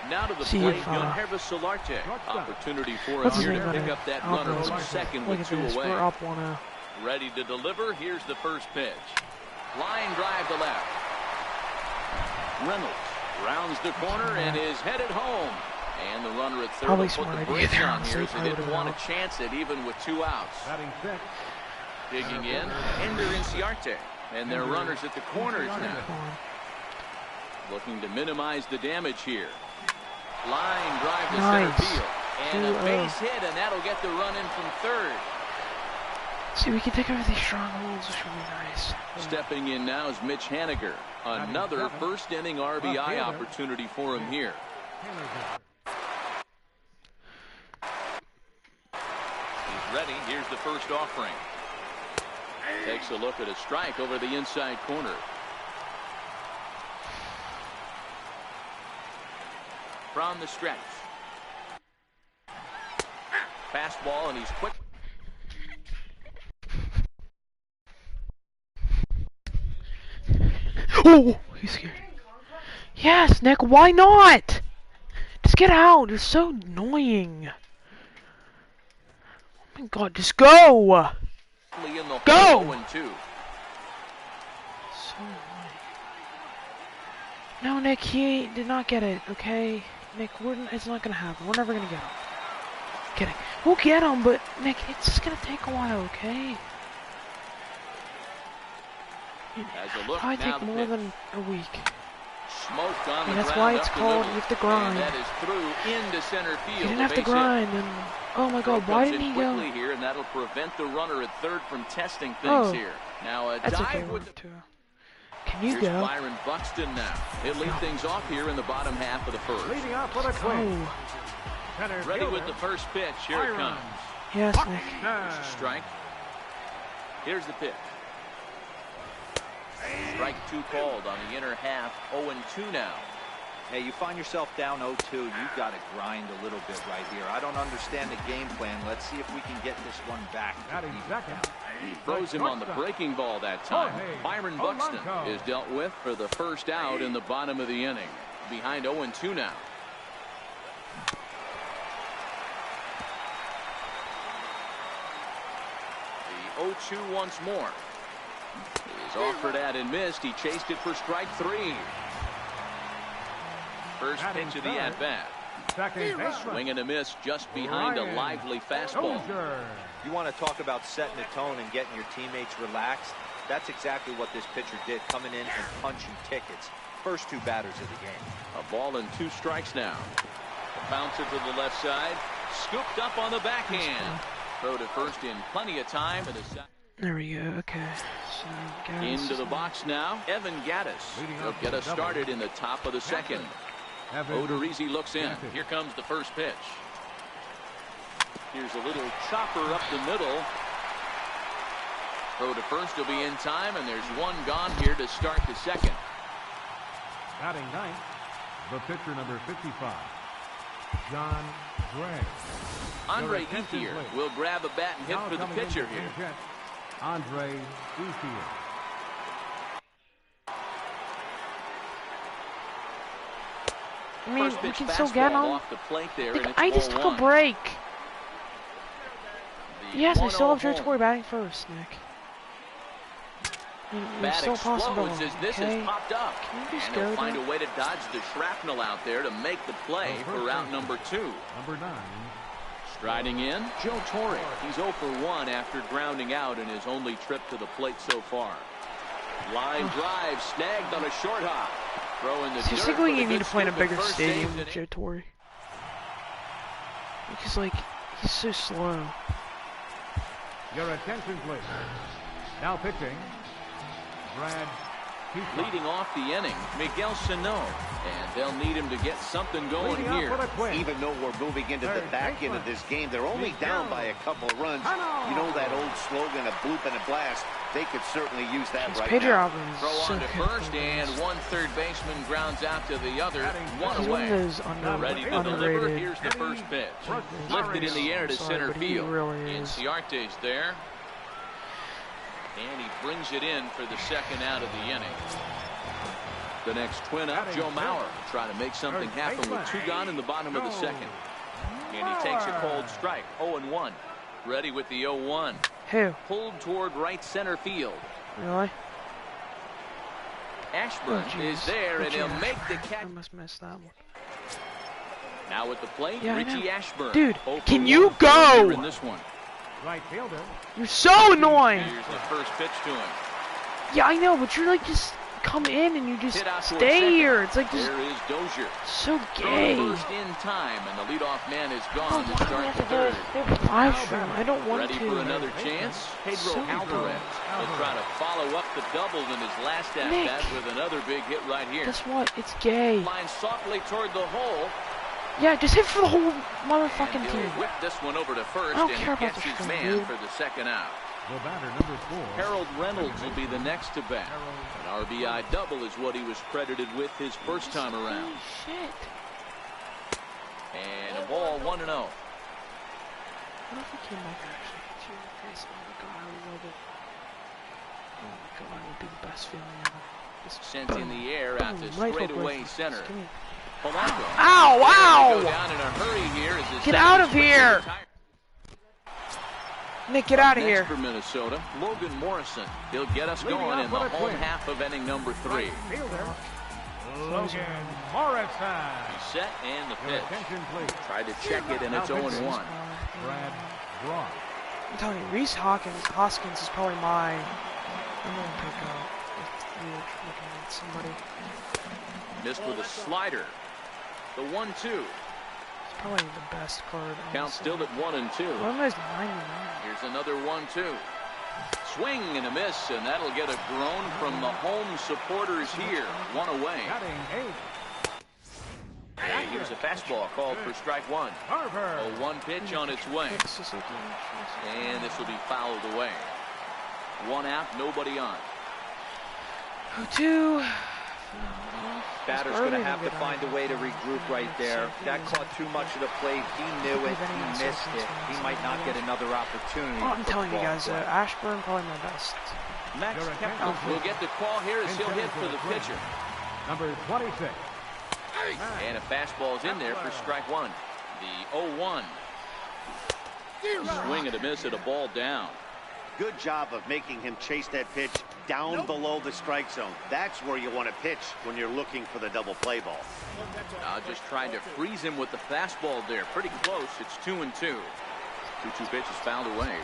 Now to the plate, Gunhervis Solarte. Opportunity for him here to pick up that runner from second with 2 away. We're up 1-0. Ready to deliver. Here's the first pitch. Line drive to left. Reynolds rounds the corner and is headed home. And the runner at third will put the brakes on here, so they didn't want to chance it even with 2 outs. Digging in, Ender Inciarte. And their runners at the corners now. Looking to minimize the damage here. Line drive to center field. And a base hit, and that'll get the run in from third. See, we can take over these strongholds, which would be nice. Stepping in now is Mitch Haniger. Another first inning RBI opportunity for him here. He's ready. Here's the first offering. Takes a look at a strike over the inside corner. From the stretch. Fastball, and he's quick. Oh, he's scared. Yes, Nick, why not? Just get out. It's so annoying. Oh my God, just go. Go! So annoying. No, Nick, he did not get it, okay? Nick, it's not gonna happen. We're never gonna get him. Kidding. We'll get him, but Nick, it's just gonna take a while, okay? Probably take more than a week. Smoked on the that's ground why it's called, you have to grind. That is through into center field. You didn't have to grind, and oh my God, why didn't he go? Here, and that'll prevent the runner at third from testing things here. Now a dive with the Can you Here's go? Byron Buxton now. He'll lead things off here in the bottom half of the first. Leading off for the Twins. Ready with the first pitch. Here it comes. Yes, Nick. Strike. Here's the pitch. Strike 2 called on the inner half. 0-2 now. Hey, you find yourself down 0-2. You've got to grind a little bit right here. I don't understand the game plan. Let's see if we can get this one back. He throws him on the breaking ball that time. Byron Buxton is dealt with for the first out in the bottom of the inning. Behind 0-2 now. The 0-2 once more. He's offered at and missed. He chased it for strike 3. First pitch of the at-bat. Swing and a miss just behind a lively fastball. You want to talk about setting the tone and getting your teammates relaxed? That's exactly what this pitcher did, coming in and punching tickets. First 2 batters of the game. A ball and 2 strikes now. A bouncer to the left side. Scooped up on the backhand. Throw to first in plenty of time. And there we go. Okay. So, into the box now. Evan Gaddis will get us started in the top of the second. Odorizzi looks in. Here comes the first pitch. Here's a little chopper up the middle. Throw to first will be in time, and there's 1 gone here to start the second. Batting ninth, the pitcher number 55, John Gray. Andre Ethier will grab a bat and hit for the pitcher here. Andre Ethier. I mean, we can still get him. Off the plate there, and I just took a break. Yes, I still have Joe Torre batting first, Nick. It's still possible. As this has popped up. Can you just and go he'll find a way to dodge the shrapnel out there to make the play for route number 2. Number 9. Striding in, Joe Torre. He's 0 for 1 after grounding out in his only trip to the plate so far. Line drive snagged on a short hop. Throw in the Seriously, dirt. you need to play in a bigger stadium with Joe Torre. Because, like, he's so slow. Your attention, please. Now pitching, Brad Leading off the inning, Miguel Sano. And they'll need him to get something going here. Even though we're moving into the back end of this game, they're only down by a couple of runs. You know that old slogan, a bloop and a blast? They could certainly use that right now. Throw on to first, and one third baseman grounds out to the other. One away. Ready to deliver. Here's the first pitch. Lifted in the air to center field. Inciarte's there. And he brings it in for the second out of the inning. The next twin up, Joe Mauer, trying to make something happen with 2 gone in the bottom of the second. And he takes a cold strike, 0-1. Ready with the 0-1. Who? Pulled toward right center field. Really? Ashburn is there, and he'll make the catch. I must miss that one. Now at the plate, Yeah, Richie Ashburn. Dude, can you go? In this one. Right fielder. You're so annoying. Here's the first pitch to him. Yeah, I know, but you're like just come in and you just stay here. It's like just there is Dozier. So gay. First in time, and the leadoff man is gone to why start do the we have third. to do 5 for him? I don't want Ready to. for another chance? Pedro Alvarez will try to follow up the doubles in his last at-bat with another big hit right here. Guess what? It's gay. Flying softly toward the hole. Yeah, just hit for the whole motherfucking team. Whip this one over to first, I don't and care he about gets the his string, man dude. for the second out. The batter, number 4. Harold Reynolds will be the next to bat. An RBI double is what he was credited with his first time around. Holy shit. And a ball, 1-0. What if he came back actually? Oh my god, I love it. Oh my god, it would be the best feeling ever. Just Sent in the air out to right straightaway center. Polanco. Ow, ow! Go down in a hurry here as his Get out of here! Nick, get out of Next here. for Minnesota, Logan Morrison. He'll get us going in the home half of inning number 3. Fielder. Logan Morrison. He's set and the pitch. Attention, please. Tried to check it, and it's 0-1. Brad Brock. I'm telling you, Reese Hoskins is probably my number 1 pickup if you're looking at somebody. Missed with a slider. The 1-2. It's probably the best card. Count still at 1-2. One of those 99. Here's another 1-2. Swing and a miss, and that'll get a groan from the home supporters here. 1 away. And here's a fastball called for strike 1. A 1 pitch on its way. And this will be fouled away. 1 out, nobody on. 2. Batter's going to have to find a way to regroup right there. That caught too much of the plate. He knew it. He missed it. He might not get another opportunity. Oh, I'm telling you guys, Ashburn probably my best. Max Kepler will get the call here as he'll hit for the pitcher. Number 26. And a fastball's in there for strike 1. The 0-1. Swing and a miss at a ball down. Good job of making him chase that pitch down below the strike zone. That's where you want to pitch when you're looking for the double play ball. Now just trying to freeze him with the fastball there. Pretty close. It's 2-2. 2-2 pitches fouled away.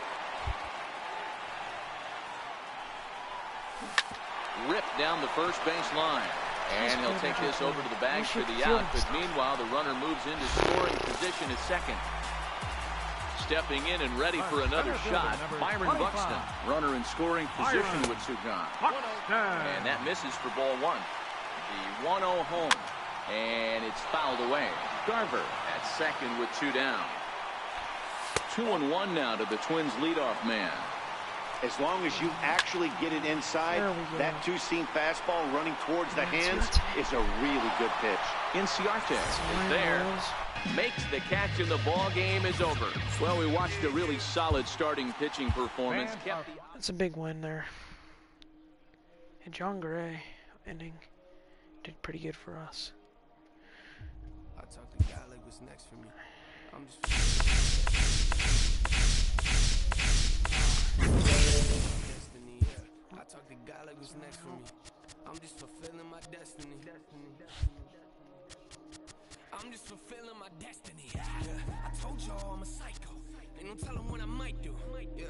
Ripped down the first base line. And he'll take this over to the bag for the out. But meanwhile, the runner moves into scoring position at second. Stepping in and ready for another shot, Byron Buxton. Runner in scoring position with 2 gone. And that misses for ball 1. The 1-0 home. And it's fouled away. Garver at second with 2 down. 2-1 now to the Twins leadoff man. As long as you actually get it inside, that 2-seam fastball running towards the hands is a really good pitch. Inciarte is there. Makes the catch, and the ball game is over. Well, we watched a really solid starting pitching performance. That's a big win there. And John Gray inning did pretty good for us. I talked to God like what's next for me. I'm just destiny, yeah. I talked to God like what's next for me. I'm just fulfilling my destiny. I'm just fulfilling my destiny. Yeah. I told y'all I'm a psycho. Ain't no telling what I might do. Yeah.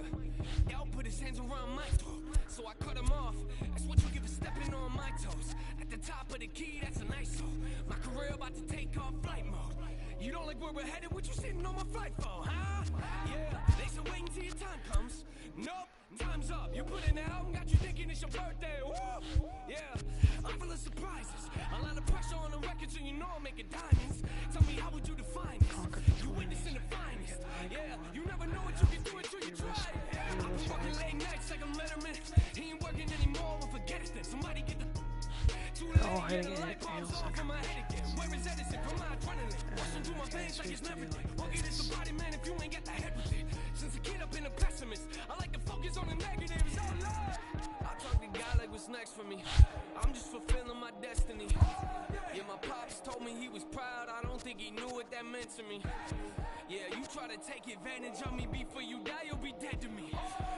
Y'all put his hands around my throat, so I cut him off. That's what you get for stepping on my toes. At the top of the key, that's an ISO. My career about to take off flight mode. You don't like where we're headed? What you sitting on my flight for, huh? Yeah. They said wait until your time comes. Nope. Time's up. You put in the album, got you thinking it's your birthday. Woo! Yeah. all hitting it. AL Central. Since a kid up in a pessimist, I like to focus on the negatives. Oh Lord, I talk to God like what's next for me. I'm just fulfilling my destiny. Yeah, my pops told me he was proud. I don't think he knew what that meant to me. Yeah, you try to take advantage of me. Before you die, you'll be dead to me.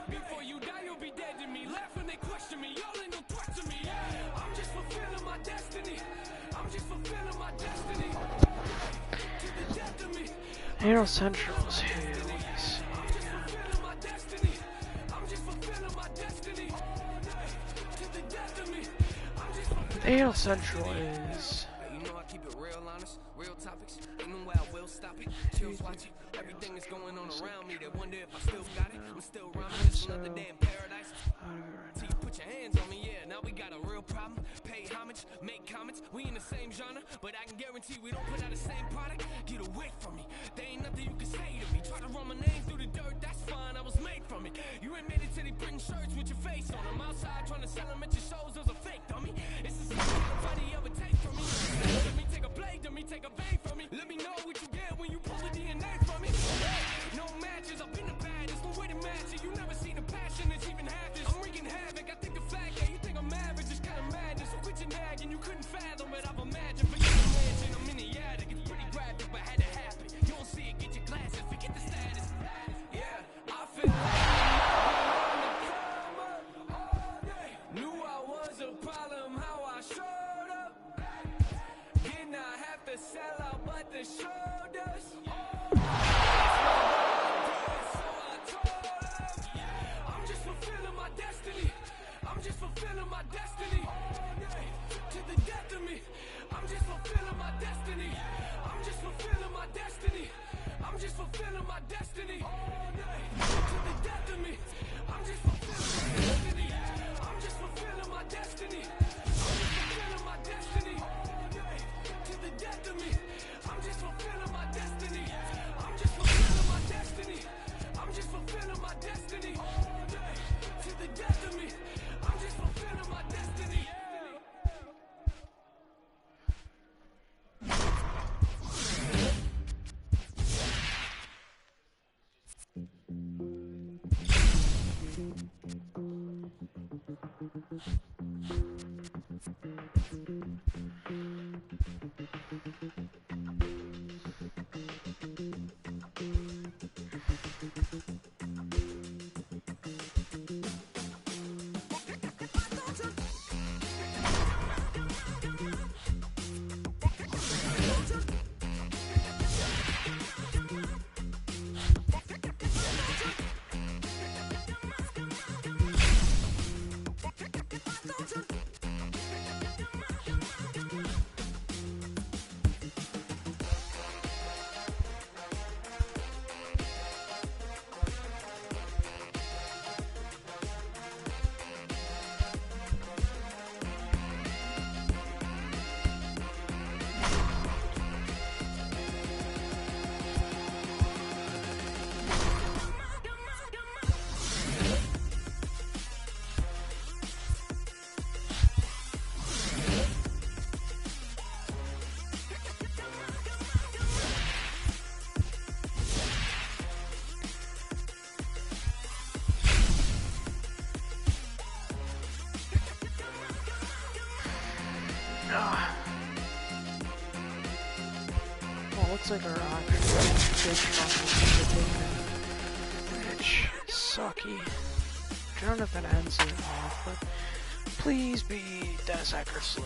Before you die, you'll be dead to me. Laugh when they question me. Y'all ain't no threat to me. I'm just fulfilling my destiny. I'm just fulfilling my destiny. To the death of me. AL Central's here. AL Central is. You know I keep it real honest, real topics. Ain't no way I will stop it. Chills watching everything that's going on around me. They wonder if I still got it. I'm still rhyming. Just another day in paradise. Till you put your hands on me, yeah. Now we got a real problem. Pay homage, make comments. We in the same genre, but I can guarantee we don't put out the same product. Get away from me. There ain't nothing you can say to me. Try to run my name through the dirt. That's fine. I was made from it. You ain't made it till they print shirts with your face on them. Outside trying to sell them at your shows. Those are fake, dummy. It's the same thing nobody ever take from me. Let me take a blade, let me take a vein from me. Let me know what you get when you pull the DNA from me. No matches, I've been the baddest. No way to match it. You never seen a passion that's even half this. I'm wreaking havoc. I think the fact that you think I'm average is kind of madness. So quit your nagging. You couldn't fathom it. I've imagined. Forget the mansion. I'm in the attic. It's pretty graphic, but had to happen. You don't see it, get your glasses. Forget the status. Yeah, I feel like knew I was a problem, how I showed up. Did not have to sell out, but the show does. I'm just fulfilling my destiny. I'm just fulfilling my destiny. To the death of me. I'm just fulfilling my destiny. I'm just fulfilling my destiny. I'm just fulfilling my destiny. To the death of me. I'm just fulfilling my destiny. I'm just fulfilling my destiny. I'm just fulfilling my destiny. To the death of me. I'm just fulfilling my destiny. I'm just fulfilling my destiny. I'm just fulfilling my destiny. To the death of me. I'm just fulfilling my destiny. Well, looks like our which sucky. I don't know if that ends it off, but please be Des Eckersley.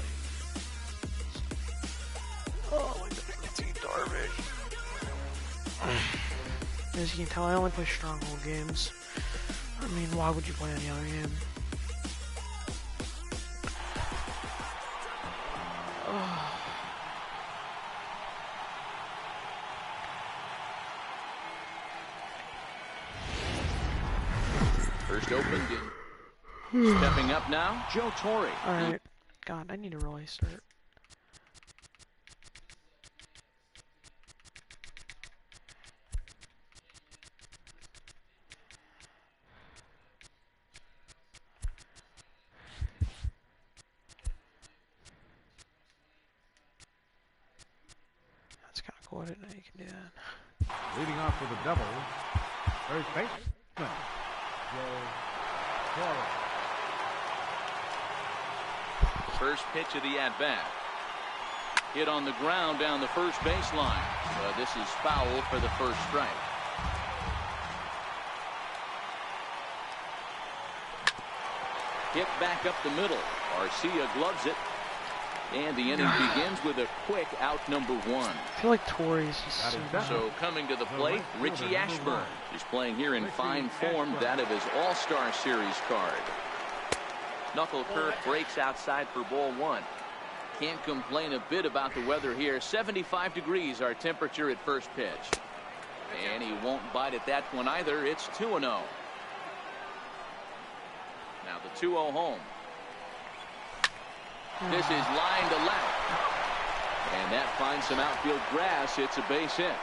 Oh my god, team garbage. As you can tell, I only play Stronghold games. I mean, why would you play any other game? First opened in. Stepping up now, Joe Torre. Alright. God, I need to really start. record it, now you can do that. Leading off for the Devils, first baseman, Torre. First pitch of the at-bat. Hit on the ground down the first baseline. This is foul for the first strike. Hit back up the middle. Garcia gloves it. And the inning begins with a quick out number 1. I feel like Torre's just so coming to the plate, Richie Ashburn is playing here in fine form, that of his All-Star Series card. Knuckle curve breaks outside for ball 1. Can't complain a bit about the weather here. 75 degrees our temperature at first pitch. And he won't bite at that one either. It's 2-0. Now the 2-0 home. This is line to left. And that finds some outfield grass. It's a base hit.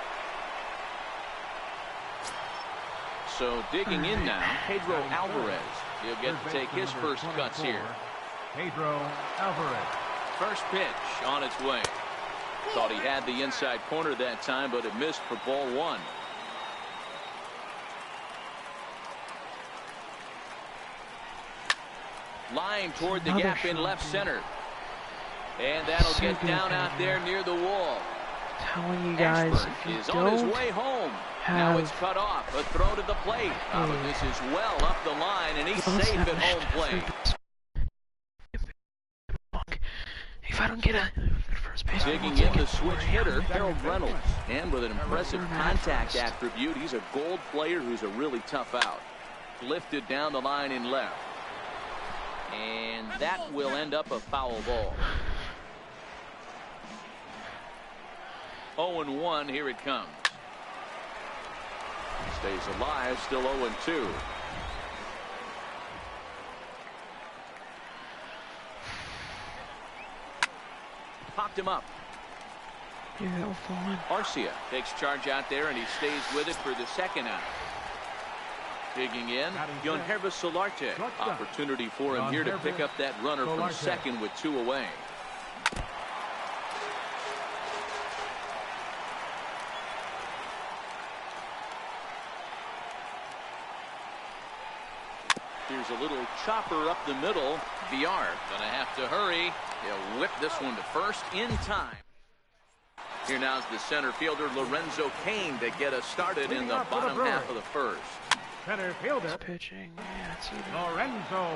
So digging in now, Pedro Alvarez. He'll get to take his first cuts here. Pedro Alvarez. First pitch on its way. Thought he had the inside corner that time, but it missed for ball 1. Line toward the gap in left center. And that'll get down out there near the wall. Telling you guys, if you is on his way home. Now it's cut off. A throw to the plate. But this is well up the line, and he's safe at home plate. If I don't get a first base, digging in the switch hitter, Harold Reynolds, and with an impressive contact attribute, he's a gold player who's a really tough out. Lifted down the line in left, and that will end up a foul ball. 0-1, here it comes. Stays alive, still 0-2. Popped him up. Yeah, that'll fall in. Arcia takes charge out there, and he stays with it for the second out. Digging in, Yonhervis Solarte. Opportunity for him here to pick up that runner from second with 2 away. Here's a little chopper up the middle. VR gonna have to hurry. He'll whip this one to first in time. Here now's the center fielder Lorenzo Cain to get us started in the bottom half of the first. Center fielder pitching. Yeah, it's Lorenzo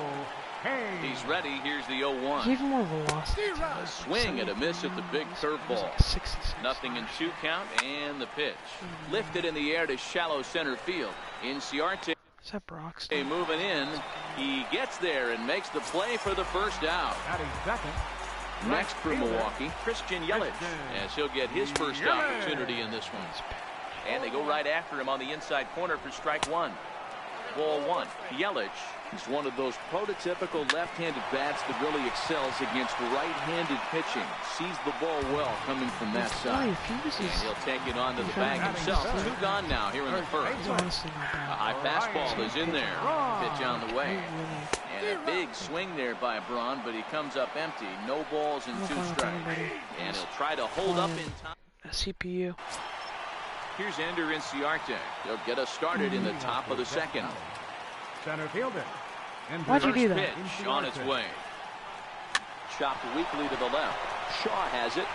Cain. He's ready. Here's the 0-1. He's even more velocity. A swing and a miss at the big curveball. Nothing in 2 count, and the pitch. Lifted in the air to shallow center field. Inciarte. Is that Broxton? Moving in. He gets there and makes the play for the first out. Second. Next for Milwaukee, Christian Yelich, as he'll get his first opportunity in this one. And they go right after him on the inside corner for strike 1. Ball 1. Yelich is one of those prototypical left-handed bats that really excels against right-handed pitching. Sees the ball well coming from that side. And he'll take it onto the bag himself. 2 gone now here in the first. A high fastball is in there. Pitch on the way. And a big swing there by Braun, but he comes up empty. No balls and 2 strikes. And he'll try to hold up in time. A CPU. Here's Ender Inciarte. He'll get us started in the top of the second. Center fielder. Why'd you do that? Pitch on its way. Chopped weakly to the left. Shaw has it.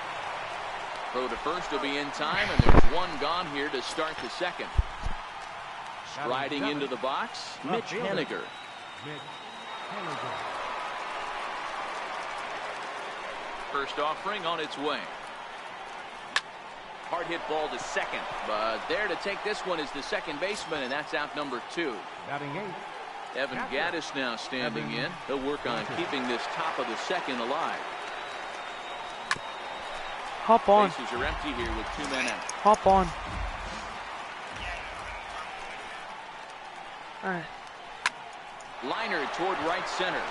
Throw to first will be in time, and there's 1 gone here to start the second. Striding into the box, Mitch Haniger. First offering on its way. Hard hit ball to second, but there to take this one is the second baseman, and that's out number 2. Batting 8. Evan Gattis now standing in. He'll work on keeping this top of the second alive. Hop on. Bases are empty here with 2 men out. Hop on. All right. Liner toward right center.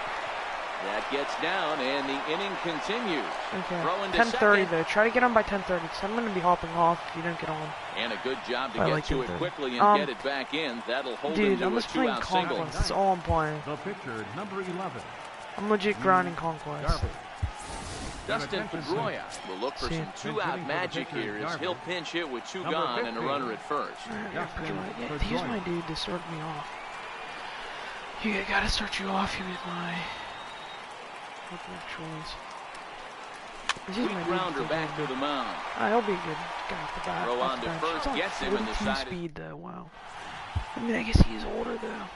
That gets down, and the inning continues. Okay. 10:30 though. Try to get on by 10:30, because I'm going to be hopping off if you don't get on. And a good job to get to it quickly and get it back in. That'll hold him to a 2-out single. That's all I'm playing. The pitcher, number 11. I'm legit grinding Conquest. Dustin Pedroia will look for some two-out magic here as he'll pinch hit with two gone and a runner at first. Yeah, he's my dude to start me off. You gotta start you off. He was my choice. Weak grounder back to the mound. He'll be a good guy at the bat. Throw on to first, gets him in the side. Speed though, wow. I mean, I guess he's older though.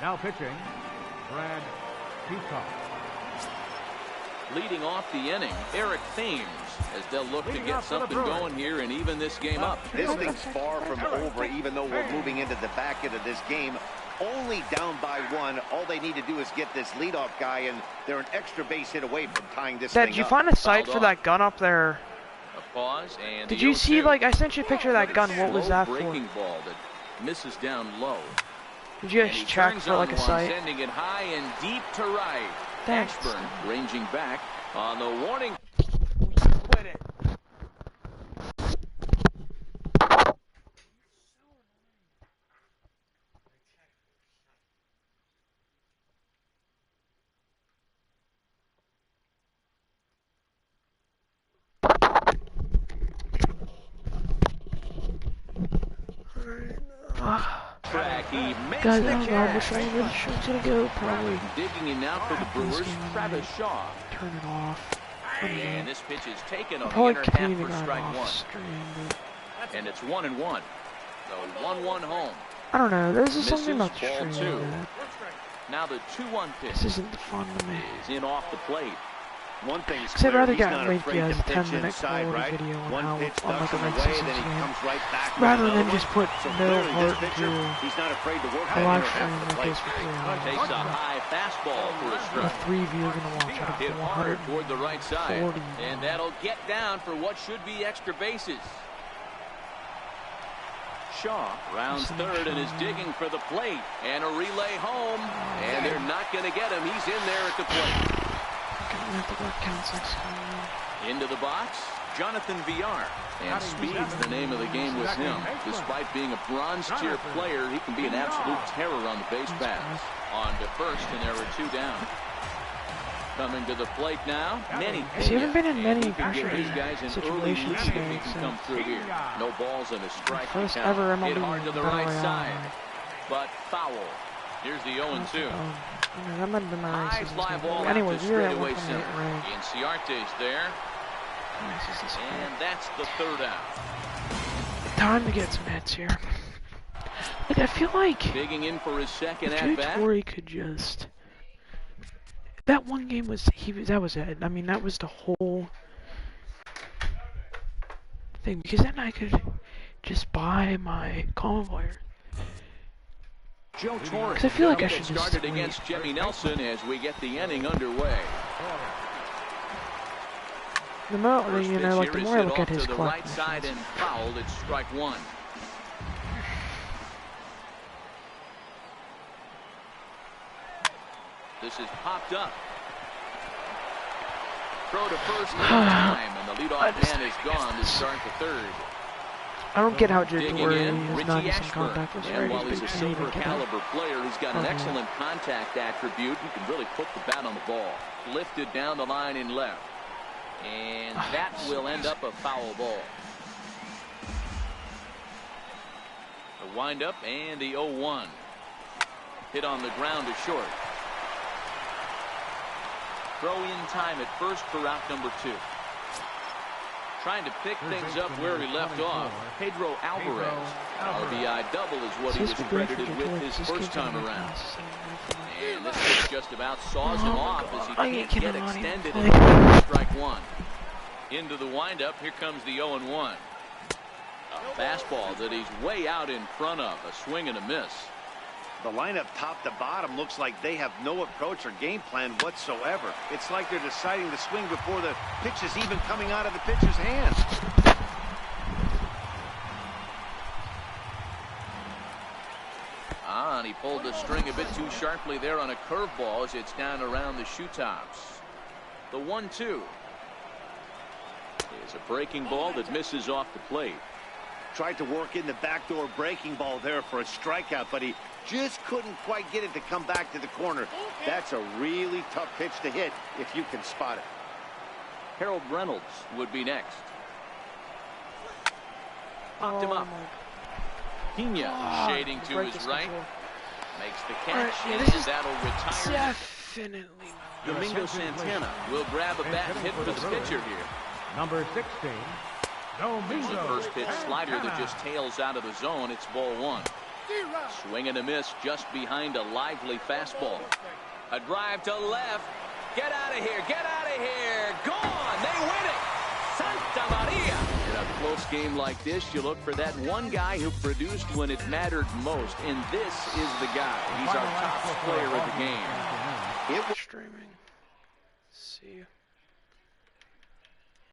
Now pitching, Brad Peacock. Leading off the inning, Eric Thames, as they'll look to get something going here and even this game up. This thing's far from over, even though we're moving into the back end of this game. Only down by one. All they need to do is get this leadoff guy, and they're an extra base hit away from tying this thing up. Did you find a sight for that gun up there? A pause, and did you see, like, I sent you a picture of that gun. What was that for? Breaking ball that misses down low. Did you guys check for, like, a sight? Sending it high and deep to right. Thanks. Ashburn ranging back on the warning. Quit it. Guys, I don't know which way the show's gonna go. Probably digging in now for the Brewers. Travis Shaw. Turn it off. And this pitch is taken on the probably inner half continue for to strike off one. stream, And it's 1-1. So 1-1 home. I don't know. There's just Misses something about the ball stream. two. Now the 2-1 pitch. This isn't fun to me. Is in off the plate. One thing's I'd rather he's get not make afraid you guys to a pitch 10-minute inside, quality right? video on One how pitch on like a ducks him Red away, Seasons then he game, comes right back rather with than another just one. put So no clearly heart this pitcher, into he's not afraid to work a that live inner stream half of that the goes plate. for 3 hours. Takes a high fastball for a The strike. 3 of you are gonna watch out Hit of hard toward the right side. 140. And that'll get down for what should be extra bases. Shaw rounds third and is digging for the plate. And a relay home. And they're not going to get him. He's in there at the plate. Into the box, Jonathan Villar. And speed's the name of the game with him. Despite being a bronze tier player, he can be an absolute terror on the base paths. On to first, and there are 2 down. Coming to the plate now, Manny. He hasn't been in many pressure these guys an early lead if he can come through here. No balls and a strike. First ever MLB hit hard to the right side, but foul. Here's the 0-2. That might have been my High fly ball. Anyways, to we're at straightaway 1.8 center. range. Inciarte's there, and that's the 3rd out. Time to get some hits here. Like, I feel like digging in for his second if at bat. Torre could just. That one game was that was it. I mean, that was the whole thing, because then I could just buy my common player. Joe Torre. Because I feel like I should just started against Jimmy Nelson as we get the inning underway. The more, you know, like the more I look at his clock. Right side and fouled. It's strike 1. This is popped up. Throw to first in time, and the leadoff man is gone to start the 3rd. I don't get how Torre is Richie not using Ashburn. contact. And while he's a silver caliber player, he's got an excellent contact attribute. He can really put the bat on the ball. Lifted down the line in left. And that will end up a foul ball. The windup and the 0-1. Hit on the ground to short. Throw in time at first for out number 2. Trying to pick things up where he left off. Pedro Alvarez. RBI double is what he was credited with his first time around. And this pitch just about saws him off as he can't get extended. Strike 1. Into the windup. Here comes the 0-1. A fastball that he's way out in front of. A swing and a miss. The lineup top to bottom looks like they have no approach or game plan whatsoever. It's like they're deciding to swing before the pitch is even coming out of the pitcher's hands. And he pulled the string a bit too sharply there on a curveball as it's down around the shoe tops. The 1-2 is a breaking ball that misses off the plate. Tried to work in the backdoor breaking ball there for a strikeout, but he Just couldn't quite get it to come back to the corner. That's a really tough pitch to hit if you can spot it. Harold Reynolds would be next. Popped him up. Pena shading to his right. Makes the catch, and that'll retire. Definitely. Domingo Santana will grab a bat and hit for the pitcher here. Number 16, Domingo. The first pitch slider that just tails out of the zone. It's ball one. Swing and a miss just behind a lively fastball. A drive to left. Get out of here. Get out of here. Gone. They win it. Santa Maria. In a close game like this, you look for that one guy who produced when it mattered most. And this is the guy. He's our top player of the game. Streaming. See you.